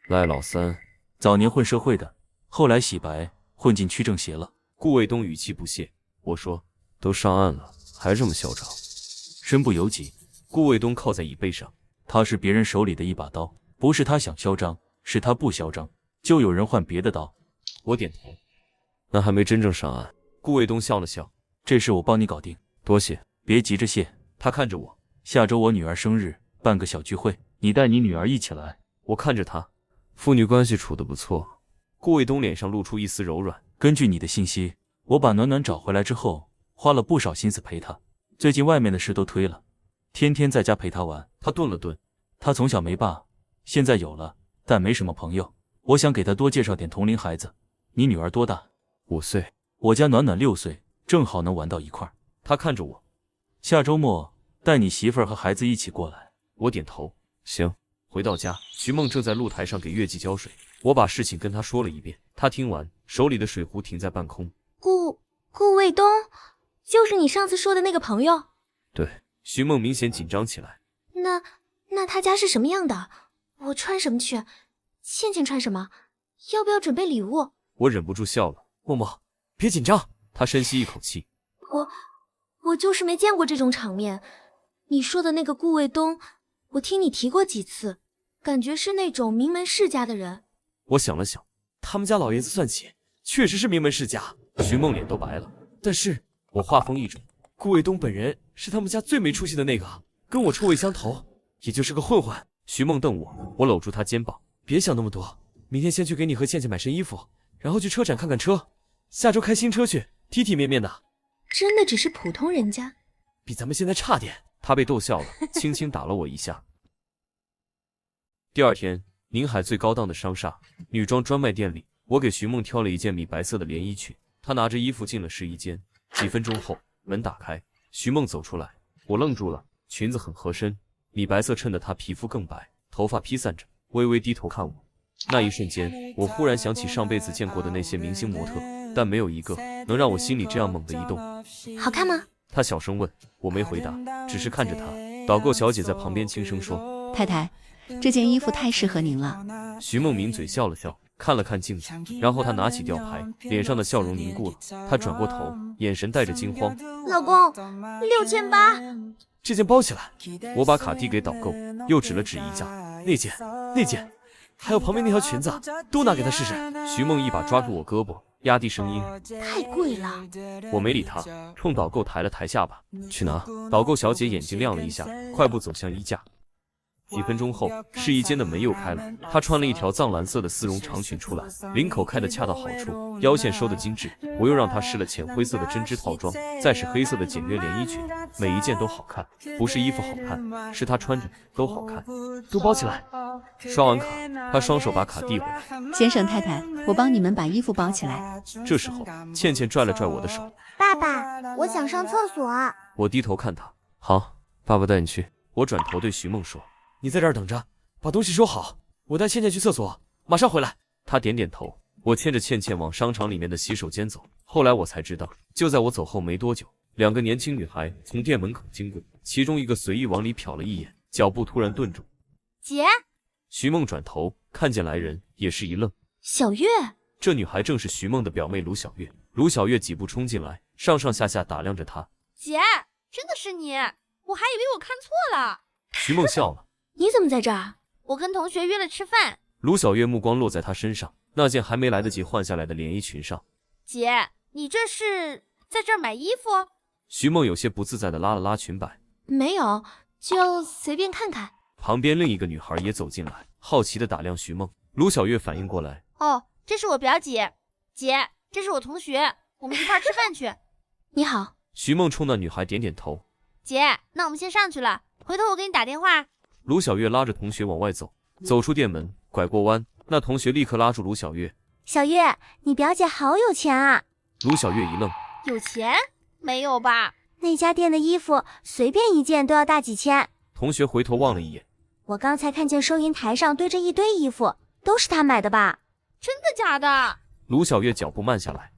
赖老三早年混社会的，后来洗白混进区政协了。顾卫东语气不屑。我说，都上岸了，还这么嚣张。身不由己。顾卫东靠在椅背上，他是别人手里的一把刀，不是他想嚣张，是他不嚣张，就有人换别的刀。我点头。那还没真正上岸。顾卫东笑了笑，这事我帮你搞定。多谢。别急着谢。他看着我，下周我女儿生日，办个小聚会，你带你女儿一起来。我看着他，父女关系处得不错。顾卫东脸上露出一丝柔软。根据你的信息，我把暖暖找回来之后，花了不少心思陪她。最近外面的事都推了，天天在家陪她玩。他顿了顿，她从小没爸，现在有了，但没什么朋友。我想给她多介绍点同龄孩子。你女儿多大？5岁。我家暖暖6岁，正好能玩到一块儿。他看着我，下周末带你媳妇儿和孩子一起过来。我点头，行。回到家，徐梦正在露台上给月季浇水，我把事情跟他说了一遍。他听完，手里的水壶停在半空。顾卫东，就是你上次说的那个朋友？对。徐梦明显紧张起来。那他家是什么样的？我穿什么去？倩倩穿什么？要不要准备礼物？我忍不住笑了。默默，别紧张，他深吸一口气，我就是没见过这种场面。你说的那个顾卫东，我听你提过几次，感觉是那种名门世家的人。我想了想，他们家老爷子算起，确实是名门世家。徐梦脸都白了，但是我话锋一转，顾卫东本人是他们家最没出息的那个，跟我臭味相投，也就是个混混。徐梦瞪我搂住他肩膀，别想那么多，明天先去给你和倩倩买身衣服，然后去车展看看车，下周开新车去，体体面面的。真的只是普通人家？比咱们现在差点。他被逗笑了，轻轻打了我一下。第二天，宁海最高档的商厦女装专卖店里，我给徐梦挑了一件米白色的连衣裙，她拿着衣服进了试衣间。几分钟后，门打开，徐梦走出来，我愣住了。裙子很合身，米白色衬得她皮肤更白，头发披散着，微微低头看我。那一瞬间，我忽然想起上辈子见过的那些明星模特，但没有一个能让我心里这样猛地一动。好看吗？她小声问，我没回答，只是看着她。导购小姐在旁边轻声说：“太太，这件衣服太适合您了。”徐梦抿嘴笑了笑，看了看镜子，然后她拿起吊牌，脸上的笑容凝固了。她转过头，眼神带着惊慌：“老公，6800。”这件包起来。我把卡递给导购，又指了指衣架，那件，还有旁边那条裙子，都拿给他试试。徐梦一把抓住我胳膊，压低声音：“太贵了。”我没理他，冲导购抬了抬下巴，去拿。导购小姐眼睛亮了一下，快步走向衣架。几分钟后，试衣间的门又开了，她穿了一条藏蓝色的丝绒长裙出来，领口开得恰到好处，腰线收得精致。我又让她试了浅灰色的针织套装，再是黑色的简约连衣裙，每一件都好看，不是衣服好看，是她穿着都好看。都包起来。刷完卡，她双手把卡递回来。先生太太，我帮你们把衣服包起来。这时候，倩倩拽了拽我的手：“爸爸，我想上厕所。”我低头看她，好，爸爸带你去。我转头对徐梦说：“你在这儿等着，把东西收好，我带倩倩去厕所，马上回来。”她点点头。我牵着倩倩往商场里面的洗手间走。后来我才知道，就在我走后没多久，两个年轻女孩从店门口经过，其中一个随意往里瞟了一眼，脚步突然顿住。姐，徐梦转头看见来人，也是一愣。小月，这女孩正是徐梦的表妹卢小月。卢小月几步冲进来，上上下下打量着她。姐，真的是你，我还以为我看错了。徐梦笑了。你怎么在这儿？我跟同学约了吃饭。卢小月目光落在她身上，那件还没来得及换下来的连衣裙上。姐，你这是在这儿买衣服？徐梦有些不自在地拉了拉裙摆。没有，就随便看看。旁边另一个女孩也走进来，好奇地打量徐梦。卢小月反应过来，哦，这是我表姐。姐，这是我同学，我们一块儿吃饭去。你好。徐梦冲那女孩点点头。姐，那我们先上去了，回头我给你打电话。卢小月拉着同学往外走，走出店门，拐过弯，那同学立刻拉住卢小月。小月，你表姐好有钱啊！卢小月一愣，有钱？没有吧？那家店的衣服随便一件都要大几千。同学回头望了一眼，我刚才看见收银台上堆着一堆衣服，都是他买的吧？真的假的？卢小月脚步慢下来。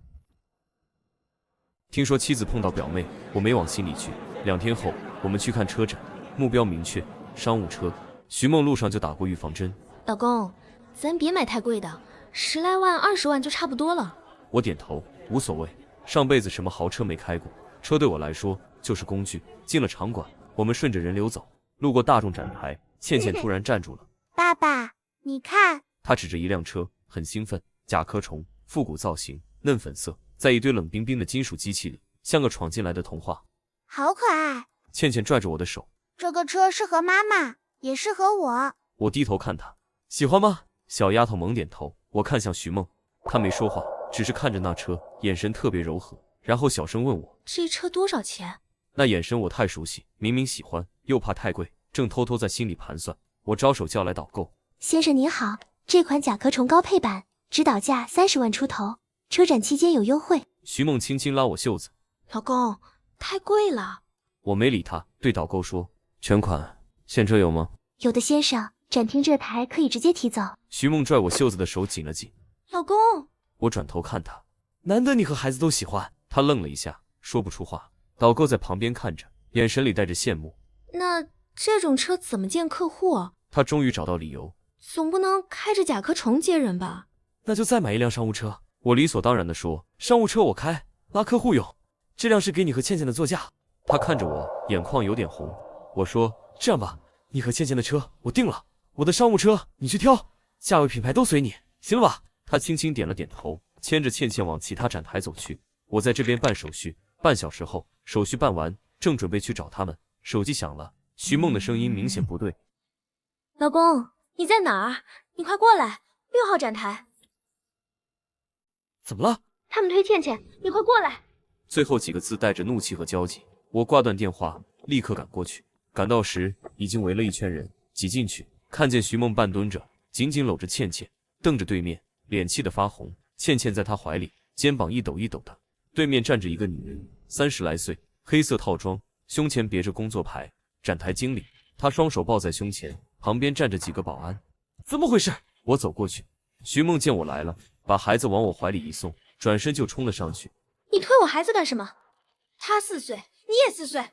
听说妻子碰到表妹，我没往心里去。2天后，我们去看车展，目标明确，商务车。徐梦路上就打过预防针。老公，咱别买太贵的，10来万、20万就差不多了。我点头，无所谓，上辈子什么豪车没开过，车对我来说就是工具。进了场馆，我们顺着人流走，路过大众展台，倩倩突然站住了。爸爸，你看。她指着一辆车，很兴奋，甲壳虫，复古造型，嫩粉色，在一堆冷冰冰的金属机器里，像个闯进来的童话。好可爱。倩倩拽着我的手，这个车适合妈妈，也适合我。我低头看她，喜欢吗？小丫头猛点头。我看向徐梦，她没说话，只是看着那车，眼神特别柔和，然后小声问我：“这车多少钱？”那眼神我太熟悉，明明喜欢，又怕太贵，正偷偷在心里盘算。我招手叫来导购：“先生您好，这款甲壳虫高配版，指导价30万出头，车展期间有优惠。”徐梦轻轻拉我袖子：“老公，太贵了。”我没理他，对导购说：“全款，现车有吗？”“有的先生，展厅这台可以直接提走。”徐梦拽我袖子的手紧了紧。老公，我转头看他，难得你和孩子都喜欢。他愣了一下，说不出话。导购在旁边看着，眼神里带着羡慕。那这种车怎么见客户啊？他终于找到理由，总不能开着甲壳虫接人吧？那就再买一辆商务车。我理所当然地说：“商务车我开，拉客户用，这辆是给你和倩倩的座驾。他看着我，眼眶有点红。我说：“这样吧，你和倩倩的车我定了，我的商务车你去挑，价位品牌都随你，行了吧？”他轻轻点了点头，牵着倩倩往其他展台走去。我在这边办手续，半小时后手续办完，正准备去找他们，手机响了，徐梦的声音明显不对。老公，你在哪儿？你快过来，6号展台。怎么了？他们推倩倩，你快过来。最后几个字带着怒气和焦急。我挂断电话，立刻赶过去。赶到时，已经围了一圈人，挤进去，看见徐梦半蹲着，紧紧搂着倩倩，瞪着对面，脸气得发红。倩倩在他怀里，肩膀一抖一抖的。对面站着一个女人，30来岁，黑色套装，胸前别着工作牌，展台经理。她双手抱在胸前，旁边站着几个保安。怎么回事？我走过去，徐梦见我来了，把孩子往我怀里一送，转身就冲了上去。你推我孩子干什么？他4岁，你也4岁。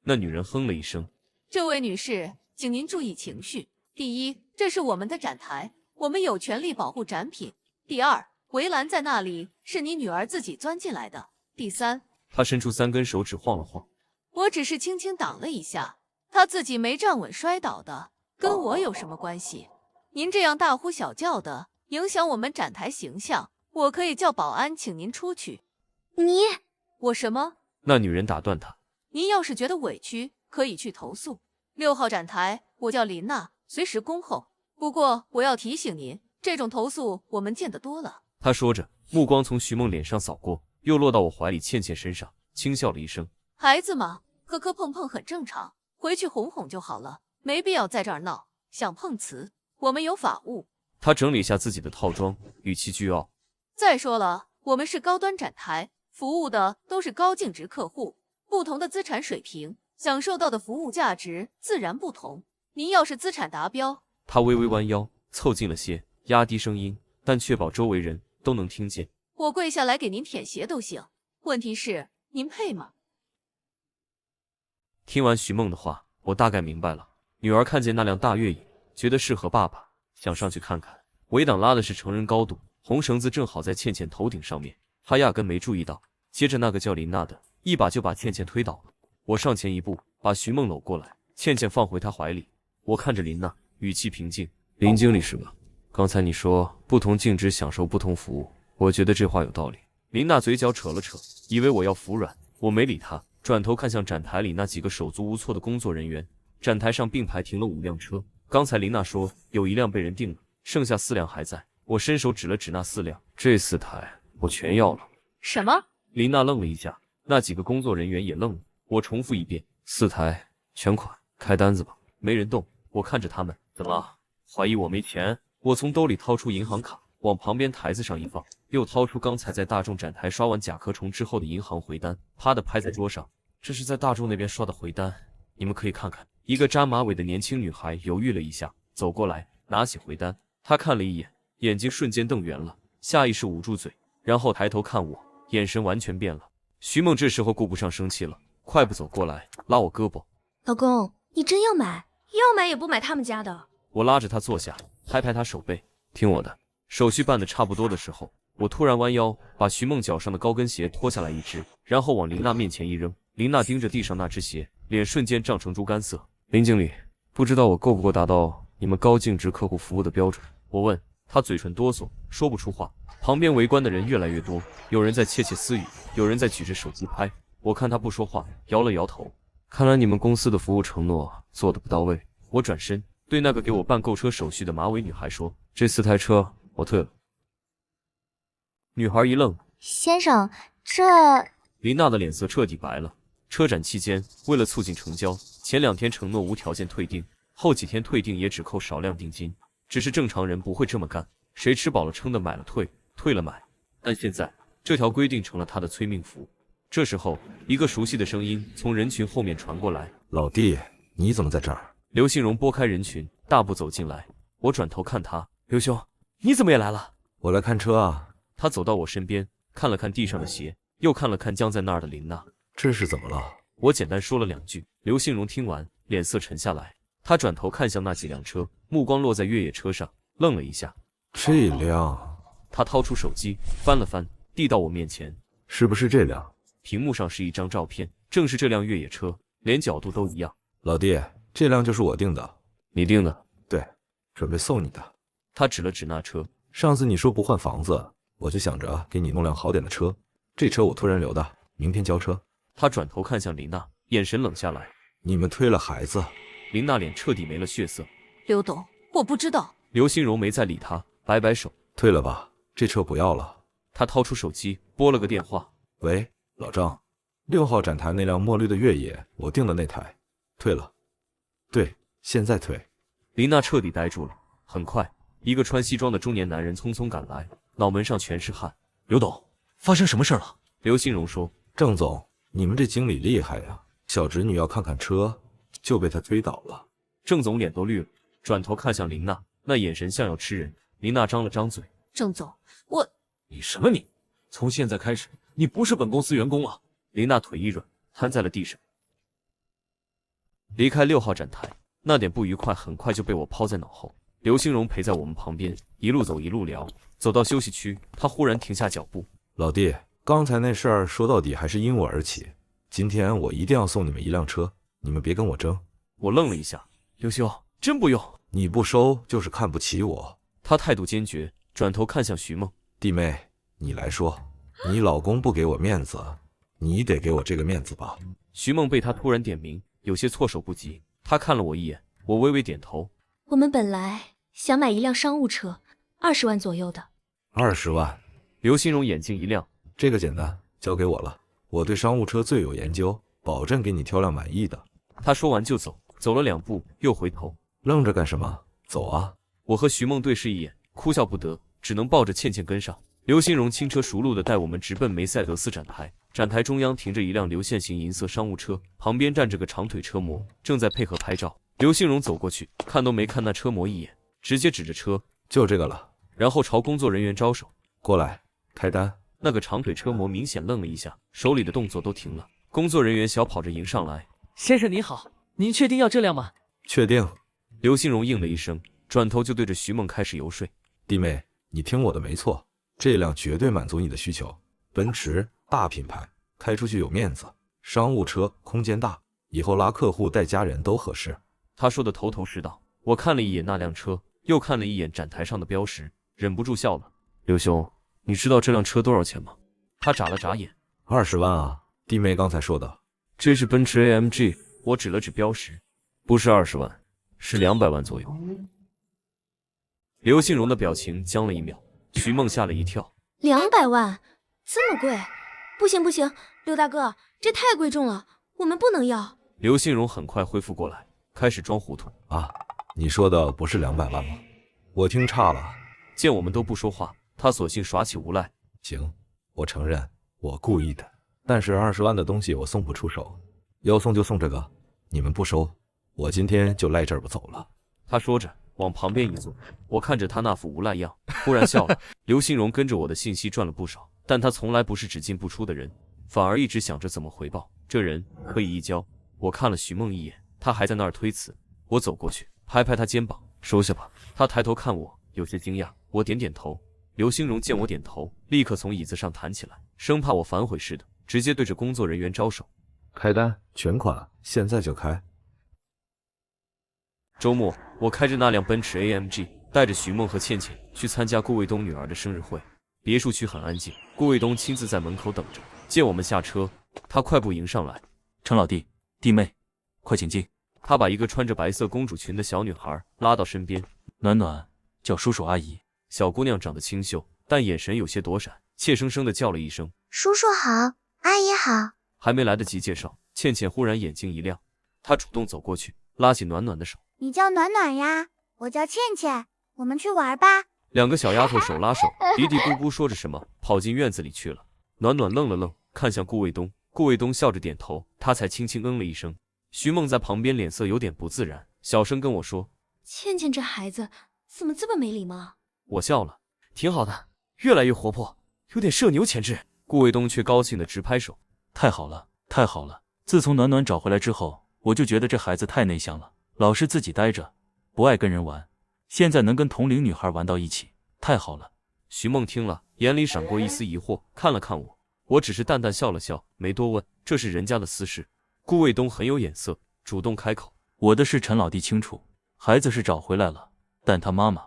那女人哼了一声。这位女士，请您注意情绪。第一，这是我们的展台，我们有权利保护展品。第二，围栏在那里，是你女儿自己钻进来的。第三，她伸出3根手指晃了晃，我只是轻轻挡了一下，她自己没站稳摔倒的，跟我有什么关系？您这样大呼小叫的，影响我们展台形象，我可以叫保安请您出去。我什么？那女人打断他。您要是觉得委屈，可以去投诉。6号展台，我叫林娜，随时恭候。不过我要提醒您，这种投诉我们见得多了。他说着，目光从徐梦脸上扫过，又落到我怀里倩倩身上，轻笑了一声。孩子嘛，磕磕碰碰很正常，回去哄哄就好了，没必要在这儿闹。想碰瓷，我们有法务。他整理一下自己的套装，语气倨傲。再说了，我们是高端展台，服务的都是高净值客户，不同的资产水平，享受到的服务价值自然不同。您要是资产达标，他微微弯腰，凑近了些，压低声音，但确保周围人都能听见。我跪下来给您舔鞋都行，问题是您配吗？听完徐梦的话，我大概明白了。女儿看见那辆大越野，觉得适合爸爸，想上去看看。围挡拉的是成人高度，红绳子正好在倩倩头顶上面，她压根没注意到。接着那个叫林娜的一把就把倩倩推倒了。我上前一步，把徐梦搂过来，倩倩放回他怀里。我看着林娜，语气平静：“林经理是吧？刚才你说不同净值享受不同服务，我觉得这话有道理。”林娜嘴角扯了扯，以为我要服软，我没理她，转头看向展台里那几个手足无措的工作人员。展台上并排停了5辆车，刚才林娜说有1辆被人定了，剩下4辆还在。我伸手指了指那4辆，这4台我全要了。什么？林娜愣了一下，那几个工作人员也愣了。我重复一遍，4台全款，开单子吧。没人动，我看着他们，怎么怀疑我没钱？我从兜里掏出银行卡，往旁边台子上一放，又掏出刚才在大众展台刷完甲壳虫之后的银行回单，啪的拍在桌上。这是在大众那边刷的回单，你们可以看看。一个扎马尾的年轻女孩犹豫了一下，走过来拿起回单，她看了一眼，眼睛瞬间瞪圆了，下意识捂住嘴，然后抬头看我，眼神完全变了。徐梦这时候顾不上生气了，快步走过来，拉我胳膊：“老公，你真要买？要买也不买他们家的。”我拉着他坐下，拍拍他手背：“听我的。”手续办得差不多的时候，我突然弯腰，把徐梦脚上的高跟鞋脱下来一只，然后往林娜面前一扔。林娜盯着地上那只鞋，脸瞬间涨成猪肝色。林经理，不知道我够不够达到你们高净值客户服务的标准？我问。他嘴唇哆嗦，说不出话。旁边围观的人越来越多，有人在窃窃私语，有人在举着手机拍。我看他不说话，摇了摇头。看来你们公司的服务承诺做得不到位。我转身对那个给我办购车手续的马尾女孩说：“这4台车我退了。”女孩一愣：“先生，这……”林娜的脸色彻底白了。车展期间，为了促进成交，前2天承诺无条件退订，后几天退订也只扣少量定金。只是正常人不会这么干，谁吃饱了撑的买了退，退了买。但现在这条规定成了他的催命符。这时候，一个熟悉的声音从人群后面传过来：“老弟，你怎么在这儿？”刘信荣拨开人群，大步走进来。我转头看他：“刘兄，你怎么也来了？”“我来看车啊。”他走到我身边，看了看地上的鞋，又看了看僵在那儿的林娜。“这是怎么了？”我简单说了2句。刘信荣听完，脸色沉下来。他转头看向那几辆车，目光落在越野车上，愣了一下。这辆……他掏出手机翻了翻，递到我面前。是不是这辆？屏幕上是一张照片，正是这辆越野车，连角度都一样。老弟，这辆就是我订的。你订的？对，准备送你的。他指了指那车。上次你说不换房子，我就想着给你弄辆好点的车。这车我突然留的，明天交车。他转头看向林娜，眼神冷下来。你们推了孩子。林娜脸彻底没了血色。刘董，我不知道。刘心荣没再理他，摆摆手。退了吧，这车不要了。他掏出手机拨了个电话。喂，老张，6号展台那辆墨绿的越野，我订的那台，退了。对，现在退。林娜彻底呆住了。很快，一个穿西装的中年男人匆匆赶来，脑门上全是汗。刘董，发生什么事了？刘心荣说。郑总，你们这经理厉害呀，小侄女要看看车，就被他推倒了。郑总脸都绿了，转头看向林娜，那眼神像要吃人。林娜张了张嘴。郑总，你什么你？从现在开始，你不是本公司员工了。林娜腿一软，瘫在了地上。离开6号展台，那点不愉快很快就被我抛在脑后。刘兴荣陪在我们旁边，一路走一路聊。走到休息区，他忽然停下脚步。老弟，刚才那事儿说到底还是因我而起。今天我一定要送你们一辆车，你们别跟我争。我愣了一下。刘兄，真不用。你不收就是看不起我。他态度坚决，转头看向徐梦。弟妹，你来说，你老公不给我面子，你得给我这个面子吧。徐梦被他突然点名，有些措手不及。他看了我一眼，我微微点头。我们本来想买一辆商务车，20万左右的。20万？刘新荣眼睛一亮。这个简单，交给我了。我对商务车最有研究，保证给你挑辆满意的。他说完就走，走了2步又回头。愣着干什么？走啊！我和徐梦对视一眼，哭笑不得，只能抱着倩倩跟上。刘新荣轻车熟路地带我们直奔梅赛德斯展台。展台中央停着一辆流线型银色商务车，旁边站着个长腿车模，正在配合拍照。刘新荣走过去，看都没看那车模一眼，直接指着车：“就这个了。”然后朝工作人员招手：“过来，开单。”那个长腿车模明显愣了一下，手里的动作都停了。工作人员小跑着迎上来：“先生您好，您确定要这辆吗？”“确定。”刘新荣应了一声，转头就对着徐梦开始游说：“弟妹，你听我的没错，这辆绝对满足你的需求。奔驰大品牌，开出去有面子，商务车空间大，以后拉客户带家人都合适。”他说的头头是道。我看了一眼那辆车，又看了一眼展台上的标识，忍不住笑了。刘兄，你知道这辆车多少钱吗？他眨了眨眼。20万啊，弟妹刚才说的。这是奔驰 AMG， 我指了指标识，不是20万，是200万左右。刘信荣的表情僵了1秒，徐梦吓了一跳。200万，这么贵？不行不行，刘大哥，这太贵重了，我们不能要。刘信荣很快恢复过来，开始装糊涂。啊，你说的不是200万吗？我听差了。见我们都不说话，他索性耍起无赖。行，我承认我故意的，但是20万的东西我送不出手，要送就送这个，你们不收，我今天就赖这儿不走了。他说着往旁边一坐，我看着他那副无赖样，忽然笑了。刘信荣跟着我的信息赚了不少，但他从来不是只进不出的人，反而一直想着怎么回报。这人可以一交。我看了徐梦一眼，他还在那儿推辞。我走过去，拍拍他肩膀，收下吧。他抬头看我，有些惊讶。我点点头。刘兴荣见我点头，立刻从椅子上弹起来，生怕我反悔似的，直接对着工作人员招手：“开单，全款，现在就开。”周末，我开着那辆奔驰 AMG， 带着徐梦和倩倩去参加顾卫东女儿的生日会。别墅区很安静，顾卫东亲自在门口等着。见我们下车，他快步迎上来：“程老弟，弟妹，快请进。”他把一个穿着白色公主裙的小女孩拉到身边：“暖暖，叫叔叔阿姨。”小姑娘长得清秀，但眼神有些躲闪，怯生生地叫了一声：“叔叔好，阿姨好。”还没来得及介绍，倩倩忽然眼睛一亮，她主动走过去，拉起暖暖的手：“你叫暖暖呀，我叫倩倩，我们去玩吧。”两个小丫头手拉手，嘀嘀咕咕说着什么，跑进院子里去了。暖暖愣了愣，看向顾卫东，顾卫东笑着点头，他才轻轻嗯了一声。徐梦在旁边脸色有点不自然，小声跟我说：“倩倩这孩子怎么这么没礼貌？”我笑了，挺好的，越来越活泼，有点社牛潜质。顾卫东却高兴地直拍手：“太好了，太好了！自从暖暖找回来之后，我就觉得这孩子太内向了，老是自己待着，不爱跟人玩。现在能跟同龄女孩玩到一起，太好了。”徐梦听了，眼里闪过一丝疑惑，看了看我，我只是淡淡笑了笑，没多问，这是人家的私事。顾卫东很有眼色，主动开口：“我的事陈老弟清楚，孩子是找回来了，但他妈妈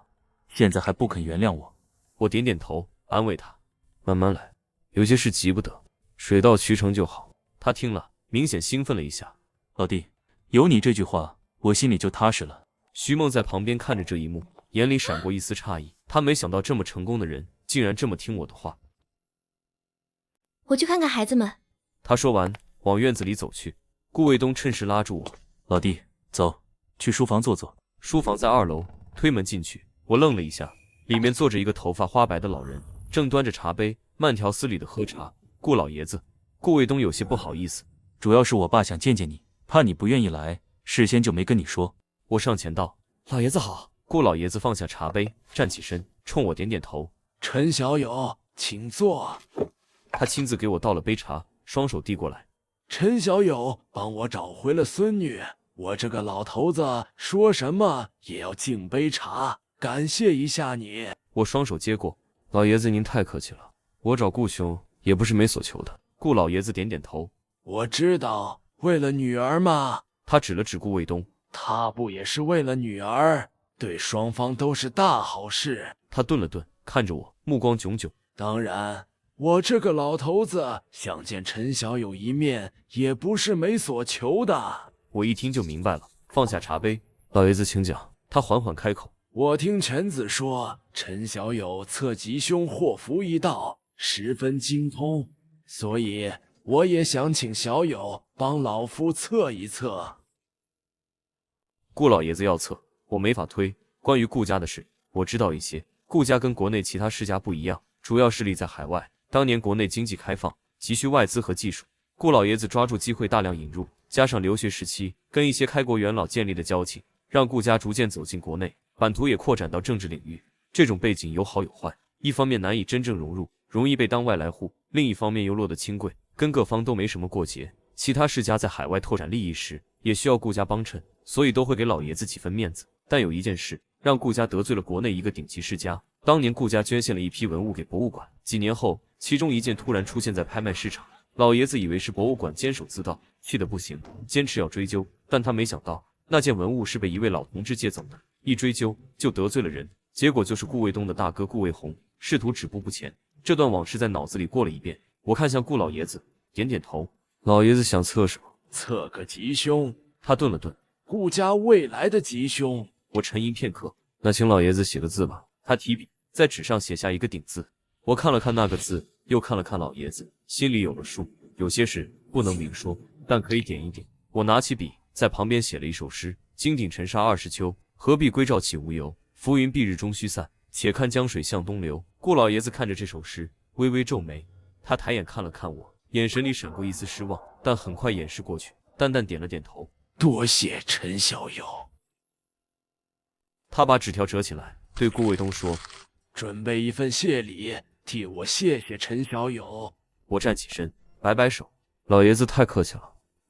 现在还不肯原谅我。”我点点头，安慰他：“慢慢来，有些事急不得，水到渠成就好。”他听了，明显兴奋了一下。老弟，有你这句话，我心里就踏实了。徐梦在旁边看着这一幕，眼里闪过一丝诧异。他没想到这么成功的人，竟然这么听我的话。我去看看孩子们。他说完，往院子里走去。顾卫东趁势拉住我：“老弟，走，去书房坐坐。”书房在2楼，推门进去，我愣了一下，里面坐着一个头发花白的老人，正端着茶杯，慢条斯理的喝茶。顾老爷子。顾卫东有些不好意思：“主要是我爸想见见你，怕你不愿意来，事先就没跟你说。”我上前道：“老爷子好。”顾老爷子放下茶杯，站起身，冲我点点头：“陈小友，请坐。”他亲自给我倒了杯茶，双手递过来：“陈小友帮我找回了孙女，我这个老头子说什么也要敬杯茶，感谢一下你。”我双手接过：“老爷子您太客气了，我找顾兄也不是没所求的。”顾老爷子点点头：“我知道，为了女儿嘛。”他指了指顾卫东：“他不也是为了女儿？对双方都是大好事。”他顿了顿，看着我，目光炯炯：“当然，我这个老头子想见陈小友一面，也不是没所求的。”我一听就明白了，放下茶杯：“老爷子请讲。”他缓缓开口：“我听陈子说，陈小友测吉凶祸福一道，十分精通。所以我也想请小友帮老夫测一测。”顾老爷子要测，我没法推。关于顾家的事，我知道一些。顾家跟国内其他世家不一样，主要势力在海外。当年国内经济开放，急需外资和技术，顾老爷子抓住机会大量引入，加上留学时期跟一些开国元老建立的交情，让顾家逐渐走进国内，版图也扩展到政治领域。这种背景有好有坏，一方面难以真正融入，容易被当外来户；另一方面又落得清贵，跟各方都没什么过节。其他世家在海外拓展利益时，也需要顾家帮衬，所以都会给老爷子几分面子。但有一件事让顾家得罪了国内一个顶级世家。当年顾家捐献了一批文物给博物馆，几年后，其中一件突然出现在拍卖市场，老爷子以为是博物馆监守自盗，气得不行，坚持要追究。但他没想到，那件文物是被一位老同志借走的，一追究就得罪了人，结果就是顾卫东的大哥顾卫红，试图止步不前。这段往事在脑子里过了一遍，我看向顾老爷子，点点头。老爷子想测什么？测个吉凶。他顿了顿，顾家未来的吉凶。我沉吟片刻，那请老爷子写个字吧。他提笔在纸上写下一个鼎字，我看了看那个字，又看了看老爷子，心里有了数。有些事不能明说，但可以点一点。我拿起笔，在旁边写了一首诗：金鼎沉沙20秋，何必归照起无由？浮云蔽日终须散，且看江水向东流。顾老爷子看着这首诗，微微皱眉，他抬眼看了看我，眼神里闪过一丝失望，但很快掩饰过去，淡淡点了点头。多谢陈小友。他把纸条折起来，对顾卫东说：“准备一份谢礼，替我谢谢陈小友。”我站起身，摆摆手：“老爷子太客气了，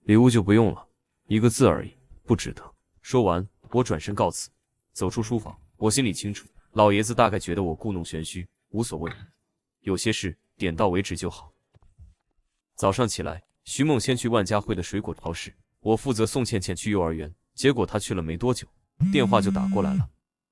礼物就不用了，1个字而已，不值得。”说完，我转身告辞，走出书房。我心里清楚，老爷子大概觉得我故弄玄虚，无所谓，有些事点到为止就好。早上起来，徐梦先去万家汇的水果超市，我负责送倩倩去幼儿园。结果她去了没多久，电话就打过来了。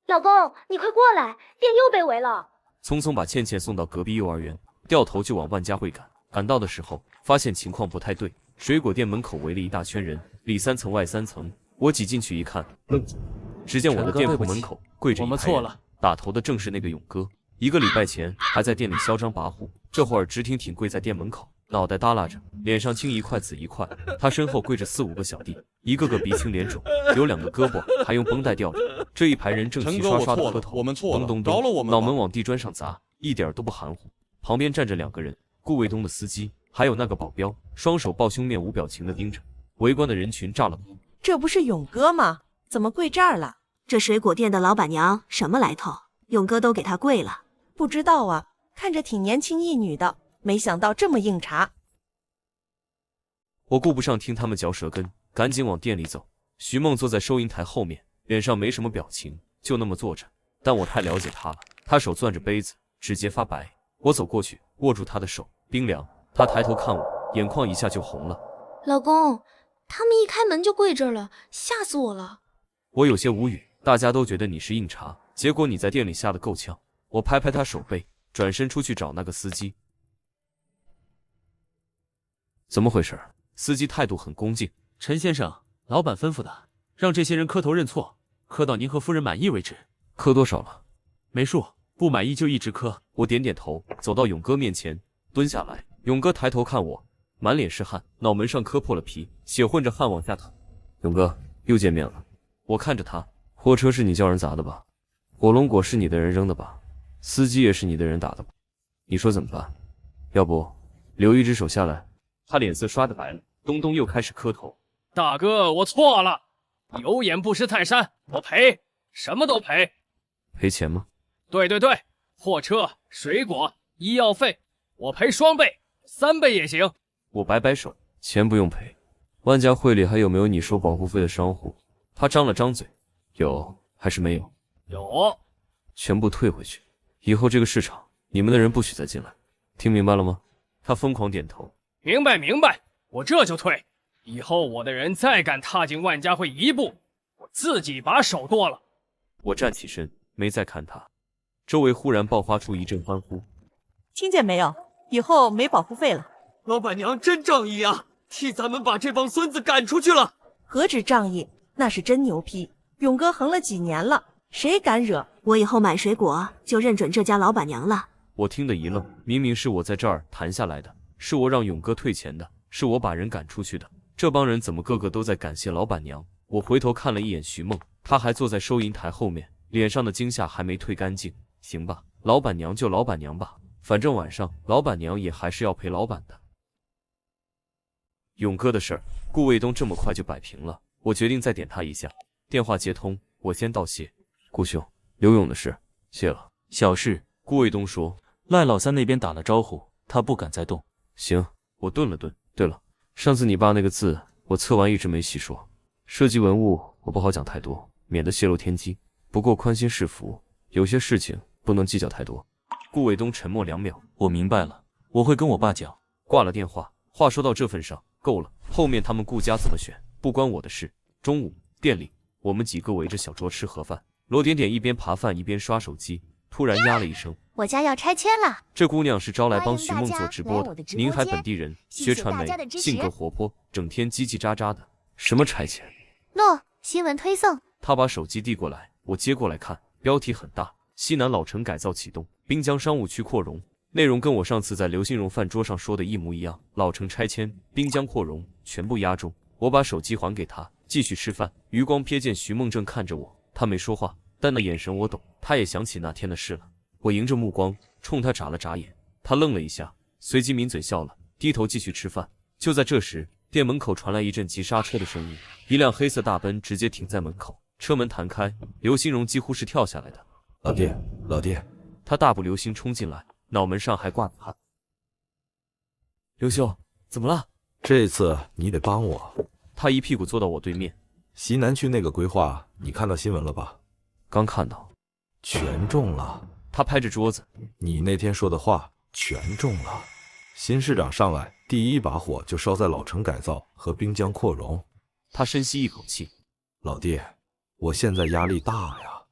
老公，你快过来，店又被围了。匆匆把倩倩送到隔壁幼儿园，掉头就往万家汇赶。赶到的时候，发现情况不太对，水果店门口围了一大圈人，里3层外3层。我挤进去一看，愣住。只见我的店铺门口跪着一排人，我们错了。打头的正是那个勇哥。1个礼拜前还在店里嚣张跋扈，这会儿直挺挺跪在店门口，脑袋耷拉着，脸上青一块紫一块。他身后跪着4、5个小弟，一个个鼻青脸肿，有2个胳膊还用绷带吊着。这一排人正齐刷刷的磕头，咚咚咚，脑门往地砖上砸，一点都不含糊。旁边站着2个人，顾卫东的司机，还有那个保镖，双手抱胸，面无表情的盯着。围观的人群炸了棚。这不是勇哥吗？怎么跪这儿了？这水果店的老板娘什么来头？勇哥都给她跪了。不知道啊，看着挺年轻一女的，没想到这么硬茬。我顾不上听他们嚼舌根，赶紧往店里走。徐梦坐在收银台后面，脸上没什么表情，就那么坐着。但我太了解他了，他手攥着杯子，指节发白。我走过去，握住他的手，冰凉。他抬头看我，眼眶一下就红了。老公，他们一开门就跪这儿了，吓死我了。我有些无语，大家都觉得你是硬茬，结果你在店里吓得够呛。我拍拍他手背，转身出去找那个司机。怎么回事？司机态度很恭敬。陈先生，老板吩咐的，让这些人磕头认错，磕到您和夫人满意为止。磕多少了？没数，不满意就一直磕。我点点头，走到勇哥面前，蹲下来。勇哥抬头看我，满脸是汗，脑门上磕破了皮，血混着汗往下淌。勇哥，又见面了。我看着他，货车是你叫人砸的吧？火龙果是你的人扔的吧？司机也是你的人打的吧？你说怎么办？要不留一只手下来？他脸色刷得白了，东东又开始磕头。大哥，我错了，有眼不识泰山，我赔，什么都赔。赔钱吗？对，货车、水果、医药费，我赔双倍、3倍也行。我摆摆手，钱不用赔。万家汇里还有没有你收保护费的商户？他张了张嘴，有还是没有？有，全部退回去。以后这个市场，你们的人不许再进来，听明白了吗？他疯狂点头。明白，我这就退。以后我的人再敢踏进万家汇一步，我自己把手剁了。我站起身，没再看他。周围忽然爆发出一阵欢呼。听见没有？以后没保护费了。老板娘真仗义啊，替咱们把这帮孙子赶出去了。何止仗义，那是真牛批。勇哥横了几年了，谁敢惹？我以后买水果就认准这家老板娘了。我听得一愣，明明是我在这儿谈下来的，是我让勇哥退钱的，是我把人赶出去的，这帮人怎么个个都在感谢老板娘？我回头看了一眼徐梦，她还坐在收银台后面，脸上的惊吓还没退干净。行吧，老板娘就老板娘吧，反正晚上老板娘也还是要陪老板的。勇哥的事儿，顾卫东这么快就摆平了，我决定再点他一下。电话接通，我先道谢。顾兄，刘勇的事，谢了。小事。顾卫东说，赖老三那边打了招呼，他不敢再动。行，我顿了顿。对了，上次你爸那个字，我测完一直没细说。涉及文物，我不好讲太多，免得泄露天机。不过宽心是福，有些事情不能计较太多。顾卫东沉默2秒，我明白了，我会跟我爸讲。挂了电话，话说到这份上，够了。后面他们顾家怎么选，不关我的事。中午，店里我们几个围着小桌吃盒饭，罗点点一边扒饭一边刷手机，突然呀了一声。我家要拆迁了。这姑娘是招来帮徐梦做直播的，宁海本地人，学传媒，性格活泼，整天叽叽喳喳的。什么拆迁？诺，新闻推送。他把手机递过来，我接过来看，标题很大：西南老城改造启动，滨江商务区扩容。内容跟我上次在刘新荣饭桌上说的一模一样，老城拆迁，滨江扩容，全部压中。我把手机还给他，继续吃饭。余光瞥见徐梦正看着我，他没说话，但那眼神我懂，他也想起那天的事了。我迎着目光冲他眨了眨眼，他愣了一下，随即抿嘴笑了，低头继续吃饭。就在这时，店门口传来一阵急刹车的声音，一辆黑色大奔直接停在门口，车门弹开，刘新荣几乎是跳下来的。老弟，他大步流星冲进来，脑门上还挂着汗。刘兄，怎么了？这次你得帮我。他一屁股坐到我对面。西南区那个规划，你看到新闻了吧？刚看到，全中了。他拍着桌子，你那天说的话全中了。新市长上来，第一把火就烧在老城改造和滨江扩容。他深吸一口气，老弟，我现在压力大呀。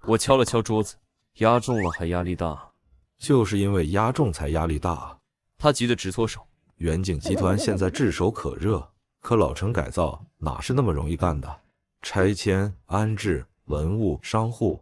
我敲了敲桌子，压中了还压力大？就是因为压中才压力大。他急得直搓手。远景集团现在炙手可热，可老城改造哪是那么容易干的？拆迁、安置、文物、商户，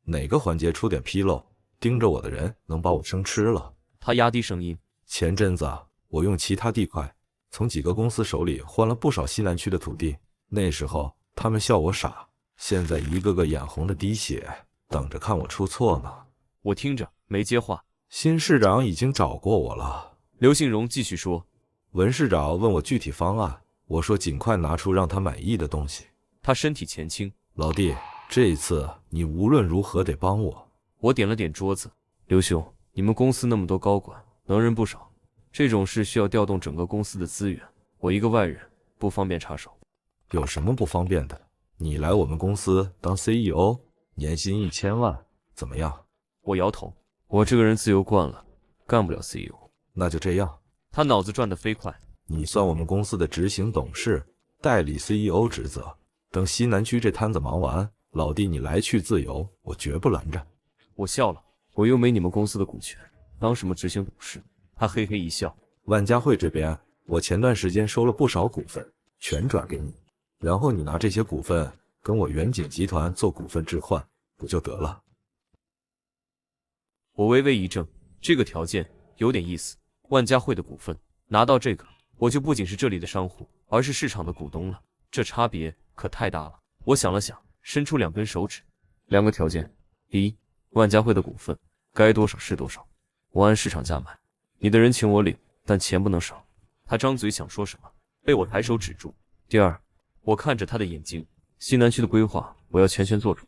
哪个环节出点纰漏，盯着我的人能把我生吃了。他压低声音，前阵子我用其他地块从几个公司手里换了不少西南区的土地，那时候他们笑我傻，现在一个个眼红的滴血，等着看我出错呢。我听着没接话。新市长已经找过我了。刘信荣继续说，文市长问我具体方案，我说尽快拿出让他满意的东西。他身体前倾，老弟，这一次你无论如何得帮我。我点了点桌子，刘兄，你们公司那么多高管，能人不少，这种事需要调动整个公司的资源，我一个外人不方便插手。有什么不方便的？你来我们公司当 CEO， 年薪1000万，怎么样？我摇头，我这个人自由惯了，干不了 CEO。那就这样，他脑子转得飞快。你算我们公司的执行董事，代理 CEO 职责。等西南区这摊子忙完，老弟你来去自由，我绝不拦着。我笑了，我又没你们公司的股权，当什么执行董事？他嘿嘿一笑。万家汇这边，我前段时间收了不少股份，全转给你，然后你拿这些股份跟我远景集团做股份置换，不就得了？我微微一怔，这个条件有点意思。万家汇的股份拿到这个，我就不仅是这里的商户，而是市场的股东了，这差别可太大了。我想了想，伸出2根手指。2个条件：第一，万家汇的股份该多少是多少，我按市场价买，你的人情我领，但钱不能少。他张嘴想说什么，被我抬手止住。第二，我看着他的眼睛，西南区的规划我要全权做主，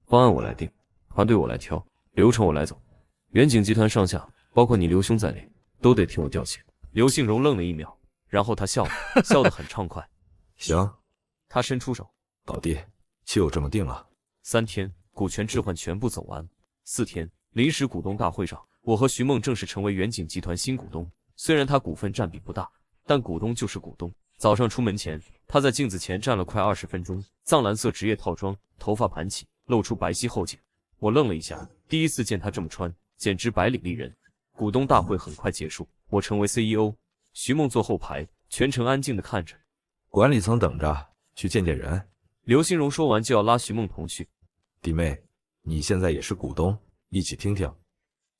方案我来定，团队我来挑，流程我来走。远景集团上下，包括你刘兄在内，都得听我调遣。刘信荣愣了1秒，然后他笑了，笑得很畅快。行，他伸出手，老弟，就这么定了。3天，股权置换全部走完。4天，临时股东大会上，我和徐梦正式成为远景集团新股东。虽然他股份占比不大，但股东就是股东。早上出门前，他在镜子前站了快20分钟，藏蓝色职业套装，头发盘起，露出白皙后颈。我愣了一下，第一次见他这么穿，简直白领丽人。股东大会很快结束，我成为 CEO， 徐梦坐后排，全程安静地看着。管理层等着，去见见人。刘新荣说完就要拉徐梦同去。弟妹，你现在也是股东，一起听听。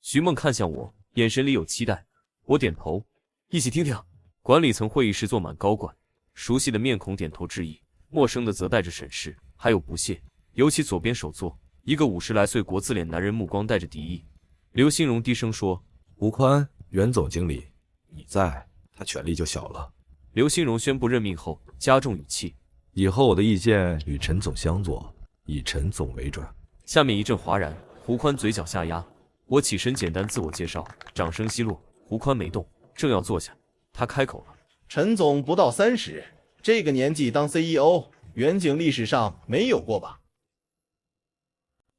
徐梦看向我，眼神里有期待。我点头，一起听听。管理层会议室坐满高管，熟悉的面孔点头致意，陌生的则带着审视，还有不屑。尤其左边首座，一个50来岁国字脸男人，目光带着敌意。刘新荣低声说：“吴宽，袁总经理，你在，他权力就小了。”刘新荣宣布任命后，加重语气：“以后我的意见与陈总相左，以陈总为准。”下面一阵哗然，胡宽嘴角下压。我起身简单自我介绍，掌声奚落。胡宽没动，正要坐下，他开口了：“陈总不到30，这个年纪当 CEO， 远景历史上没有过吧？”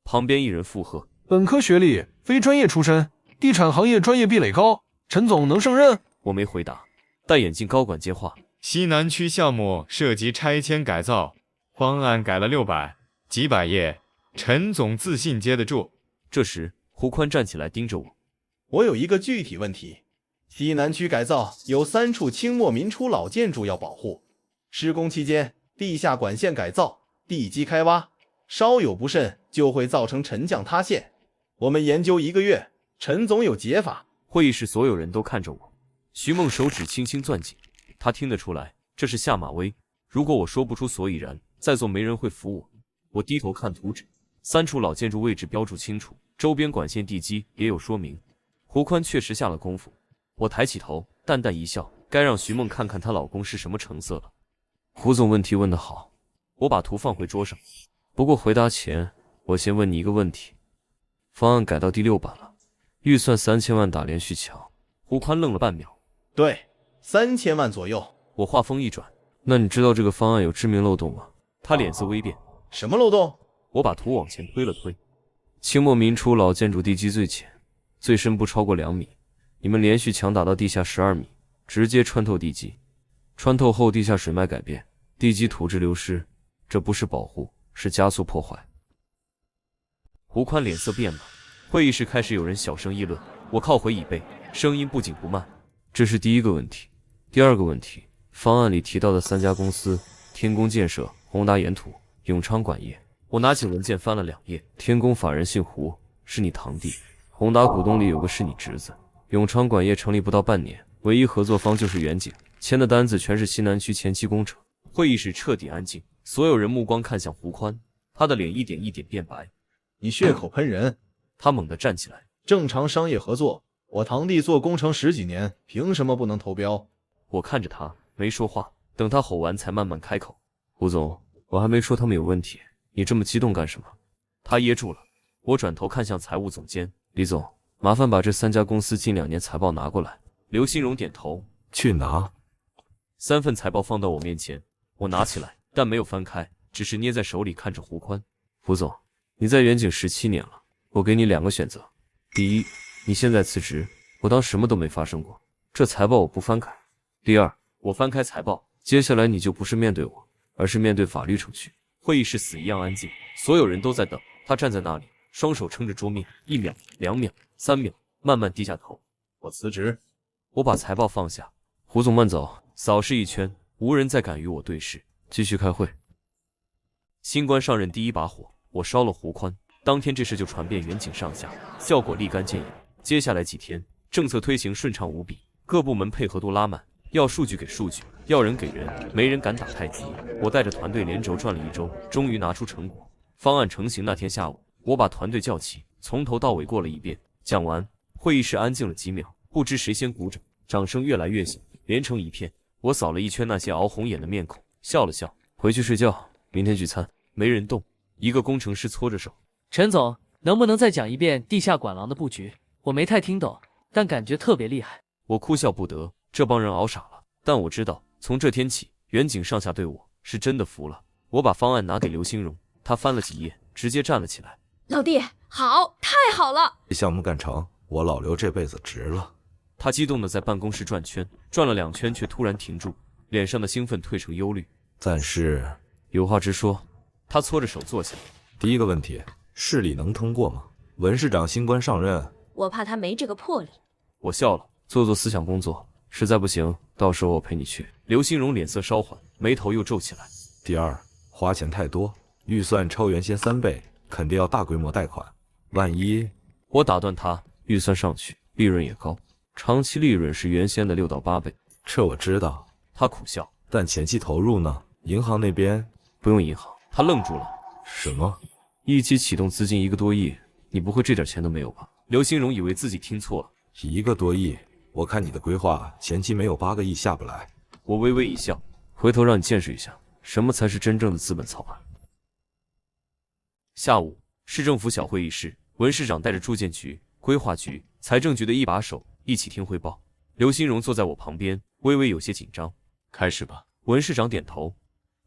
旁边一人附和：“本科学历，非专业出身，地产行业专业壁垒高，陈总能胜任？”我没回答。戴眼镜高管接话：“西南区项目涉及拆迁改造，方案改了600几百页，陈总自信接得住。”这时，胡宽站起来盯着我：“我有一个具体问题，西南区改造有3处清末民初老建筑要保护，施工期间地下管线改造、地基开挖，稍有不慎就会造成沉降塌陷。我们研究1个月，陈总有解法。”会议室所有人都看着我。徐梦手指轻轻攥紧，他听得出来这是下马威。如果我说不出所以然，在座没人会服我。我低头看图纸，3处老建筑位置标注清楚，周边管线地基也有说明。胡宽确实下了功夫。我抬起头，淡淡一笑，该让徐梦看看她老公是什么成色了。胡总问题问得好。我把图放回桌上。不过回答前，我先问你一个问题。方案改到第6版了，预算3000万打连续墙。胡宽愣了半秒。对，3000万左右。我话锋一转，那你知道这个方案有致命漏洞吗？他脸色微变。什么漏洞？我把图往前推了推。清末民初老建筑地基最浅，最深不超过2米。你们连续墙打到地下12米，直接穿透地基。穿透后地下水脉改变，地基土质流失，这不是保护，是加速破坏。胡宽脸色变了。会议室开始有人小声议论。我靠回椅背，声音不紧不慢。这是第1个问题。第2个问题，方案里提到的3家公司，天工建设、宏达岩土、永昌管业。我拿起文件翻了2页。天工法人姓胡，是你堂弟。宏达股东里有个是你侄子。永昌管业成立不到半年，唯一合作方就是远景，签的单子全是西南区前期工程。会议室彻底安静，所有人目光看向胡宽，他的脸一点一点变白。你血口喷人！他猛地站起来。正常商业合作，我堂弟做工程10几年，凭什么不能投标？我看着他，没说话，等他吼完才慢慢开口。胡总，我还没说他们有问题，你这么激动干什么？他噎住了。我转头看向财务总监李总，麻烦把这3家公司近2年财报拿过来。刘新荣点头，去拿。3份财报放到我面前，我拿起来，但没有翻开，只是捏在手里看着胡宽。胡总，你在远景17年了，我给你2个选择。第一，你现在辞职，我当什么都没发生过，这财报我不翻开。第二，我翻开财报，接下来你就不是面对我，而是面对法律程序。会议室死一样安静，所有人都在等。他站在那里，双手撑着桌面，1秒、2秒、3秒，慢慢低下头。我辞职。我把财报放下。胡总慢走。扫视一圈，无人再敢与我对视。继续开会。新官上任第一把火，我烧了胡宽。当天这事就传遍远景上下，效果立竿见影。接下来几天，政策推行顺畅无比，各部门配合度拉满，要数据给数据，要人给人，没人敢打太极。我带着团队连轴转了1周，终于拿出成果。方案成型那天下午，我把团队叫齐，从头到尾过了一遍。讲完，会议室安静了几秒，不知谁先鼓掌，掌声越来越响，连成一片。我扫了一圈那些熬红眼的面孔，笑了笑，回去睡觉，明天聚餐。没人动，一个工程师搓着手。陈总，能不能再讲一遍地下管廊的布局？我没太听懂，但感觉特别厉害。我哭笑不得，这帮人熬傻了。但我知道，从这天起，远景上下对我是真的服了。我把方案拿给刘兴荣，他翻了几页，直接站了起来。老弟，好，太好了！这项目干成，我老刘这辈子值了。他激动地在办公室转圈，转了2圈，却突然停住，脸上的兴奋褪成忧虑。暂时有话直说。他搓着手坐下。第一个问题，市里能通过吗？文市长新官上任，我怕他没这个魄力。我笑了，做思想工作，实在不行，到时候我陪你去。刘兴荣脸色稍缓，眉头又皱起来。第二，花钱太多，预算超原先3倍，肯定要大规模贷款。万一……我打断他，预算上去，利润也高，长期利润是原先的6到8倍。这我知道。他苦笑。但前期投入呢？银行那边不用银行。他愣住了。什么？1期启动资金1个多亿，你不会这点钱都没有吧？刘兴荣以为自己听错了。1个多亿，我看你的规划前期没有8个亿下不来。我微微一笑，回头让你见识一下什么才是真正的资本操盘。下午，市政府小会议室，文市长带着住建局、规划局、财政局的一把手一起听汇报。刘兴荣坐在我旁边，微微有些紧张。开始吧。文市长点头。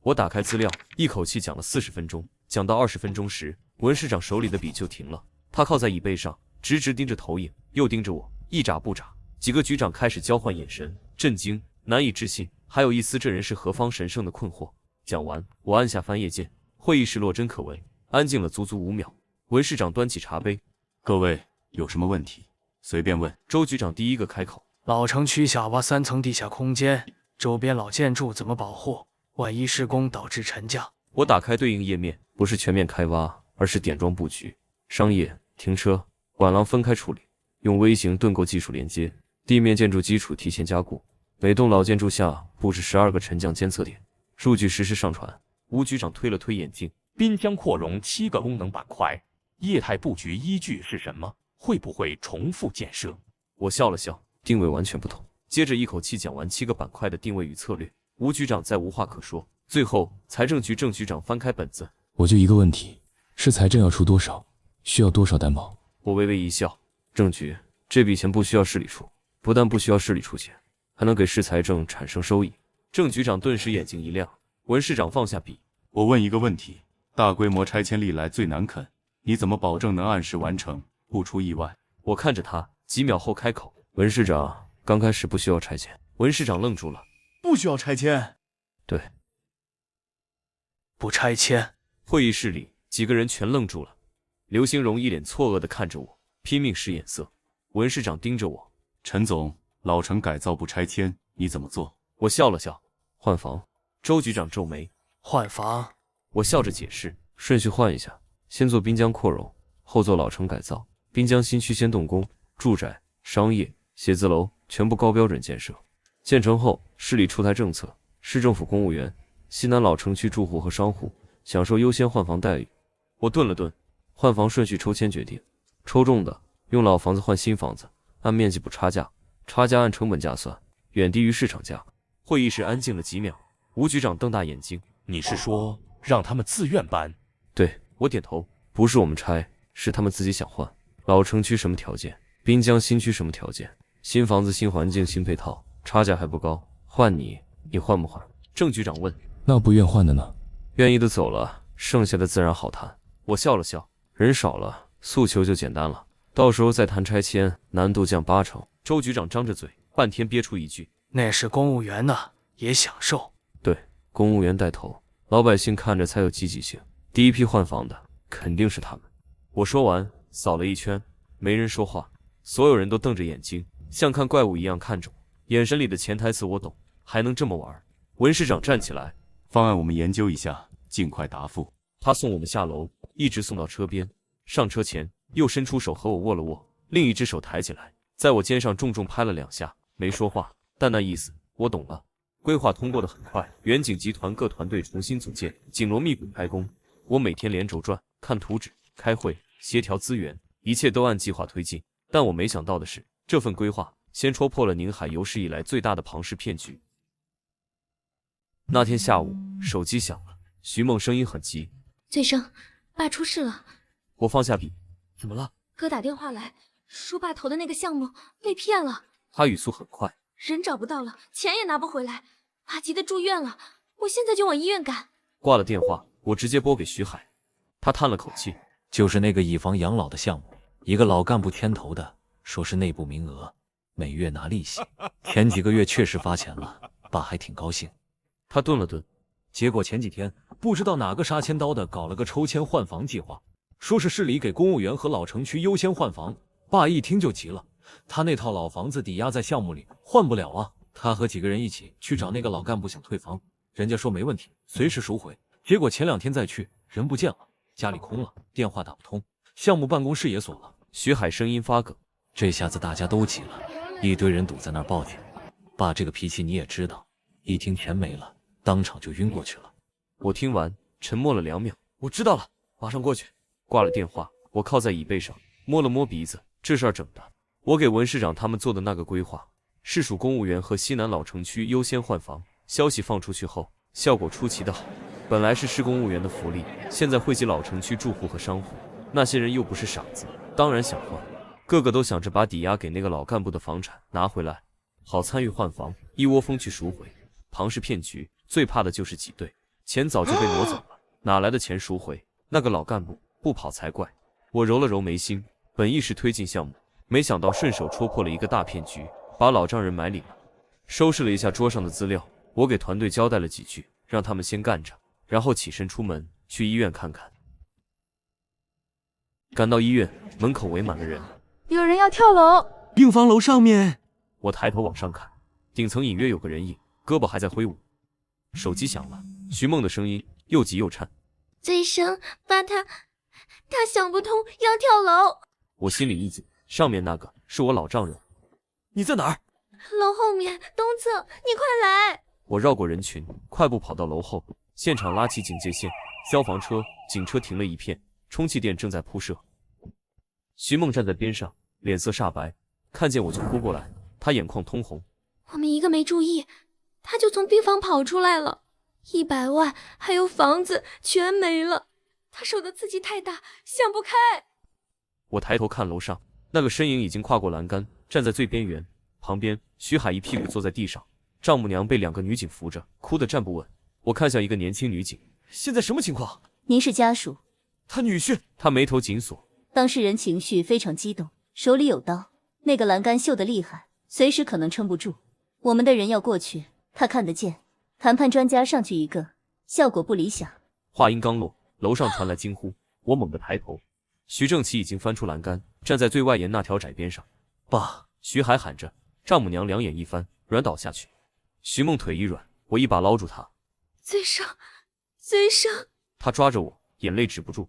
我打开资料，一口气讲了40分钟。讲到20分钟时，文市长手里的笔就停了，他靠在椅背上，直直盯着投影，又盯着我，一眨不眨。几个局长开始交换眼神，震惊、难以置信，还有一丝这人是何方神圣的困惑。讲完，我按下翻页键，会议室落针可闻，安静了足足5秒。文市长端起茶杯，各位有什么问题随便问。周局长第一个开口。老城区想挖3层地下空间，周边老建筑怎么保护？万一施工导致沉降。我打开对应页面，不是全面开挖，而是点状布局，商业、停车、管廊分开处理，用微型盾构技术连接，地面建筑基础提前加固，每栋老建筑下布置12个沉降监测点，数据实时上传。吴局长推了推眼镜，滨江扩容7个功能板块，业态布局依据是什么？会不会重复建设？我笑了笑，定位完全不同。接着一口气讲完7个板块的定位与策略。吴局长再无话可说。最后，财政局郑局长翻开本子，我就一个问题，市财政要出多少？需要多少担保？我微微一笑，郑局，这笔钱不需要市里出，不但不需要市里出钱，还能给市财政产生收益。郑局长顿时眼睛一亮。文市长放下笔，我问一个问题，大规模拆迁历来最难啃，你怎么保证能按时完成，不出意外？我看着他，几秒后开口，文市长，刚开始不需要拆迁。文市长愣住了，不需要拆迁？对。不拆迁。会议室里几个人全愣住了。刘兴荣一脸错愕地看着我，拼命使眼色。文市长盯着我，陈总，老城改造不拆迁，你怎么做？我笑了笑，换房。周局长皱眉，换房。我笑着解释，顺序换一下，先做滨江扩容，后做老城改造。滨江新区先动工，住宅、商业、写字楼全部高标准建设。建成后，市里出台政策，市政府公务员、西南老城区住户和商户享受优先换房待遇。我顿了顿，换房顺序抽签决定，抽中的用老房子换新房子，按面积补差价，差价按成本价算，远低于市场价。会议室安静了几秒，吴局长瞪大眼睛，你是说让他们自愿搬？对，我点头，不是我们拆，是他们自己想换。老城区什么条件，滨江新区什么条件，新房子新环境新配套，差价还不高，换你换不换？郑局长问。那不愿换的呢？愿意的走了，剩下的自然好谈。我笑了笑，人少了，诉求就简单了，到时候再谈拆迁，难度降80%。周局长张着嘴，半天憋出一句：“那是公务员呢，也享受。”对，公务员带头，老百姓看着才有积极性。第一批换房的肯定是他们。我说完，扫了一圈，没人说话，所有人都瞪着眼睛，像看怪物一样看着我，眼神里的潜台词我懂，还能这么玩？文市长站起来，方案我们研究一下，尽快答复。他送我们下楼，一直送到车边。上车前，又伸出手和我握了握，另一只手抬起来，在我肩上重重拍了2下，没说话，但那意思我懂了。规划通过得很快，远景集团各团队重新组建，紧锣密鼓开工。我每天连轴转，看图纸，开会，协调资源，一切都按计划推进。但我没想到的是，这份规划先戳破了宁海有史以来最大的庞氏骗局。那天下午，手机响了，徐梦声音很急：“醉生，爸出事了。”我放下笔：“怎么了？”哥打电话来，说爸投的那个项目被骗了。他语速很快：“人找不到了，钱也拿不回来，爸急得住院了，我现在就往医院赶。”挂了电话，我直接拨给徐海，他叹了口气：“就是那个以房养老的项目，一个老干部牵头的，说是内部名额，每月拿利息。前几个月确实发钱了，爸还挺高兴。”他顿了顿，结果前几天不知道哪个杀千刀的搞了个抽签换房计划，说是市里给公务员和老城区优先换房。爸一听就急了，他那套老房子抵押在项目里，换不了啊。他和几个人一起去找那个老干部想退房，人家说没问题，随时赎回。结果前2天再去，人不见了，家里空了，电话打不通，项目办公室也锁了。徐海声音发哽，这下子大家都急了，一堆人堵在那儿报警。爸这个脾气你也知道，一听钱没了，当场就晕过去了。我听完沉默了2秒，我知道了，马上过去。挂了电话，我靠在椅背上，摸了摸鼻子，这事儿整的。我给文市长他们做的那个规划，是属公务员和西南老城区优先换房。消息放出去后，效果出奇的好。本来是市公务员的福利，现在惠及老城区住户和商户，那些人又不是傻子，当然想换，个个都想着把抵押给那个老干部的房产拿回来，好参与换房，一窝蜂去赎回。庞氏骗局最怕的就是挤兑，钱早就被挪走了，哪来的钱赎回？那个老干部不跑才怪。我揉了揉眉心，本意是推进项目，没想到顺手戳破了一个大骗局，把老丈人买领了。收拾了一下桌上的资料，我给团队交代了几句，让他们先干着，然后起身出门去医院看看。赶到医院，门口围满了人，有人要跳楼，病房楼上面。我抬头往上看，顶层隐约有个人影，胳膊还在挥舞。手机响了，徐梦的声音又急又颤：“醉生，爸他想不通，要跳楼。”我心里一紧，上面那个是我老丈人。你在哪儿？楼后面东侧，你快来！我绕过人群，快步跑到楼后，现场拉起警戒线，消防车、警车停了一片，充气垫正在铺设。徐梦站在边上，脸色煞白，看见我就扑过来，他眼眶通红。我们一个没注意，他就从病房跑出来了，100万还有房子全没了，他受的刺激太大，想不开。我抬头看楼上，那个身影已经跨过栏杆，站在最边缘，旁边徐海一屁股坐在地上，丈母娘被2个女警扶着，哭得站不稳。我看向一个年轻女警：“现在什么情况？”“您是家属。”“他女婿。”他眉头紧锁。当事人情绪非常激动，手里有刀，那个栏杆锈得厉害，随时可能撑不住。我们的人要过去，他看得见。谈判专家上去一个，效果不理想。话音刚落，楼上传来惊呼，我猛地抬头，徐正奇已经翻出栏杆，站在最外沿那条窄边上。“爸！”徐海喊着，丈母娘两眼一翻，软倒下去。徐梦腿一软，我一把捞住她。“醉生，醉生！”她抓着我，眼泪止不住，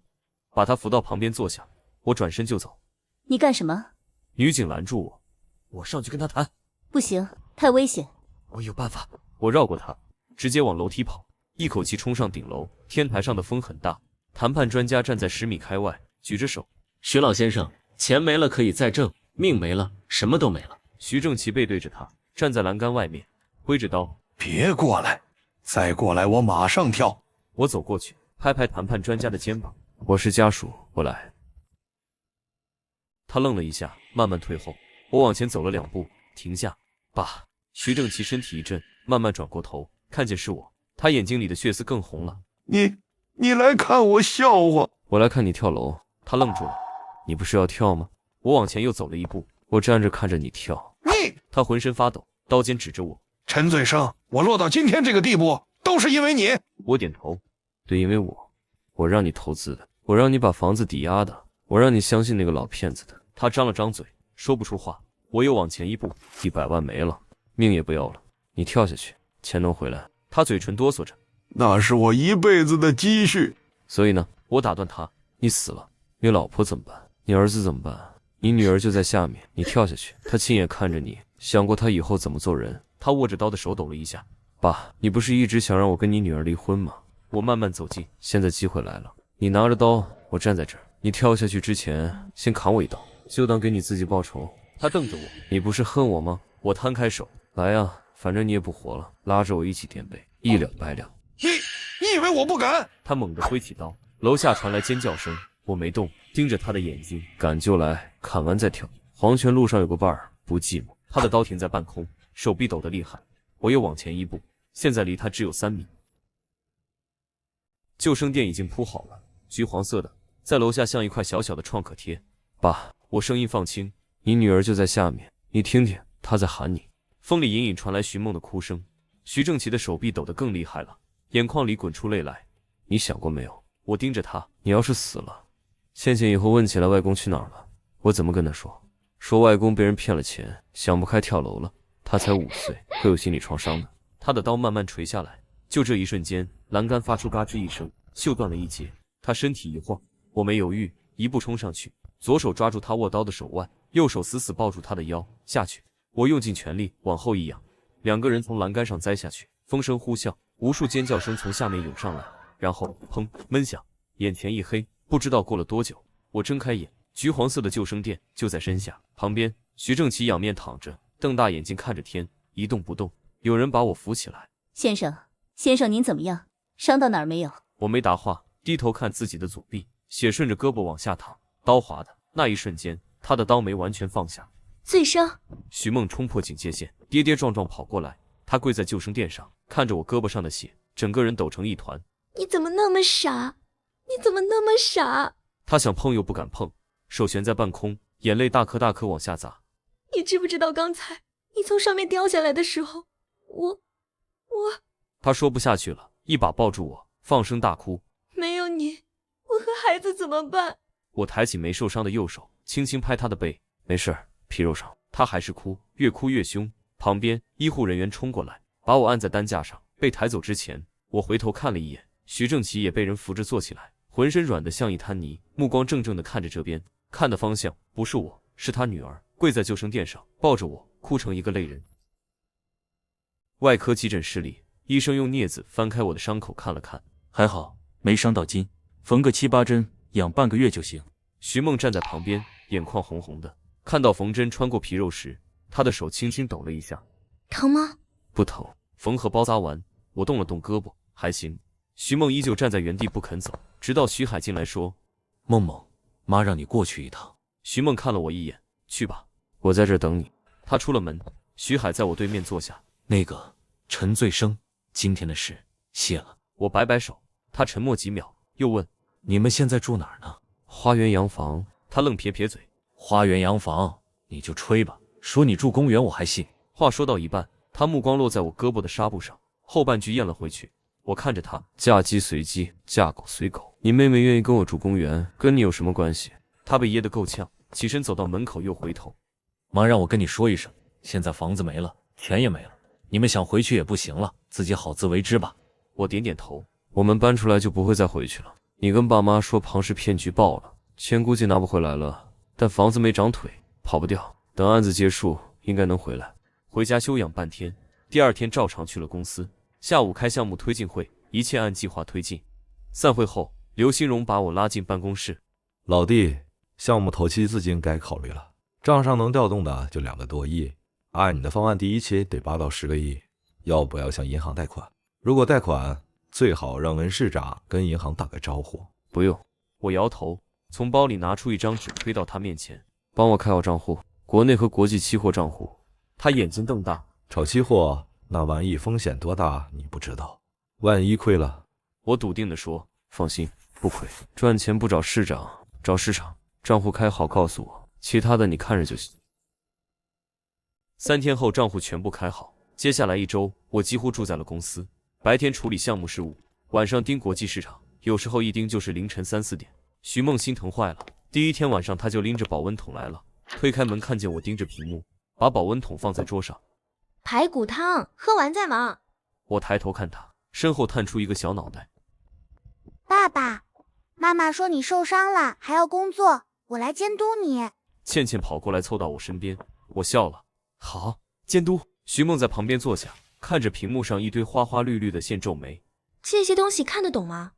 把她扶到旁边坐下。我转身就走。“你干什么？”女警拦住我。“我上去跟他谈。”“不行，太危险。”“我有办法。”我绕过她，直接往楼梯跑，一口气冲上顶楼。天台上的风很大，谈判专家站在10米开外，举着手：“徐老先生，钱没了可以再挣，命没了什么都没了。”徐正奇背对着他，站在栏杆外面，挥着刀：“别过来，再过来我马上跳。”我走过去，拍拍谈判专家的肩膀：“我是家属，我来。”他愣了一下，慢慢退后。我往前走了2步，停下。“爸！”徐正奇身体一震，慢慢转过头，看见是我，他眼睛里的血丝更红了。“你来看我笑话？”“我来看你跳楼。”他愣住了。“你不是要跳吗？”我往前又走了1步，我站着看着你跳。你！他浑身发抖，刀尖指着我。陈醉生，我落到今天这个地步，都是因为你。我点头，对，因为我让你投资的，我让你把房子抵押的，我让你相信那个老骗子的。他张了张嘴，说不出话。我又往前一步，100万没了，命也不要了。你跳下去，钱能回来。他嘴唇哆嗦着，那是我一辈子的积蓄。所以呢，我打断他，你死了，你老婆怎么办？你儿子怎么办？你女儿就在下面，你跳下去，她亲眼看着你，想过她以后怎么做人？他握着刀的手抖了一下。爸，你不是一直想让我跟你女儿离婚吗？我慢慢走近，现在机会来了。你拿着刀，我站在这儿，你跳下去之前先砍我一刀，就当给你自己报仇。他瞪着我，你不是恨我吗？我摊开手，来呀，反正你也不活了，拉着我一起垫背，一了百了。你以为我不敢？他猛地挥起刀，楼下传来尖叫声，我没动，盯着他的眼睛，敢就来，砍完再跳。黄泉路上有个伴儿，不寂寞。他的刀停在半空，手臂抖得厉害。我又往前一步，现在离他只有3米。救生垫已经铺好了，橘黄色的，在楼下像一块小小的创可贴。爸，我声音放轻，你女儿就在下面，你听听，她在喊你。风里隐隐传来徐梦的哭声，徐正奇的手臂抖得更厉害了，眼眶里滚出泪来。你想过没有？我盯着他，你要是死了，倩倩以后问起来外公去哪儿了，我怎么跟她说？说外公被人骗了钱，想不开跳楼了。他才5岁，会有心理创伤的。他的刀慢慢垂下来，就这一瞬间，栏杆发出嘎吱一声，锈断了一截。他身体一晃，我没犹豫，一步冲上去，左手抓住他握刀的手腕，右手死死抱住他的腰，下去。我用尽全力往后一仰，2个人从栏杆上栽下去，风声呼啸，无数尖叫声从下面涌上来，然后砰闷响，眼前一黑，不知道过了多久。我睁开眼，橘黄色的救生垫就在身下，旁边徐正奇仰面躺着，瞪大眼睛看着天，一动不动。有人把我扶起来。先生您怎么样？伤到哪儿没有？我没答话，低头看自己的左臂，血顺着胳膊往下淌，刀划的那一瞬间，他的刀没完全放下。醉生，徐梦冲破警戒线，跌跌撞撞跑过来，他跪在救生垫上，看着我胳膊上的血，整个人抖成一团。你怎么那么傻？你怎么那么傻？他想碰又不敢碰，手悬在半空，眼泪大颗大颗往下砸。你知不知道刚才你从上面掉下来的时候，我……他说不下去了，一把抱住我，放声大哭。没有你，我和孩子怎么办？我抬起没受伤的右手，轻轻拍他的背，没事，皮肉伤。他还是哭，越哭越凶。旁边医护人员冲过来，把我按在担架上。被抬走之前，我回头看了一眼，徐正奇也被人扶着坐起来，浑身软得像一滩泥，目光怔怔地看着这边，看的方向不是我，是他女儿，跪在救生垫上，抱着我，哭成一个泪人。外科急诊室里，医生用镊子翻开我的伤口看了看，还好没伤到筋，缝个7、8针，养半个月就行。徐梦站在旁边，眼眶红红的，看到缝针穿过皮肉时，他的手轻轻抖了一下。疼吗？不疼。缝合包扎完，我动了动胳膊，还行。徐梦依旧站在原地不肯走，直到徐海进来说：“梦梦，妈让你过去一趟。”徐梦看了我一眼，去吧，我在这等你。他出了门，徐海在我对面坐下。那个陈醉生，今天的事谢了。我摆摆手，他沉默几秒，又问：“你们现在住哪儿呢？”花园洋房。他愣撇撇嘴：“花园洋房，你就吹吧，说你住公园我还信。”话说到一半，他目光落在我胳膊的纱布上，后半句咽了回去。我看着他，嫁鸡随鸡，嫁狗随狗。你妹妹愿意跟我住公园，跟你有什么关系？他被噎得够呛，起身走到门口，又回头。妈让我跟你说一声，现在房子没了，钱也没了，你们想回去也不行了，自己好自为之吧。我点点头。我们搬出来就不会再回去了。你跟爸妈说庞氏骗局爆了，钱估计拿不回来了，但房子没长腿，跑不掉。等案子结束，应该能回来。回家休养半天，第2天照常去了公司。下午开项目推进会，一切按计划推进。散会后，刘新荣把我拉进办公室。老弟，项目头期资金该考虑了，账上能调动的就2个多亿，按你的方案，第1期得8到10个亿。要不要向银行贷款？如果贷款，最好让文市长跟银行打个招呼。不用。我摇头，从包里拿出一张纸推到他面前，帮我开好账户，国内和国际期货账户。他眼睛瞪大，炒期货那玩意风险多大你不知道，万一亏了。我笃定地说，放心，不亏，赚钱不找市长，找市场。账户开好告诉我，其他的你看着就行。3天后账户全部开好，接下来1周我几乎住在了公司，白天处理项目事务，晚上盯国际市场，有时候一盯就是凌晨3、4点。徐梦心疼坏了，第1天晚上他就拎着保温桶来了，推开门看见我盯着屏幕，把保温桶放在桌上。排骨汤，喝完再忙。我抬头看他，身后探出一个小脑袋。爸爸，妈妈说你受伤了，还要工作，我来监督你。倩倩跑过来凑到我身边，我笑了。好，监督。徐梦在旁边坐下，看着屏幕上一堆花花绿绿的线，皱眉。这些东西看得懂吗？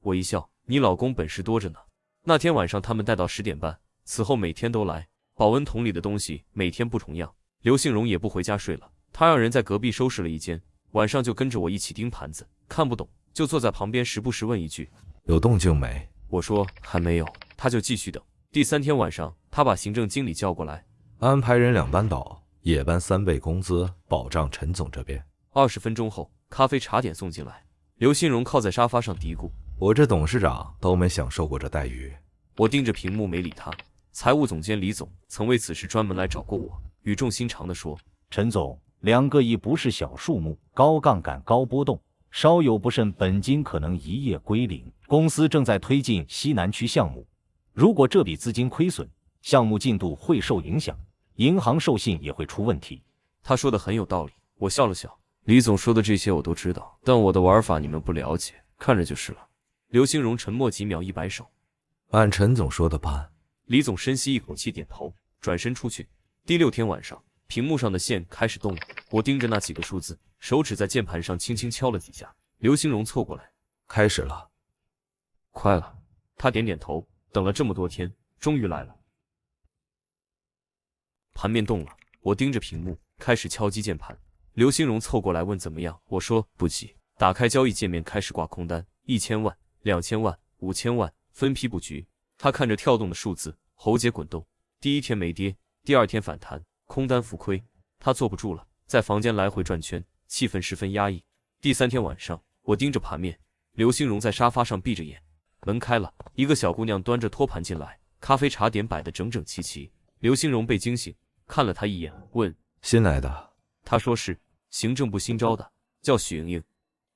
我一笑，你老公本事多着呢。那天晚上他们待到10点半，此后每天都来，保温桶里的东西每天不重样。刘杏荣也不回家睡了，他让人在隔壁收拾了一间，晚上就跟着我一起盯盘子，看不懂就坐在旁边时不时问一句有动静没？我说还没有，他就继续等。第3天晚上，他把行政经理叫过来，安排人2班倒，夜班3倍工资，保障陈总这边。20分钟后，咖啡茶点送进来，刘欣荣靠在沙发上嘀咕：我这董事长都没享受过这待遇。我盯着屏幕没理他。财务总监李总曾为此事专门来找过我，语重心长地说：陈总，2个亿不是小数目，高杠杆高波动，稍有不慎本金可能一夜归零。公司正在推进西南区项目，如果这笔资金亏损，项目进度会受影响，银行授信也会出问题。他说的很有道理，我笑了笑。李总说的这些我都知道，但我的玩法你们不了解，看着就是了。刘兴荣沉默几秒，一摆手，按陈总说的办。李总深吸一口气，点头，转身出去。第6天晚上，屏幕上的线开始动了，我盯着那几个数字，手指在键盘上轻轻敲了几下。刘兴荣凑过来，开始了。快了。他点点头，等了这么多天，终于来了。盘面动了，我盯着屏幕，开始敲击键盘。刘兴荣凑过来问怎么样，我说不急。打开交易界面，开始挂空单，1000万、2000万、5000万，分批布局。他看着跳动的数字，喉结滚动。第1天没跌，第2天反弹，空单浮亏，他坐不住了，在房间来回转圈，气氛十分压抑。第3天晚上，我盯着盘面，刘兴荣在沙发上闭着眼。门开了，一个小姑娘端着托盘进来，咖啡茶点摆得整整齐齐。刘兴荣被惊醒，看了她一眼，问：新来的？她说是行政部新招的，叫许莹莹。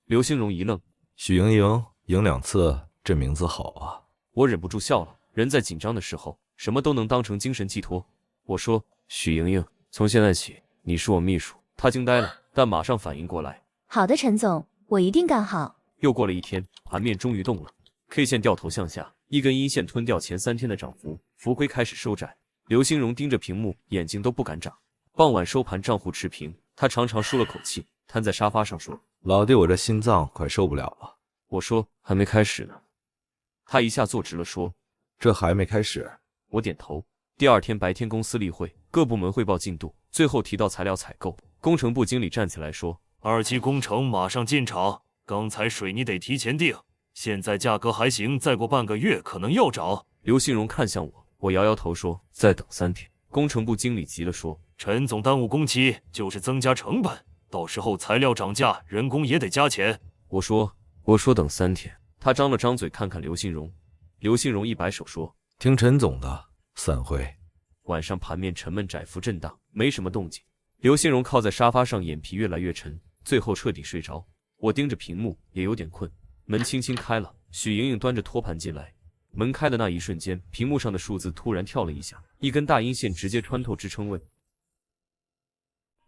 刘兴荣一愣，许莹莹，赢2次，这名字好啊。我忍不住笑了，人在紧张的时候，什么都能当成精神寄托。我说：许莹莹，从现在起，你是我秘书。她惊呆了，但马上反应过来。好的，陈总，我一定干好。又过了1天，盘面终于动了。K 线掉头向下，一根阴线吞掉前3天的涨幅，浮亏开始收窄。刘兴荣盯着屏幕，眼睛都不敢眨。傍晚收盘，账户持平，他长长舒了口气，瘫在沙发上说：老弟，我这心脏快受不了了。我说还没开始呢。他一下坐直了，说：这还没开始。我点头。第2天白天公司例会，各部门汇报进度，最后提到材料采购。工程部经理站起来说：2期工程马上进场，钢材水泥得提前订。现在价格还行，再过半个月可能又涨。刘兴荣看向我，我摇摇头说：再等3天。工程部经理急了说：陈总耽误工期就是增加成本，到时候材料涨价，人工也得加钱。我说等3天。他张了张嘴看看刘兴荣，刘兴荣一摆手说：听陈总的，散会。晚上盘面沉闷，窄幅震荡，没什么动静。刘兴荣靠在沙发上，眼皮越来越沉，最后彻底睡着。我盯着屏幕，也有点困。门轻轻开了，许莹莹端着托盘进来。门开的那一瞬间，屏幕上的数字突然跳了一下，一根大阴线直接穿透支撑位。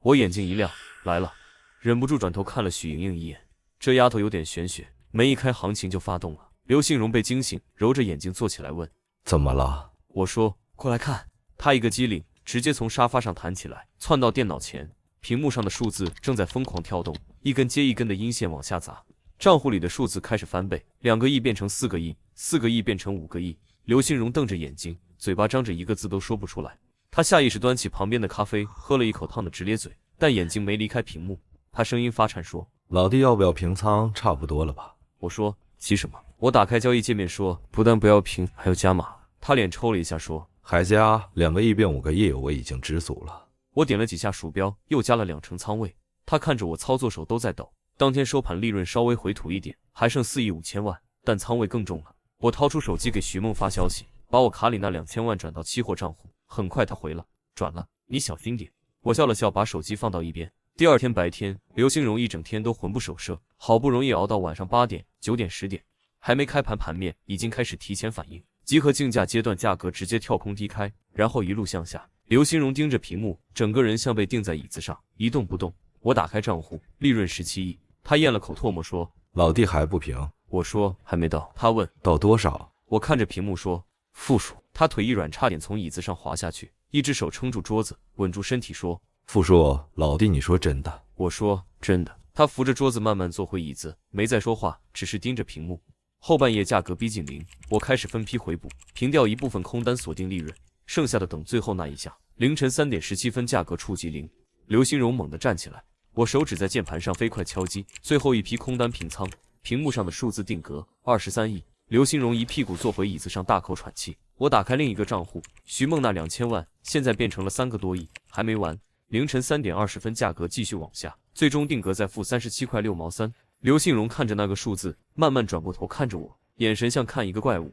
我眼睛一亮，来了，忍不住转头看了许莹莹一眼。这丫头有点玄学，门一开，行情就发动了。刘兴荣被惊醒，揉着眼睛坐起来问：怎么了？我说：过来看。他一个机灵，直接从沙发上弹起来，窜到电脑前。屏幕上的数字正在疯狂跳动，一根接一根的阴线往下砸。账户里的数字开始翻倍，2个亿变成4个亿，4个亿变成5个亿。刘兴荣瞪着眼睛，嘴巴张着，一个字都说不出来。他下意识端起旁边的咖啡，喝了一口，烫得直咧嘴，但眼睛没离开屏幕。他声音发颤说：老弟，要不要平仓？差不多了吧？我说：急什么？我打开交易界面说：不但不要平，还要加码。他脸抽了一下说：还加2个亿变5个亿，我已经知足了。我点了几下鼠标，又加了2成仓位。他看着我，操作手都在抖。当天收盘利润稍微回吐一点，还剩4亿5千万，但仓位更重了。我掏出手机给徐梦发消息，把我卡里那2000万转到期货账户。很快他回了：转了，你小心点。我笑了笑，把手机放到一边。第二天白天，刘兴荣一整天都魂不守舍，好不容易熬到晚上8点、9点、10点，还没开盘，盘面已经开始提前反应，集合竞价阶段价格直接跳空低开，然后一路向下。刘兴荣盯着屏幕，整个人像被钉在椅子上，一动不动。我打开账户，利润17亿。他咽了口唾沫说：“老弟还不平？”我说：“还没到。”他问：“到多少？”我看着屏幕说：“负数。”他腿一软，差点从椅子上滑下去，一只手撑住桌子，稳住身体说：“负数，老弟，你说真的？”我说：“真的。”他扶着桌子慢慢坐回椅子，没再说话，只是盯着屏幕。后半夜价格逼近0，我开始分批回补，平掉一部分空单，锁定利润，剩下的等最后那一下。凌晨3点17分，价格触及0。刘兴荣猛地站起来，我手指在键盘上飞快敲击，最后一批空单平仓，屏幕上的数字定格23亿。刘兴荣一屁股坐回椅子上，大口喘气。我打开另一个账户，徐梦那2000万现在变成了3个多亿，还没完。凌晨3点20分，价格继续往下，最终定格在-37块6毛3。刘兴荣看着那个数字，慢慢转过头看着我，眼神像看一个怪物。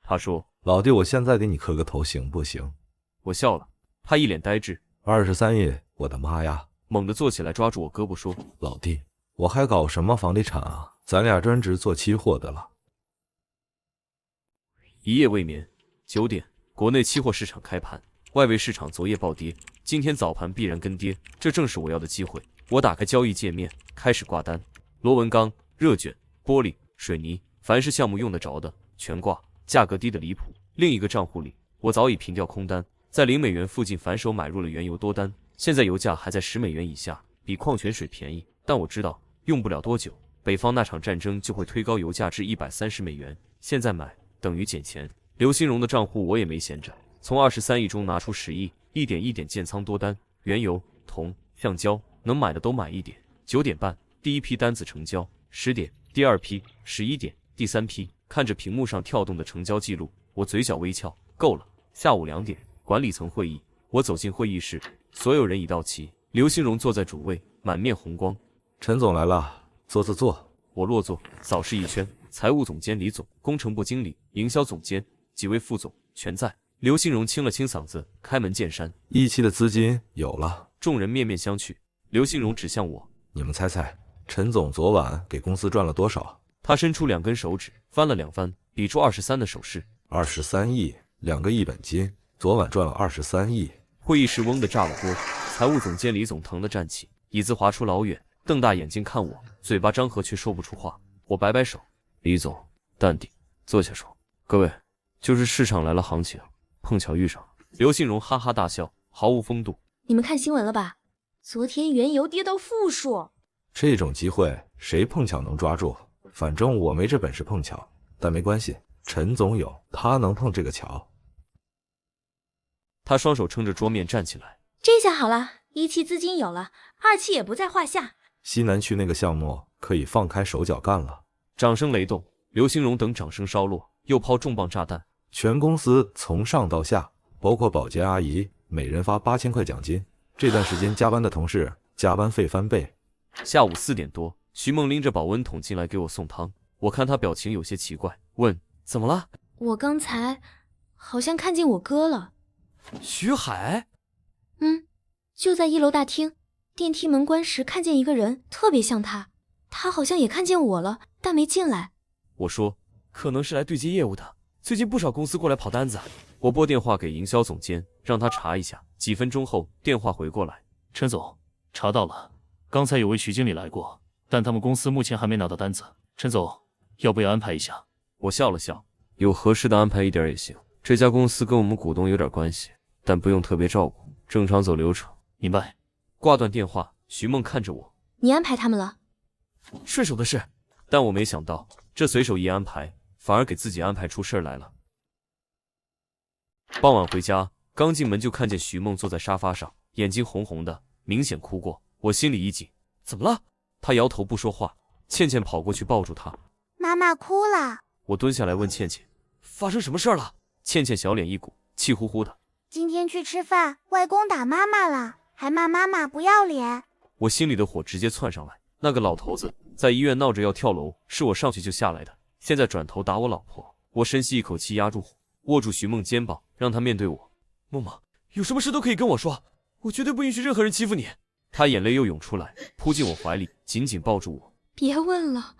他说：“老弟，我现在给你磕个头行不行？”我笑了，他一脸呆滞。23亿，我的妈呀！猛地坐起来，抓住我胳膊说：“老弟，我还搞什么房地产啊？咱俩专职做期货的了。”一夜未眠，9点，国内期货市场开盘，外围市场昨夜暴跌，今天早盘必然跟跌，这正是我要的机会。我打开交易界面，开始挂单，螺纹钢、热卷、玻璃、水泥，凡是项目用得着的全挂，价格低得离谱。另一个账户里，我早已平掉空单，在0美元附近反手买入了原油多单，现在油价还在10美元以下，比矿泉水便宜，但我知道用不了多久，北方那场战争就会推高油价至130美元，现在买等于捡钱。刘兴荣的账户我也没闲着，从23亿中拿出10亿，一点一点建仓多单，原油、铜、橡胶，能买的都买一点。9点半，第一批单子成交，10点，第二批，11点，第三批。看着屏幕上跳动的成交记录，我嘴角微翘，够了。下午2点，管理层会议，我走进会议室，所有人已到齐。刘兴荣坐在主位，满面红光。陈总来了，坐。我落座，扫视一圈，财务总监李总、工程部经理、营销总监、几位副总全在。刘兴荣清了清嗓子，开门见山：“一期的资金有了。”众人面面相觑。刘兴荣指向我：“你们猜猜，陈总昨晚给公司赚了多少？”他伸出2根手指，翻了2番，比出23的手势。23亿，2个亿本金，昨晚赚了23亿。会议室嗡的炸了锅，财务总监李总疼得站起，椅子滑出老远，瞪大眼睛看我，嘴巴张合却说不出话。我摆摆手：“李总，淡定，坐下说。各位，就是市场来了行情，碰巧遇上了。”刘兴荣哈哈大笑，毫无风度：“你们看新闻了吧？昨天原油跌到负数。这种机会谁碰巧能抓住？反正我没这本事碰巧，但没关系，陈总有，他能碰这个巧。”他双手撑着桌面站起来：“这下好了，1期资金有了，2期也不在话下。西南区那个项目可以放开手脚干了。”掌声雷动，刘兴荣等掌声稍落，又抛重磅炸弹：“全公司从上到下，包括保洁阿姨，每人发8000块奖金。这段时间加班的同事，加班费翻倍。”下午4点多，徐梦拎着保温桶进来给我送汤，我看他表情有些奇怪，问：“怎么了？”我刚才好像看见我哥了。徐海？就在1楼大厅，电梯门关时看见一个人，特别像他。他好像也看见我了，但没进来。我说：“可能是来对接业务的，最近不少公司过来跑单子。”我拨电话给营销总监，让他查一下。几分钟后，电话回过来：“陈总，查到了，刚才有位徐经理来过，但他们公司目前还没拿到单子。陈总，要不要安排一下？”我笑了笑：“有合适的安排一点也行。这家公司跟我们股东有点关系，但不用特别照顾，正常走流程。”明白。挂断电话，徐梦看着我：“你安排他们了？”顺手的事。但我没想到，这随手一安排，反而给自己安排出事来了。傍晚回家，刚进门就看见徐梦坐在沙发上，眼睛红红的，明显哭过。我心里一紧：“怎么了？”她摇头不说话。倩倩跑过去抱住她：“妈妈哭了。”我蹲下来问倩倩：“发生什么事了？”倩倩小脸一鼓，气呼呼的：“今天去吃饭，外公打妈妈了，还骂妈妈不要脸。”我心里的火直接窜上来。那个老头子在医院闹着要跳楼，是我上去就下来的，现在转头打我老婆。我深吸一口气，压住火，握住徐梦肩膀，让她面对我：“梦梦，有什么事都可以跟我说，我绝对不允许任何人欺负你。他眼泪又涌出来，扑进我怀里，紧紧抱住我。别问了，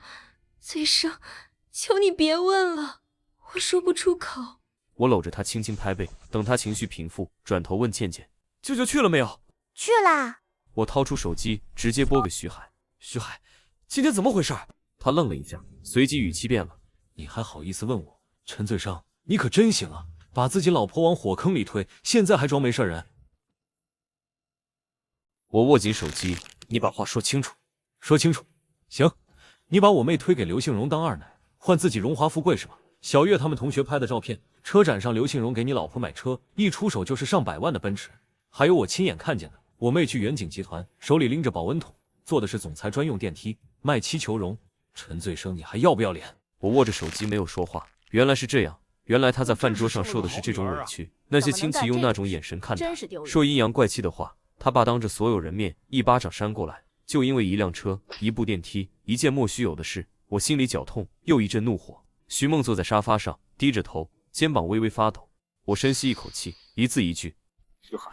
醉生，求你别问了，我说不出口。我搂着他轻轻拍背，等他情绪平复，转头问倩倩：“舅舅去了没有？”去啦。我掏出手机，直接拨给徐海。徐海，今天怎么回事？他愣了一下，随即语气变了：“你还好意思问我？陈醉生，你可真行啊，把自己老婆往火坑里推，现在还装没事人。”我握紧手机，你把话说清楚。说清楚。行，你把我妹推给刘杏荣当二奶，换自己荣华富贵是吧？小月他们同学拍的照片，车展上刘杏荣给你老婆买车，一出手就是上百万的奔驰。还有我亲眼看见的，我妹去远景集团，手里拎着保温桶，坐的是总裁专用电梯，卖妻求荣。陈醉生，你还要不要脸？我握着手机没有说话。原来是这样，原来他在饭桌上受的是这种委屈。那些亲戚用那种眼神看他，说阴阳怪气的话。他爸当着所有人面一巴掌扇过来，就因为一辆车、一部电梯、一件莫须有的事，我心里绞痛，又一阵怒火。徐梦坐在沙发上，低着头，肩膀微微发抖。我深吸一口气，一字一句：“徐海，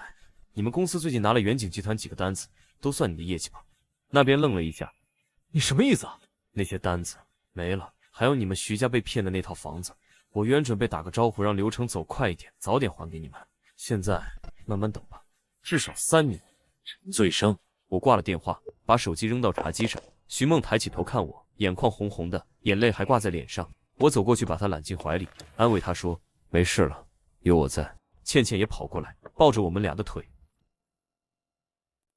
你们公司最近拿了远景集团几个单子，都算你的业绩吧。”那边愣了一下：“你什么意思啊？”那些单子没了，还有你们徐家被骗的那套房子，我原准备打个招呼，让流程走快一点，早点还给你们。现在慢慢等吧。至少3年。陈醉生，我挂了电话，把手机扔到茶几上。徐梦抬起头看我，眼眶红红的，眼泪还挂在脸上。我走过去把她揽进怀里，安慰她说：“没事了，有我在。”倩倩也跑过来，抱着我们俩的腿。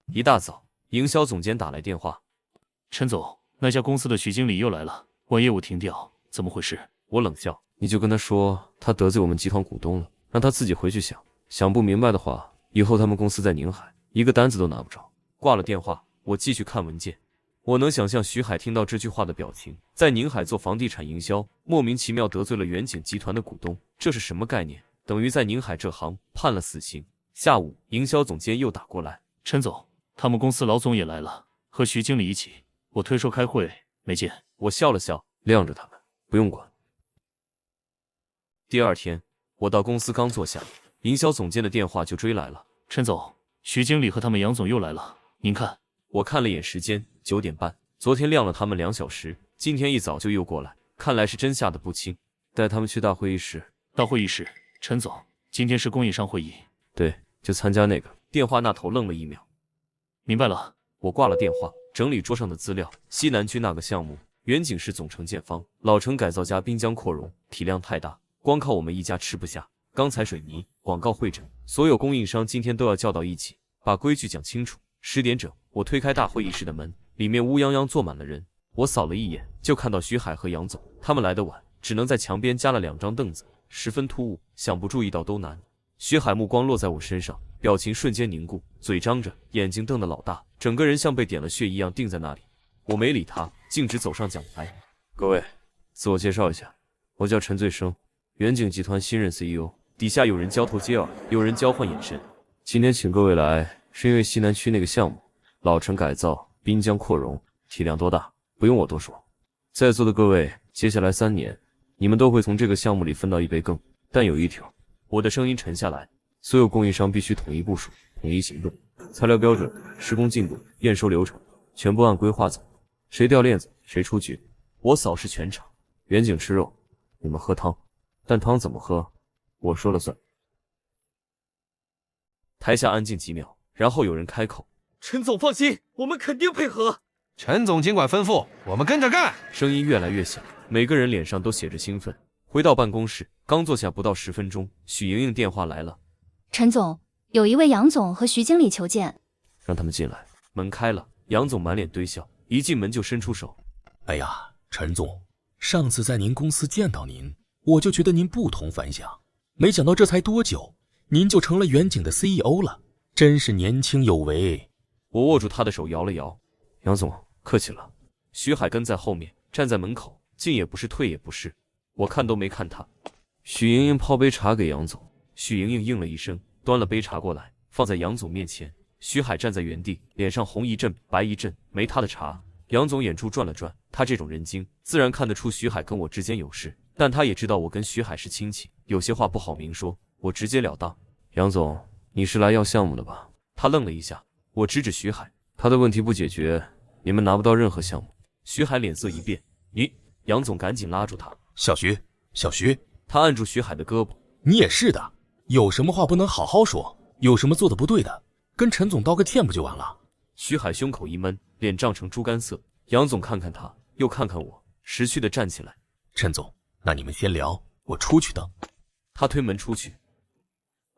一大早，营销总监打来电话：“陈总，那家公司的徐经理又来了，问业务停掉，怎么回事？”我冷笑：“你就跟他说，他得罪我们集团股东了，让他自己回去想。想不明白的话，以后他们公司在宁海，一个单子都拿不着。”挂了电话，我继续看文件。我能想象徐海听到这句话的表情，在宁海做房地产营销，莫名其妙得罪了远景集团的股东，这是什么概念？等于在宁海这行判了死刑。下午，营销总监又打过来：“陈总，他们公司老总也来了，和徐经理一起，我推说开会，没见。”我笑了笑，晾着他们，不用管。第二天，我到公司刚坐下，营销总监的电话就追来了：“陈总，徐经理和他们杨总又来了，您看。”我看了眼时间，9点半。昨天晾了他们2小时，今天一早就又过来，看来是真下得不轻。带他们去大会议室。大会议室，陈总，今天是供应商会议。对，就参加那个。电话那头愣了1秒。明白了。我挂了电话，整理桌上的资料。西南区那个项目，远景市总承建方，老城改造加滨江扩容，体量太大，光靠我们一家吃不下。钢材、水泥、广告、会诊，所有供应商今天都要叫到一起，把规矩讲清楚。10点整，我推开大会议室的门，里面乌泱泱坐满了人。我扫了一眼，就看到徐海和杨总，他们来得晚，只能在墙边加了2张凳子，十分突兀，想不注意到都难。徐海目光落在我身上，表情瞬间凝固，嘴张着，眼睛瞪得老大，整个人像被点了穴一样定在那里。我没理他，径直走上讲台。各位，自我介绍一下，我叫陈醉生，远景集团新任 CEO。底下有人交头接耳，有人交换眼神。今天请各位来，是因为西南区那个项目，老城改造、滨江扩容，体量多大，不用我多说。在座的各位，接下来3年，你们都会从这个项目里分到一杯羹。但有一条，我的声音沉下来，所有供应商必须统一部署，统一行动，材料标准、施工进度、验收流程，全部按规划走。谁掉链子，谁出局。我扫视全场，远景吃肉，你们喝汤，但汤怎么喝，我说了算。台下安静几秒，然后有人开口：“陈总放心，我们肯定配合。”陈总尽管吩咐，我们跟着干。声音越来越响，每个人脸上都写着兴奋。回到办公室，刚坐下不到10分钟，许莹莹电话来了：“陈总，有一位杨总和徐经理求见。”让他们进来。门开了，杨总满脸堆笑，一进门就伸出手：“哎呀，陈总，上次在您公司见到您，我就觉得您不同凡响，没想到这才多久，您就成了远景的 CEO 了，真是年轻有为。”我握住他的手摇了摇：“杨总，客气了。”徐海跟在后面，站在门口，进也不是，退也不是，我看都没看他。许莹莹泡杯茶给杨总，许莹莹应了一声，端了杯茶过来，放在杨总面前。徐海站在原地，脸上红一阵白一阵，没他的茶。杨总眼珠转了转，他这种人精，自然看得出徐海跟我之间有事，但他也知道我跟徐海是亲戚，有些话不好明说，我直截了当：“杨总，你是来要项目的吧？”他愣了一下，我指指徐海，他的问题不解决，你们拿不到任何项目。徐海脸色一变，你，杨总赶紧拉住他。小徐，小徐，他按住徐海的胳膊，你也是的，有什么话不能好好说？有什么做的不对的，跟陈总道个歉不就完了？徐海胸口一闷，脸涨成猪肝色。杨总看看他，又看看我，识趣的站起来。陈总，那你们先聊，我出去等。他推门出去，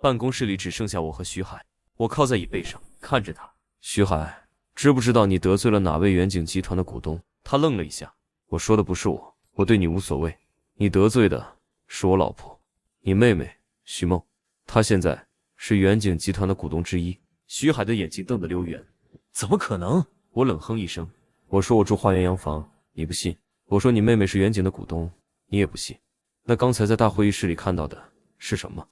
办公室里只剩下我和徐海。我靠在椅背上，看着他。徐海，知不知道你得罪了哪位远景集团的股东？他愣了一下。我说的不是我，我对你无所谓。你得罪的是我老婆，你妹妹徐梦，她现在是远景集团的股东之一。徐海的眼睛瞪得溜圆。怎么可能？我冷哼一声，我说我住花园洋房，你不信；我说你妹妹是远景的股东，你也不信。那刚才在大会议室里看到的是什么？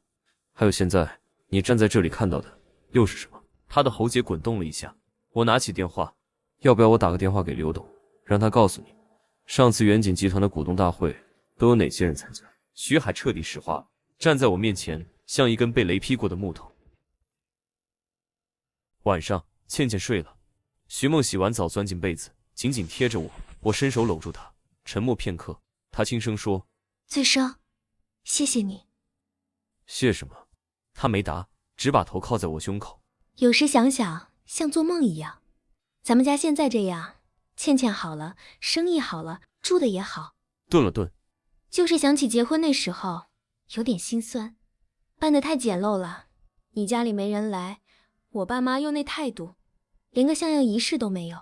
还有现在你站在这里看到的又是什么？他的喉结滚动了一下。我拿起电话，要不要我打个电话给刘董，让他告诉你，上次远景集团的股东大会都有哪些人参加？徐海彻底石化了，站在我面前像一根被雷劈过的木头。晚上，倩倩睡了，徐梦洗完澡钻进被子，紧紧贴着我，我伸手搂住她，沉默片刻，她轻声说：“醉生，谢谢你。”谢什么？她没答，只把头靠在我胸口。有时想想，像做梦一样。咱们家现在这样，倩倩好了，生意好了，住的也好。顿了顿，就是想起结婚那时候，有点心酸，办得太简陋了。你家里没人来，我爸妈又那态度，连个像样仪式都没有。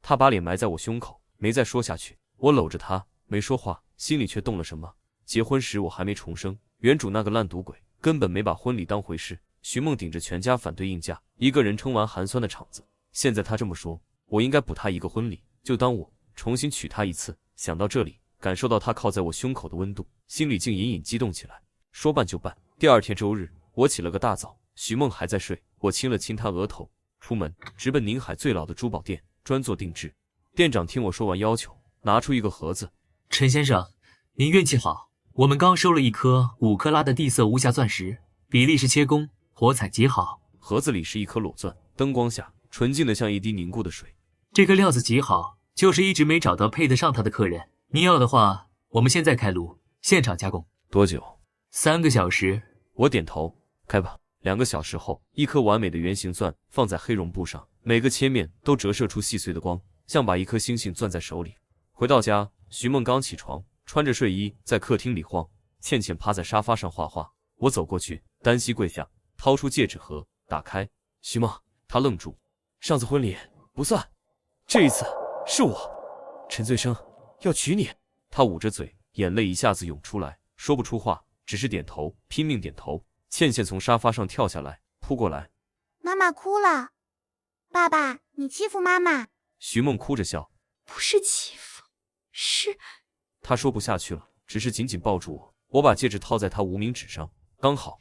他把脸埋在我胸口，没再说下去。我搂着他，没说话，心里却动了什么。结婚时我还没重生，原主那个烂赌鬼根本没把婚礼当回事。徐梦顶着全家反对硬嫁，一个人撑完寒酸的场子。现在他这么说，我应该补他一个婚礼，就当我重新娶她一次。想到这里，感受到他靠在我胸口的温度，心里竟隐隐激动起来。说办就办。第二天周日，我起了个大早，徐梦还在睡，我亲了亲她额头，出门直奔宁海最老的珠宝店，专做定制。店长听我说完要求，拿出一个盒子。陈先生，您运气好，我们刚收了一颗5克拉的地色无瑕钻石，比例是切工，火彩极好。盒子里是一颗裸钻，灯光下纯净的像一滴凝固的水。这个料子极好，就是一直没找到配得上它的客人。您要的话，我们现在开炉，现场加工。多久？3个小时。我点头，开吧。2个小时后，一颗完美的圆形钻放在黑绒布上，每个切面都折射出细碎的光，像把一颗星星攥在手里。回到家，徐梦刚起床，穿着睡衣在客厅里晃，倩倩趴在沙发上画画。我走过去，单膝跪下，掏出戒指盒，打开。徐梦，她愣住，上次婚礼不算，这一次是我，陈醉生要娶你。她捂着嘴，眼泪一下子涌出来，说不出话，只是点头，拼命点头。倩倩从沙发上跳下来，扑过来，妈妈哭了，爸爸，你欺负妈妈。徐梦哭着笑，不是欺负，是……她说不下去了，只是紧紧抱住我。我把戒指套在她无名指上，刚好